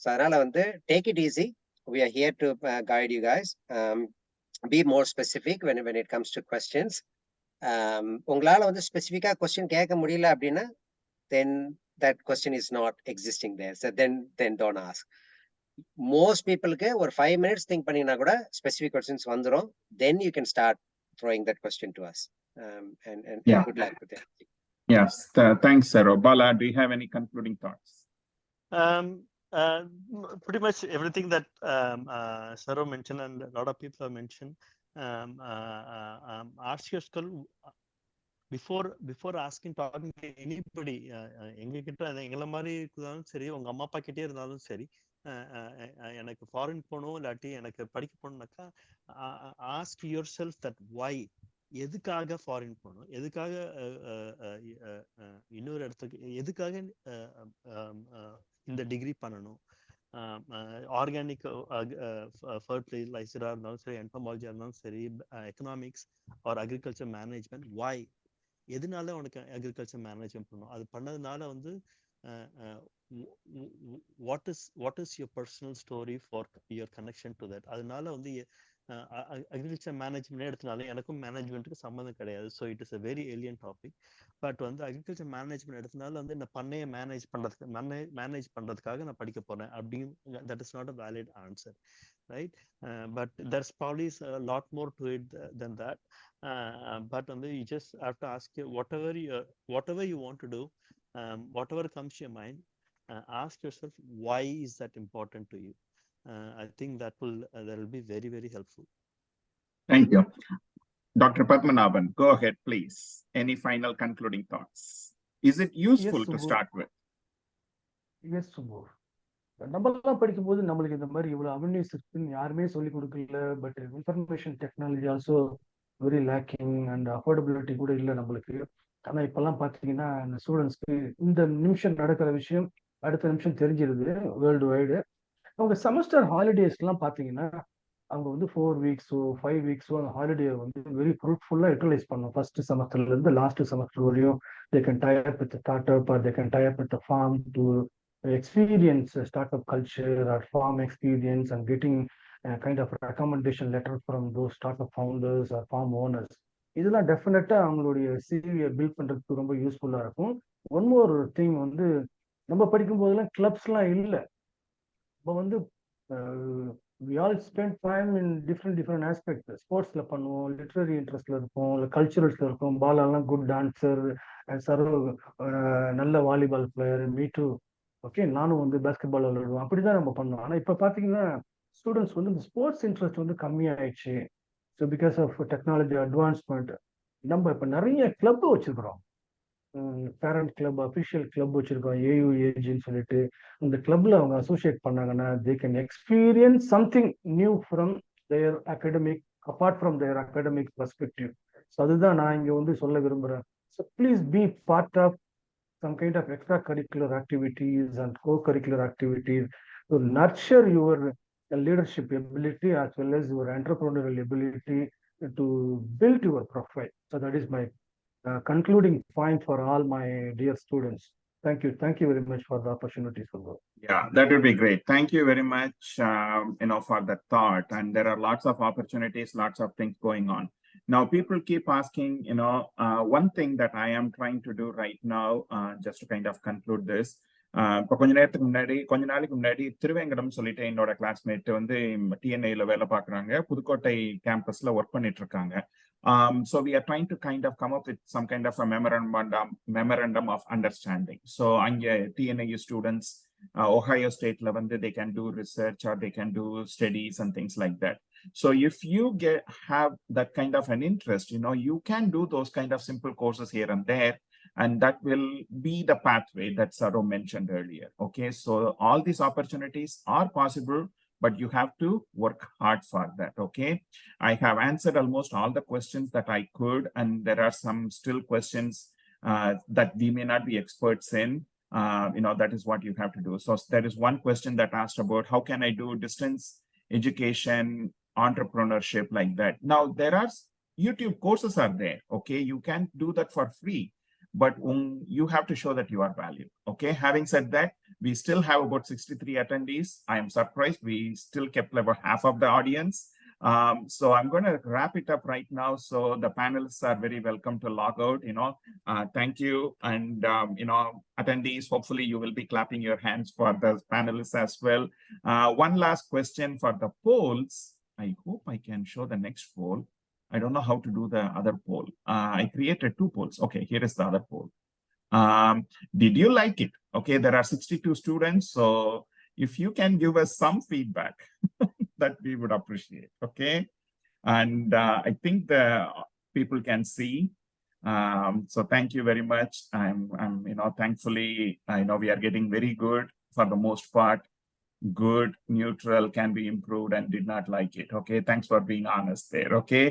So அதனால வந்து take it easy. We are here to guide you guys. Be more specific when it comes to questions. உங்களால வந்து ஸ்பெசிஃபிக்கா question கேட்க முடியல அப்படின்னா then that question is not existing there. So then don't ask. Most peopleக்கு ஒரு 5 minutes think பண்ணினா கூட specific questions வந்துரும். Then you can start throwing that question to us. And good luck with it. Yes, thanks, Saro. Bala, do you have any concluding thoughts? Pretty much everything that Saro mentioned and a lot of people have mentioned. Ask yourself before talking to anybody. எங்ககிட்ட எங்களை மாதிரி இருந்தாலும் சரி, உங்க அம்மா அப்பா கிட்டே இருந்தாலும் சரி, எனக்கு ஃபாரின் போகணும் இல்லாட்டி எனக்கு படிக்க போகணும்னாக்கா ask yourself that why. எதுக்காக ஃபாரின் போகணும், எதுக்காக இன்னொரு இடத்துக்கு, எதுக்காக இந்த டிகிரி பண்ணணும், ஆர்கானிக் ஃபர்டிலைசராக இருந்தாலும் சரி, என்டமாலஜியாக இருந்தாலும் சரி, எக்கனாமிக்ஸ் ஆர் அக்ரிகல்ச்சர் மேனேஜ்மெண்ட், வை, எதனால உனக்கு அக்ரிகல்ச்சர் மேனேஜ்மெண்ட் பண்ணணும், அது பண்ணதுனால வந்து what is your personal story for your connection to that. அதனால வந்து அக்ரிகல்ச்சர் மேனேஜ்மெண்ட் எடுத்தனால எனக்கும் மேனேஜ்மெண்ட்டுக்கு சம்மந்தம் கிடையாது. So it is a very alien topic. But வந்து அக்ரிகல்ச்சர் மேனேஜ்மெண்ட் எடுத்தனால வந்து இந்த பண்ணையை மேனேஜ் பண்றதுக்காக நான் படிக்க போறேன் அப்படின்னு, that is not a valid answer, right? But there's probably a lot more to it than that. But you just have to ask you whatever you want to do, whatever comes to your mind, ask yourself why is that important to you. I think that will be very, very helpful. Thank you. Dr. Padmanabhan, go ahead, please. Any final concluding thoughts? Is it useful to start with? Yes, Subbu. நம்மளாம் படிக்கும்போது நம்மளுக்கு இந்த மாதிரி இவ்வளவு avenues இருக்குன்னு யாருமே சொல்லி கொடுக்கல. But information technology also very lacking and affordability கூட இல்லை நம்மளுக்கு. ஆனா இப்பெல்லாம் பாத்தீங்கன்னா இந்த ஸ்டூடெண்ட்ஸ்க்கு இந்த நிமிஷம் நடக்கிற விஷயம் அடுத்த நிமிஷம் தெரிஞ்சிருது வேர்ல்டு வைடு. அவங்க செமஸ்டர் ஹாலிடேஸ்லாம் பாத்தீங்கன்னா அவங்க வந்து 4 வீக்ஸோ 5 வீக்ஸோ அந்த ஹாலிடே வந்து வெரி ஃப்ரூட்ஃபுல்லா யூட்டிலைஸ் பண்ணணும். ஃபர்ஸ்ட் செமஸ்டர்ல இருந்து லாஸ்ட் செமஸ்டர் வரையும் they can tie up with startup or they can tie up with farm to experience startup culture or farm experience and getting a kind of recommendation letter from those startup founders or farm owners. இதெல்லாம் டெஃபினட்டா அவங்களுடைய சிவியை build பண்றதுக்கு ரொம்ப யூஸ்ஃபுல்லா இருக்கும். One more thing வந்து நம்ம படிக்கும் போதெல்லாம் கிளப்ஸ்லாம் இல்லை. இப்போ வந்து we all spend time in different aspects. ஸ்போர்ட்ஸ்ல பண்ணுவோம், லிட்ரரி இன்ட்ரெஸ்ட்ல இருக்கும், இல்லை கல்ச்சுரல்ஸ்ல இருக்கும். பாலெல்லாம் குட் டான்சர், சர்வ நல்ல volleyball player, me too, okay நானும் வந்து பேஸ்கெட் பால் விளையாடுவோம். அப்படிதான் நம்ம பண்ணோம். ஆனா இப்ப பாத்தீங்கன்னா ஸ்டூடெண்ட்ஸ் வந்து இந்த ஸ்போர்ட்ஸ் இன்ட்ரெஸ்ட் வந்து கம்மியாயிடுச்சு. So because of technology advancement நம்ம இப்ப நிறைய கிளப் வச்சிருக்கிறோம். பேரண்ட் கிளப், அஃபிஷியல் கிளப் வச்சிருக்கோம், AUAGன்னு சொல்லிட்டு. இந்த கிளப்ல அவங்க அசோசியேட் பண்ணாங்கன்னா they can experience something new from their academic, apart from their academic perspective. So அதுதான் நான் இங்க வந்து சொல்ல விரும்புறேன். So please be part of some kind of extracurricular activities and co-curricular activities to nurture your leadership ability as well as your entrepreneurial ability to build your profile. So that is my concluding point for all my dear students. Thank you very much for the opportunity, Subbu. Yeah, that would be great. Thank you very much, for that thought. And there are lots of opportunities, lots of things going on. Now, people keep asking, one thing that I am trying to do right now, just to kind of conclude this, இப்போ கொஞ்ச நாளைக்கு முன்னாடி திருவேங்கடம் சொல்லிட்டு என்னோட classmate வந்து டிஎன்ஐல வேலை பார்க்குறாங்க, Pudukkottai கேம்பஸ்ல work பண்ணிட்டு இருக்காங்க. So we are trying to kind of come up with some kind of a memorandum of understanding. So அங்க TNAU students, Ohio Stateல வந்து they can do research or they can do studies and things like that. So if you have that kind of an interest, you can do those kind of simple courses here and there, and that will be the pathway that Saro mentioned earlier. Okay, so all these opportunities are possible, but you have to work hard for that. Okay, I have answered almost all the questions that I could, and there are some still questions that we may not be experts in. That is what you have to do. So there is one question that asked about how can I do distance education, entrepreneurship, like that. Now there are YouTube courses are there. Okay, you can do that for free, but you have to show that you are valued. Okay, having said that, we still have about 63 attendees. I am surprised we still kept about half of the audience. So I'm going to wrap it up right now. So the panelists are very welcome to log out. Thank you. And attendees, hopefully you will be clapping your hands for the panelists as well. One last question for the polls. I hope I can show the next poll. I don't know how to do the other poll. I created 2 polls. Okay, here is the other poll. Did you like it? Okay, there are 62 students. So if you can give us some feedback, that we would appreciate. Okay, and I think the people can see. So thank you very much. I'm thankfully, I know we are getting very good for the most part. Good, neutral, can be improved, and did not like it. Okay, thanks for being honest there. Okay,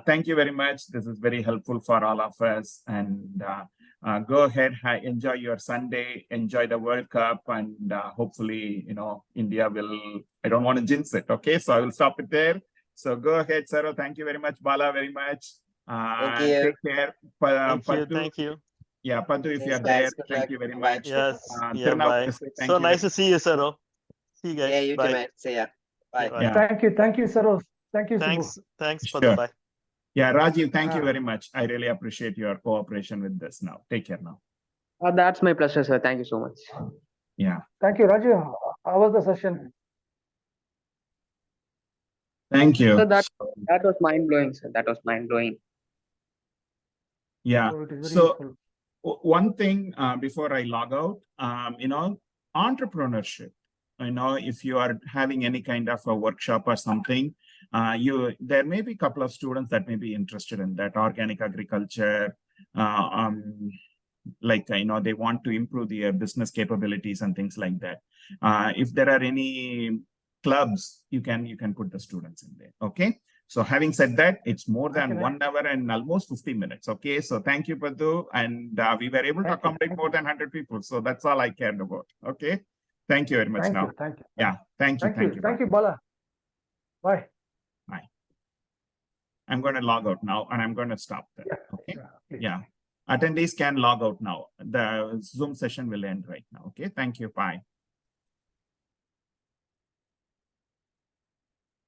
thank you very much. This is very helpful for all of us. And go ahead, enjoy your Sunday, enjoy the World Cup, and hopefully, India will. I don't want to jinx it. Okay, so I will stop it there. So go ahead, Saro. Thank you very much, Bala, very much. Thank you. Take care. Thank you. Yeah, Paddu, if you are guys, there, good thank luck. you very Bye. much. Yes. Bye. Bye. So nice to see you, Saro. See you guys. Yeah, you bye. too, man. See ya. Bye. Yeah. Thank you, Saros. Thank you, Subbu. Thanks for Sure. the bye. Yeah, Rajiv, thank you very much. I really appreciate your cooperation with this now. Take care now. That's my pleasure, sir. Thank you so much. Yeah. Thank you, Raju. How was the session? Thank you. So that was mind blowing, sir. That was mind blowing. Yeah. So it is very So useful. one thing before I log out, entrepreneurship. If you are having any kind of a workshop or something, there may be a couple of students that may be interested in that organic agriculture. They want to improve their business capabilities and things like that. If there are any clubs, you can put the students in there. Okay. So having said that, it's more than 1 hour and almost 50 minutes. Okay. So thank you, Paddu. And we were able to accommodate more than 100 people. So that's all I cared about. Okay. Thank you very much now. Thank you. Yeah. Thank you. Thank you, Bala. Bye. Bye. I'm going to log out now and I'm going to stop there. Okay. Yeah. Attendees can log out now. The Zoom session will end right now. Okay. Thank you. Bye.